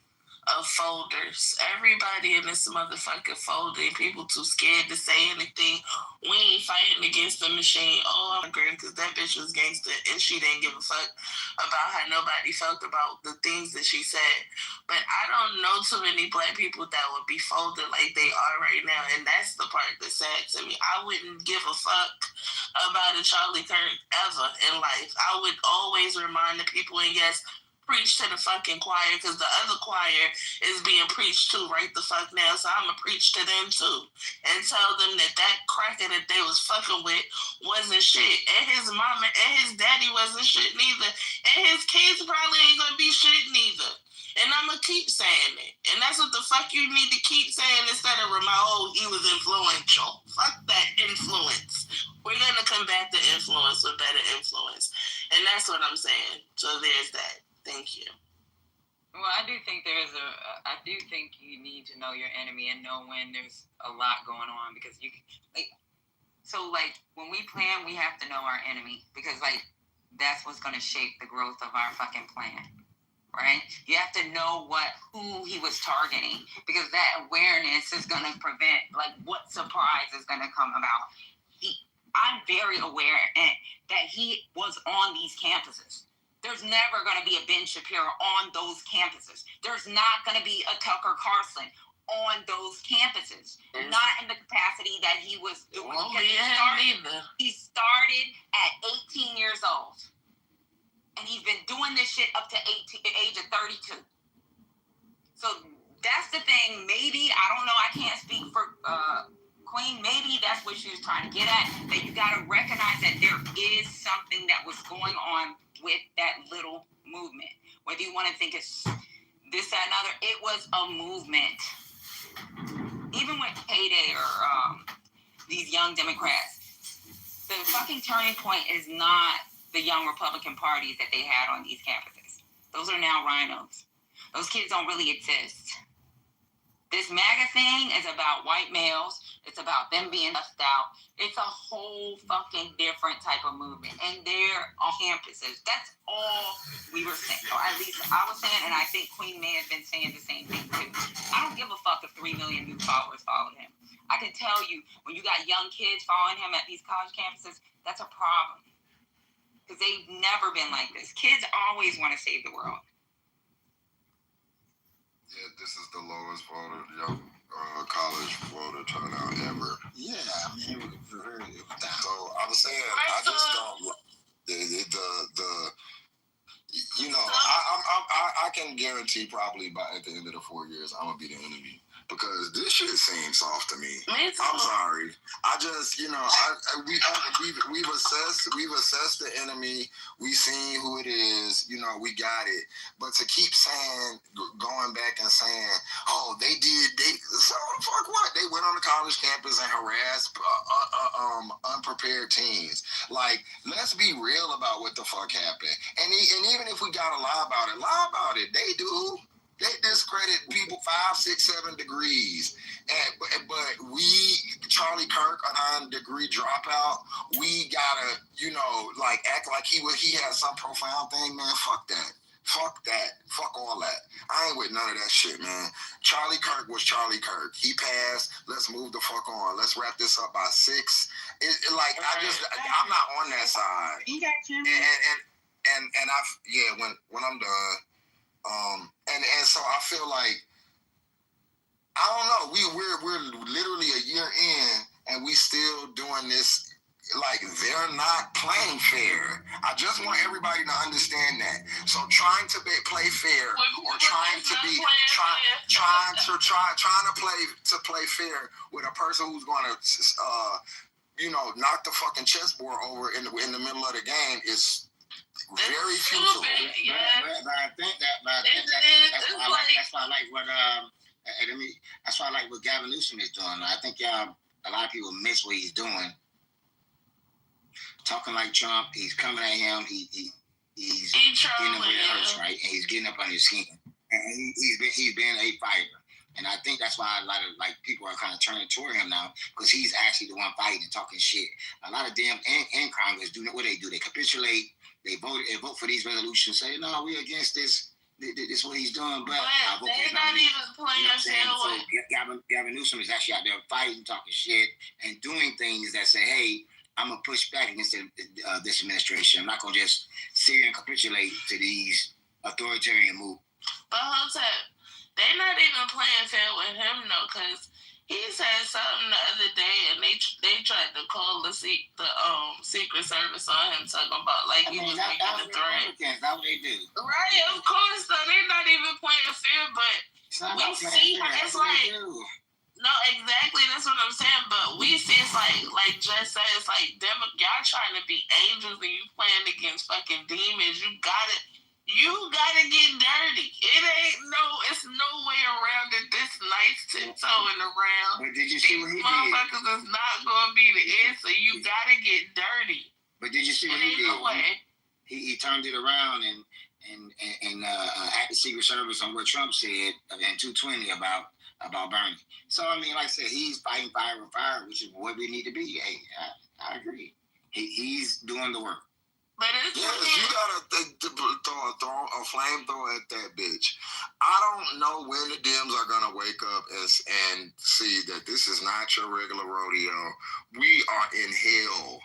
of folders. Everybody in this motherfucker folding. People too scared to say anything. We ain't fighting against the machine. Oh, I'm agreeing because that bitch was gangster and she didn't give a fuck about how nobody felt about the things that she said. But I don't know too many black people that would be folded like they are right now. And that's the part that's sad to me. I wouldn't give a fuck about a Charlie Kirk ever in life. I would always remind the people, and yes, preach to the fucking choir, because the other choir is being preached to right the fuck now, so I'm gonna preach to them too and tell them that that cracker that they was fucking with wasn't shit, and his mama and his daddy wasn't shit neither, and his kids probably ain't gonna be shit neither. And I'm gonna keep saying it, and that's what the fuck you need to keep saying instead of he was influential. Fuck that influence. We're gonna combat the influence with better influence, and that's what I'm saying. So there's that. Thank you. Well, I do think I do think you need to know your enemy and know when there's a lot going on, because when we plan, we have to know our enemy, because that's what's going to shape the growth of our fucking plan, right? You have to know who he was targeting, because that awareness is going to prevent what surprise is going to come about. I'm very aware that he was on these campuses. There's never going to be a Ben Shapiro on those campuses. There's not going to be a Tucker Carlson on those campuses. Not in the capacity that he was doing. He started at 18 years old. And he's been doing this shit up to age of 32. So that's the thing. Maybe, I don't know, I can't speak for Queen. Maybe that's what she was trying to get at. That you got to recognize that there is something that was going on with that little movement. Whether you want to think it's this, that, and other, it was a movement. Even with Payday or these young Democrats, the fucking turning point is not the young Republican parties that they had on these campuses. Those are now rhinos. Those kids don't really exist. This MAGA thing is about white males. It's about them being left out. It's a whole fucking different type of movement. And they're on campuses. That's all we were saying. Or at least I was saying, and I think Queen may have been saying the same thing too. I don't give a fuck if 3 million new followers followed him. I can tell you, when you got young kids following him at these college campuses, that's a problem. Because they've never been like this. Kids always want to save the world. Yeah, this is the lowest young college voter turnout ever. Yeah, I mean, it was very down. So I was saying, I just don't. I can guarantee probably at the end of the 4 years, I'm gonna be the enemy. Because this shit seems soft to me. I'm sorry. I just, we've assessed the enemy. We've seen who it is. We got it. But to keep saying, going back and saying, oh, so fuck what? They went on the college campus and harassed unprepared teens. Let's be real about what the fuck happened. And even if we gotta lie about it. They do. They discredit people 5, 6, 7 degrees. But we, Charlie Kirk, a 9-degree dropout, we gotta, act like he had some profound thing, man. Fuck that. Fuck that. Fuck all that. I ain't with none of that shit, man. Charlie Kirk was Charlie Kirk. He passed. Let's move the fuck on. Let's wrap this up by 6. I'm not on that side. When I'm done. And so I feel like, I don't know, we're literally a year in and we still doing this, they're not playing fair. I just want everybody to understand that. So trying to play fair or trying to play fair with a person who's going to knock the fucking chessboard over in the middle of the game is very futile. But I think that's why I like what that's why I like what Gavin Newsom is doing. I think a lot of people miss what he's doing. talking like Trump. He's coming at him. He's getting him where it hurts, right? And he's getting up on his skin. And he's been a fighter. And I think that's why a lot of people are kind of turning toward him now, because he's actually the one fighting and talking shit. A lot of them in Congress do what they do. They capitulate. They vote for these resolutions. Say no, we're against this. This is what he's doing. But they're not even playing fair. So Gavin Newsom is actually out there fighting, talking shit, and doing things that say, "Hey, I'm gonna push back against this administration. I'm not gonna just sit here and capitulate to these authoritarian moves." But hold up. They're not even playing fair with him, though, because he said something the other day, and they tried to call the Secret Service on him, talking about he was making a threat. That's what they do. Right, of course, though. They're not even playing fair, but we see it's like... No, exactly. That's what I'm saying. But we see it's like Jess said, it's like y'all trying to be angels and you playing against fucking demons. You gotta get dirty. It's no way around it. This nice tiptoeing around. But did you see what he did? Motherfuckers is not going to be the answer. You gotta get dirty. But did you see what he did? He turned it around and at the Secret Service on what Trump said in 220 about Bernie. So I mean, like I said, he's fighting fire with fire, which is what we need to be. Hey, I agree. He's doing the work. But it's you gotta throw a flamethrower at that bitch. I don't know when the Dems are gonna wake up and see that this is not your regular rodeo. We are in hell,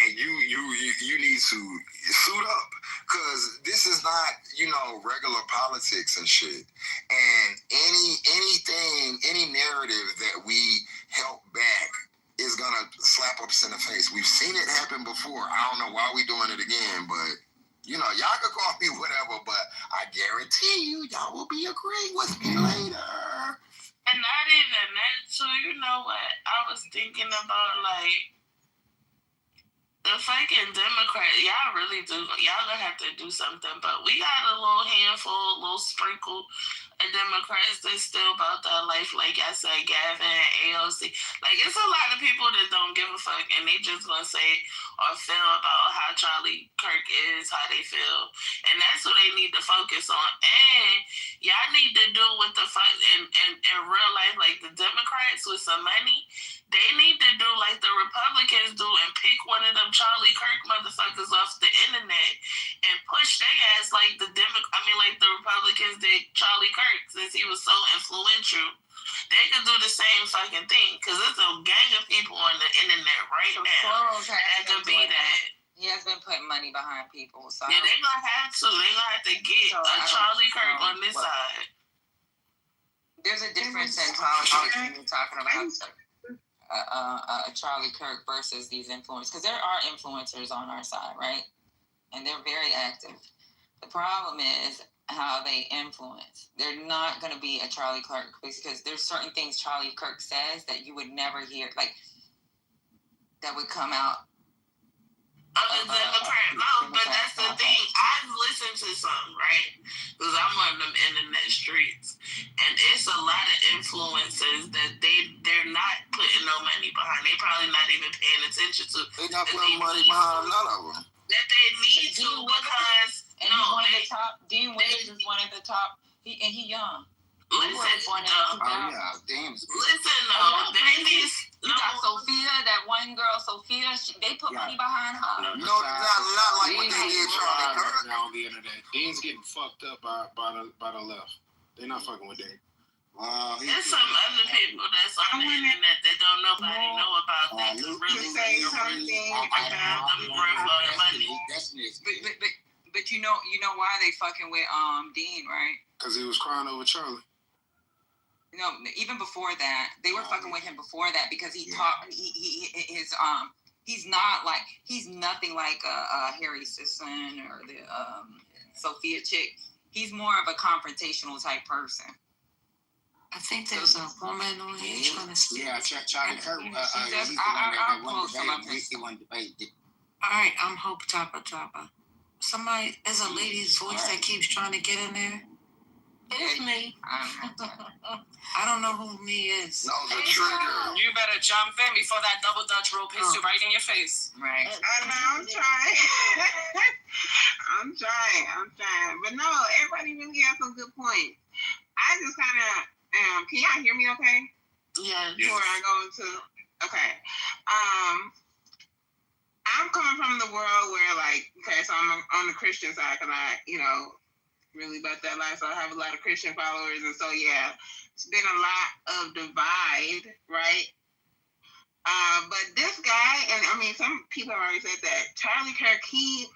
and you need to suit up, because this is not regular politics and shit. And any narrative that we help back is gonna slap us in the face. We've seen it happen before. I don't know why we doing it again, but y'all can call me whatever, but I guarantee you, y'all will be agreeing with me later. And not even that too. You know what? I was thinking about the fucking Democrats. Y'all really do. Y'all gonna have to do something. But we got a little handful, a little sprinkle of Democrats that's still about that life. Like I said, Gavin, AOC. It's a lot of people that don't give a fuck, and they just gonna say or feel about how Charlie Kirk is, how they feel. And that's what they need to focus on. And y'all need to do what the fuck in real life, like the Democrats with some money, they need to do like the Republicans do and pick one of them Charlie Kirk motherfuckers off the internet and push their ass like the Republicans did Charlie Kirk, since he was so influential. They could do the same fucking thing, because there's a gang of people on the internet right now that could be that. He has been putting money behind people. So yeah, they're going to have to. They're going to have to get a Charlie Kirk on this side. There's a difference in politics when you're talking about Charlie Kirk versus these influencers, because there are influencers on our side, right? And they're very active. The problem is how they influence. They're not going to be a Charlie Kirk, because there's certain things Charlie Kirk says that you would never hear, that would come out. But that's the thing. I've listened to some, right? Because I'm on them internet streets, and it's a lot of influencers that they're not putting no money behind. They probably not even paying attention to. They're not putting money behind none of them. That they need to, because Dean Withers is one of the top. He young. Listen, you got Sophia, that one girl, Sophia. They put money behind her. No, not like what they did Charlie Kirk. On the internet, Dean's getting fucked up by the left. They're not fucking with Dean. There's some other people that's on the internet that don't nobody know about that. Really say something about them grandfather money. But you know why they fucking with Dean, right? Because he was crying over Charlie. No, even before that, they were fucking with him before that, because he taught he's nothing like Harry Sisson or the Sophia chick. He's more of a confrontational type person. I think there's a woman on here trying to speak. Yeah, Charlie Kirk. He's the one that won debate. All right, I'm Hope Topper. Somebody, there's a lady's voice that keeps trying to get in there. It's me. I don't know who me is. No, the trigger. You better jump in before that double Dutch rope hits you right in your face. Right. I know, I'm trying. I'm trying. But no, everybody really has some good points. I just kind of, can y'all hear me okay? Yeah. Before I go into, okay. I'm coming from the world where, like, okay, so I'm on the Christian side because I, really about that life. So I have a lot of Christian followers. And so, yeah, it's been a lot of divide, right? But this guy, and I mean, some people have already said that Charlie Kirk, he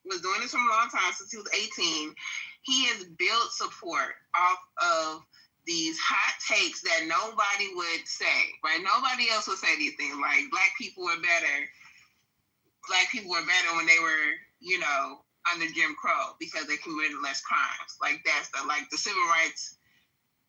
was doing this from a long time, since he was 18. He has built support off of these hot takes that nobody would say, right? Nobody else would say these things, like black people were better when they were, under Jim Crow because they committed less crimes. Like that's the Civil Rights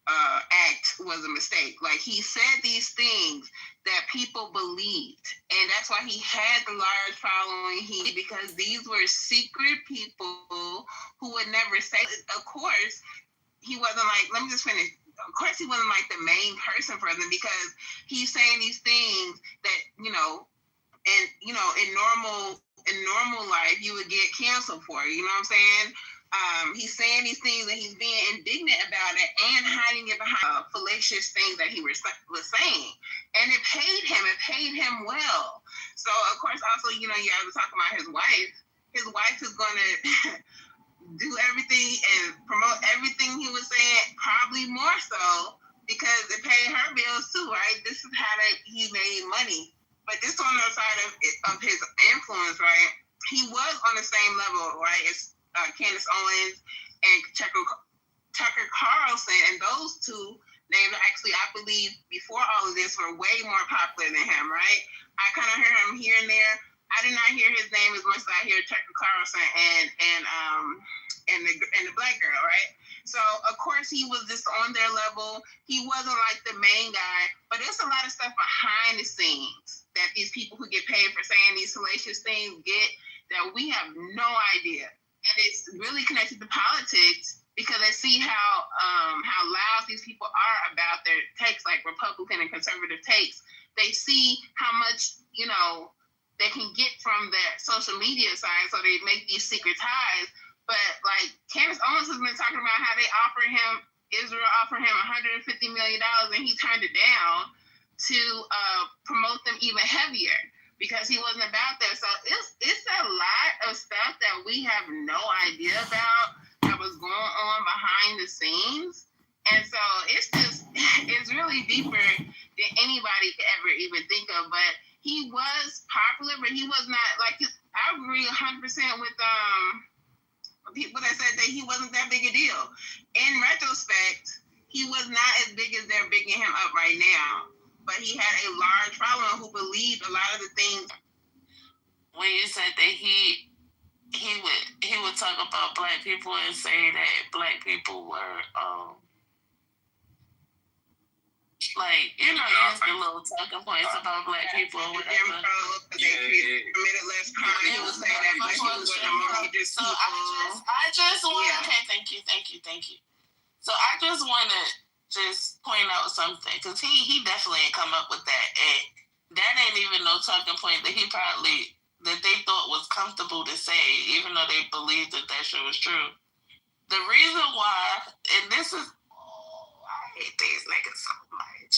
Act was a mistake. Like he said these things that people believed, and that's why he had the large following because these were secret people who would never say. Of course, he wasn't like. Let me just finish. Of course, he wasn't like the main person for them because he's saying these things that in normal life you would get canceled for. You know what I'm saying? He's saying these things and he's being indignant about it and hiding it behind fallacious things that he was saying. And it paid him well. So, of course, also, you have to talk about his wife. His wife is going to do everything and promote everything he was saying, probably more so, because it paid her bills too, right? This is how he made money. But this on the side of his influence, right? He was on the same level, right, as Candace Owens and Tucker Carlson, and those two names actually, I believe, before all of this, were way more popular than him, right? I kind of hear him here and there. I did not hear his name as much as I hear Tucker Carlson and the black girl, right? So of course he was just on their level. He wasn't like the main guy, but there's a lot of stuff behind the scenes that these people who get paid for saying these salacious things get that we have no idea. And it's really connected to politics because I see how loud these people are about their takes, like Republican and conservative takes. They see how much, they can get from their social media side, so they make these secret ties. But like Candace Owens has been talking about how Israel offered him $150 million and he turned it down to promote them even heavier because he wasn't about that. So it's a lot of stuff that we have no idea about that was going on behind the scenes. And so it's really deeper than anybody could ever even think of. But he was popular, but he was not like, I agree 100% with people that said that he wasn't that big a deal. In retrospect, he was not as big as they're bigging him up right now. But he had a large following who believed a lot of the things. When you said that he would talk about black people and say that black people were use the little talking points about black people or whatever. They committed less crime. He would say that black people were the more religious people. I just want okay, thank you. So I just want to just point out something because he definitely ain't come up with that, and that ain't even no talking point that they thought was comfortable to say, even though they believed that shit was true. The reason why, and this is, I hate these niggas so much.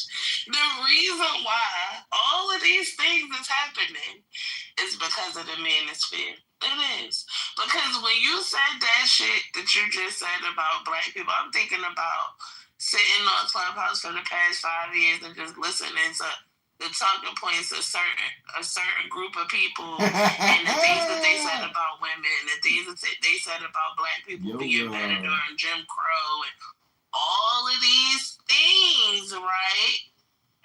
The reason why all of these things is happening is because of the manosphere. It is. Because when you said that shit that you just said about black people, I'm thinking about sitting on Clubhouse for the past 5 years and just listening to the talking points of a certain group of people and the things that they said about women, the things that they said about black people being better during Jim Crow and all of these things, right?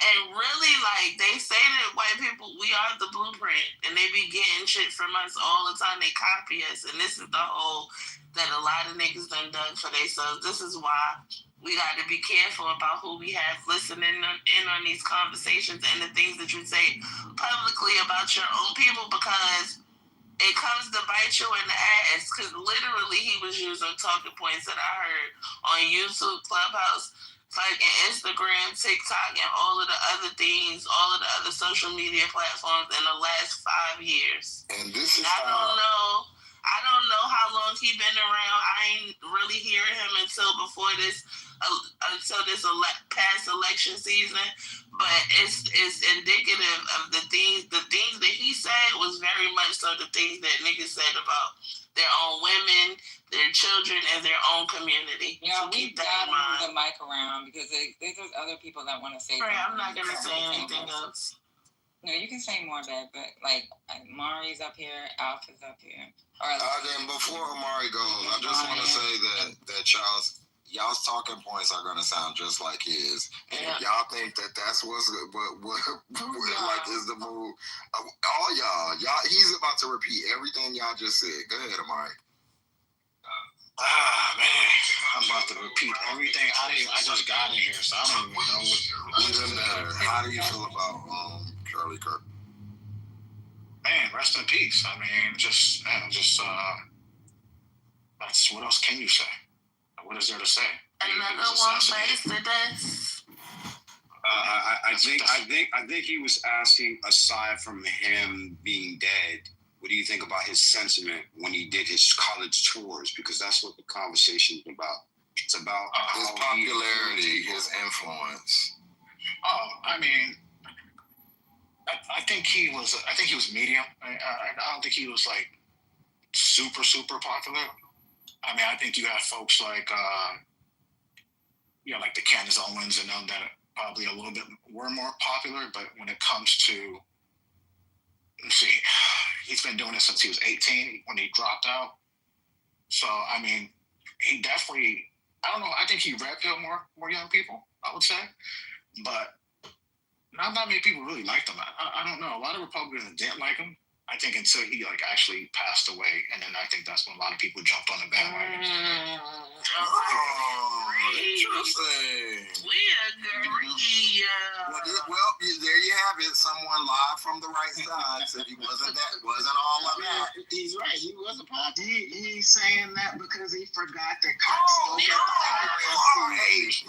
And really, like, they say that white people, we are the blueprint, and they be getting shit from us all the time. They copy us, and this is the hole that a lot of niggas done dug for themselves. This is why we got to be careful about who we have listening in on these conversations and the things that you say publicly about your own people, because it comes to bite you in the ass, because literally he was using talking points that I heard on YouTube, Clubhouse, fucking Instagram, TikTok, and all of the other things, all of the other social media platforms in the last 5 years. And this is I don't know how long he been around. I ain't really hearing him until before this, past election season. But it's indicative of the things that he said was very much so the things that niggas said about their own women, their children, and their own community. Yeah, we gotta move the mic around because there's other people that want to say something. I'm not gonna say anything else. No, you can say more, babe, but like Mari's up here, Alpha's up here. Then before Amari goes, I just want to say that y'all's talking points are gonna sound just like his, and if y'all think that's what's like is the move, all y'all, he's about to repeat everything y'all just said. Go ahead, Amari. Man, I'm about to repeat everything. I just got in here, so I don't even know what doesn't matter. How do you feel about Charlie Kirk? Man, rest in peace. I mean, that's what else can you say? What is there to say? Another one bites the dust. I think he was asking, aside from him being dead, what do you think about his sentiment when he did his college tours? Because that's what the conversation is about. It's about his popularity, his influence. I mean, I think he was medium. I don't think he was like super popular. I mean, I think you have folks like like the Candace Owens and them that probably a little bit were more popular. But when it comes to, let's see, he's been doing this since he was 18 when he dropped out. So I mean, he definitely, I don't know. I think he red pilled more young people, I would say, but not that many people really liked him. I don't know. A lot of Republicans didn't like him. I think until he actually passed away, and then I think that's when a lot of people jumped on the bandwagon. Interesting. We agree. Well, there you have it. Someone live from the right side said he wasn't all of that. He's right. He wasn't popular. He's saying that because he forgot that Cox stole the IRS.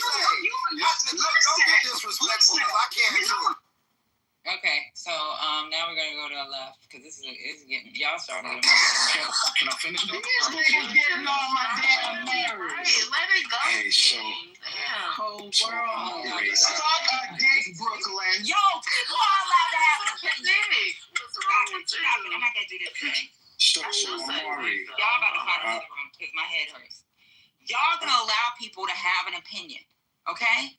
Don't get disrespectful because I can't do it. Okay, so now we're gonna go to the left because this is getting y'all started. Can I finish? These niggas getting on my damn nerves. Hey, let it go. Hey, so whole world. Suck a dick, Brooklyn. Yo, people are allowed to have an opinion. What's wrong with you? I'm not gonna do this today. So Amari, y'all about to find out because my head hurts. Y'all gonna allow people to have an opinion, okay?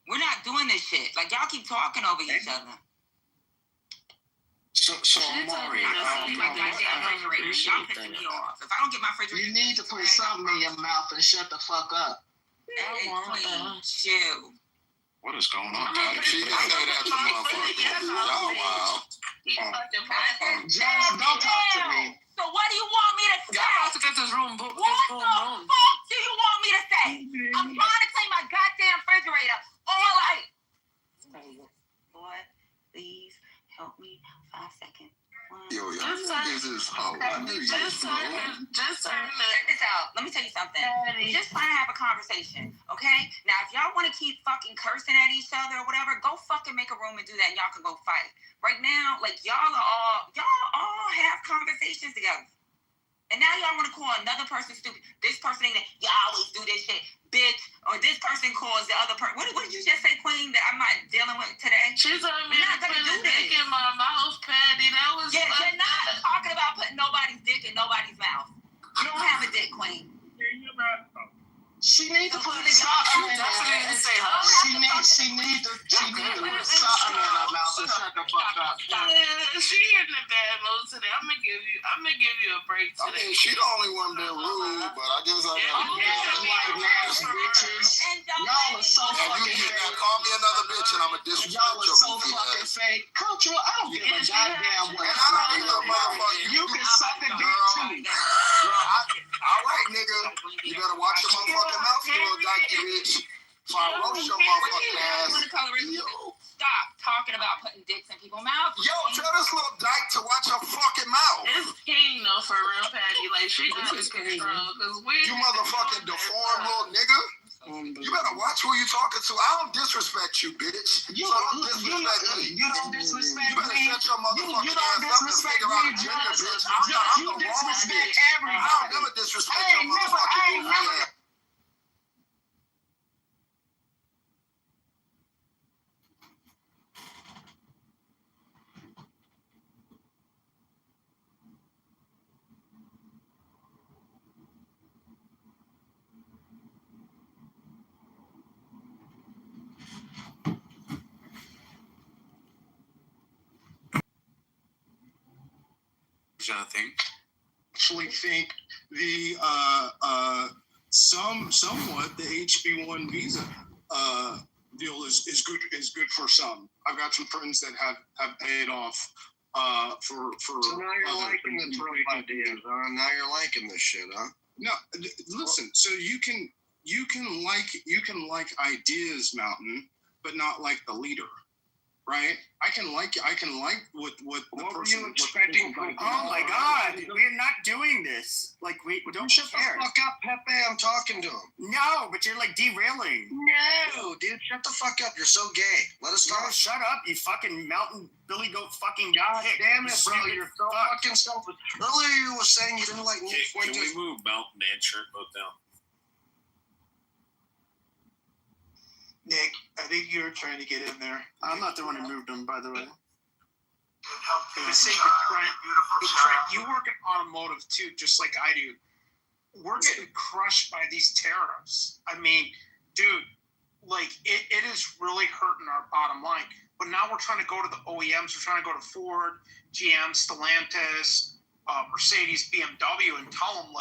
We're not doing this shit. Like, y'all keep talking over each other. So Amari, y'all pissing me off. If I don't get my refrigerator, you need to put something in your mouth and shut the fuck up. Chill. What is going on? She didn't say that to motherfuckers. Y'all wild. Just don't talk to me. So what do you want me to say? Y'all about to get this room. What the fuck do you want me to say? I'm trying to clean my goddamn refrigerator. Boy, please help me 5 seconds. Yo, this is hilarious. Just check this out. Let me tell you something. We're just trying to have a conversation, okay? Now, if y'all want to keep fucking cursing at each other or whatever, go fucking make a room and do that, and y'all can go fight. Right now, like, y'all all have conversations together. And now y'all want to call another person stupid. This person ain't, y'all always do this shit, bitch. Or this person calls the other person. What did you just say, Queen, that I'm not dealing with today? She told me to put a dick in my mouth, Patty. That was you're not talking about putting nobody's dick in nobody's mouth. You don't have a dick, Queen. She needs to put something in there. She needs to put something in her mouth and shut the fuck up. She in the bad mood today. I'm gonna give you a break today. I mean, she the only one being rude, but I guess I got bitches. Y'all are so fucking fake. Call me another bitch and I'm a disrespect. Y'all are so fucking fake. Cultural, I don't give a goddamn what. You can suck a dick too. All right, nigga. You better watch your motherfucking mouth, you little dyke bitch. Before I roast your motherfucking ass. Stop talking about putting dicks in people's mouths. Yo, tell this little dyke to watch her fucking mouth. It's king though, for real, Patty. Like, she got this control. You motherfucking deformed little nigga. You better watch who you talking to. I don't disrespect you, bitch. You don't disrespect me. You don't disrespect me. You better shut your motherfucking ass up and figure out a gender, bitch. I'm the wrong bitch. Everybody. I don't never disrespect your motherfucking goofy ass. Anything? Actually think the somewhat the HB1 visa deal is good for some. I've got some friends that have paid off for. So now you're liking the Trump ideas, huh? Now you're liking this shit, huh? No, listen. So you can like ideas, Mountain, but not like the leader. Right? I can like what the What were person. you expecting from? Oh my God, we're not doing this. Like we don't Shut care. the fuck up, Pepe. I'm talking to him. No, but you're like derailing. No, dude, shut the fuck up. You're so gay. Let us talk. No, shut up, you fucking mountain Billy Goat fucking God hick, damn you it, bro. stupid You're so fuck. fucking selfish. Earlier you were saying you didn't like Nick Can we Fuentes. move Mountain and Shirt both down? Nick, I think you're trying to get in there. I'm not the one who moved him, by the way. For the sake of Trent, you work in automotive too, just like I do. We're getting crushed by these tariffs. I mean, dude, like it is really hurting our bottom line. But now we're trying to go to the OEMs. We're trying to go to Ford, GM, Stellantis, Mercedes, BMW, and tell them like,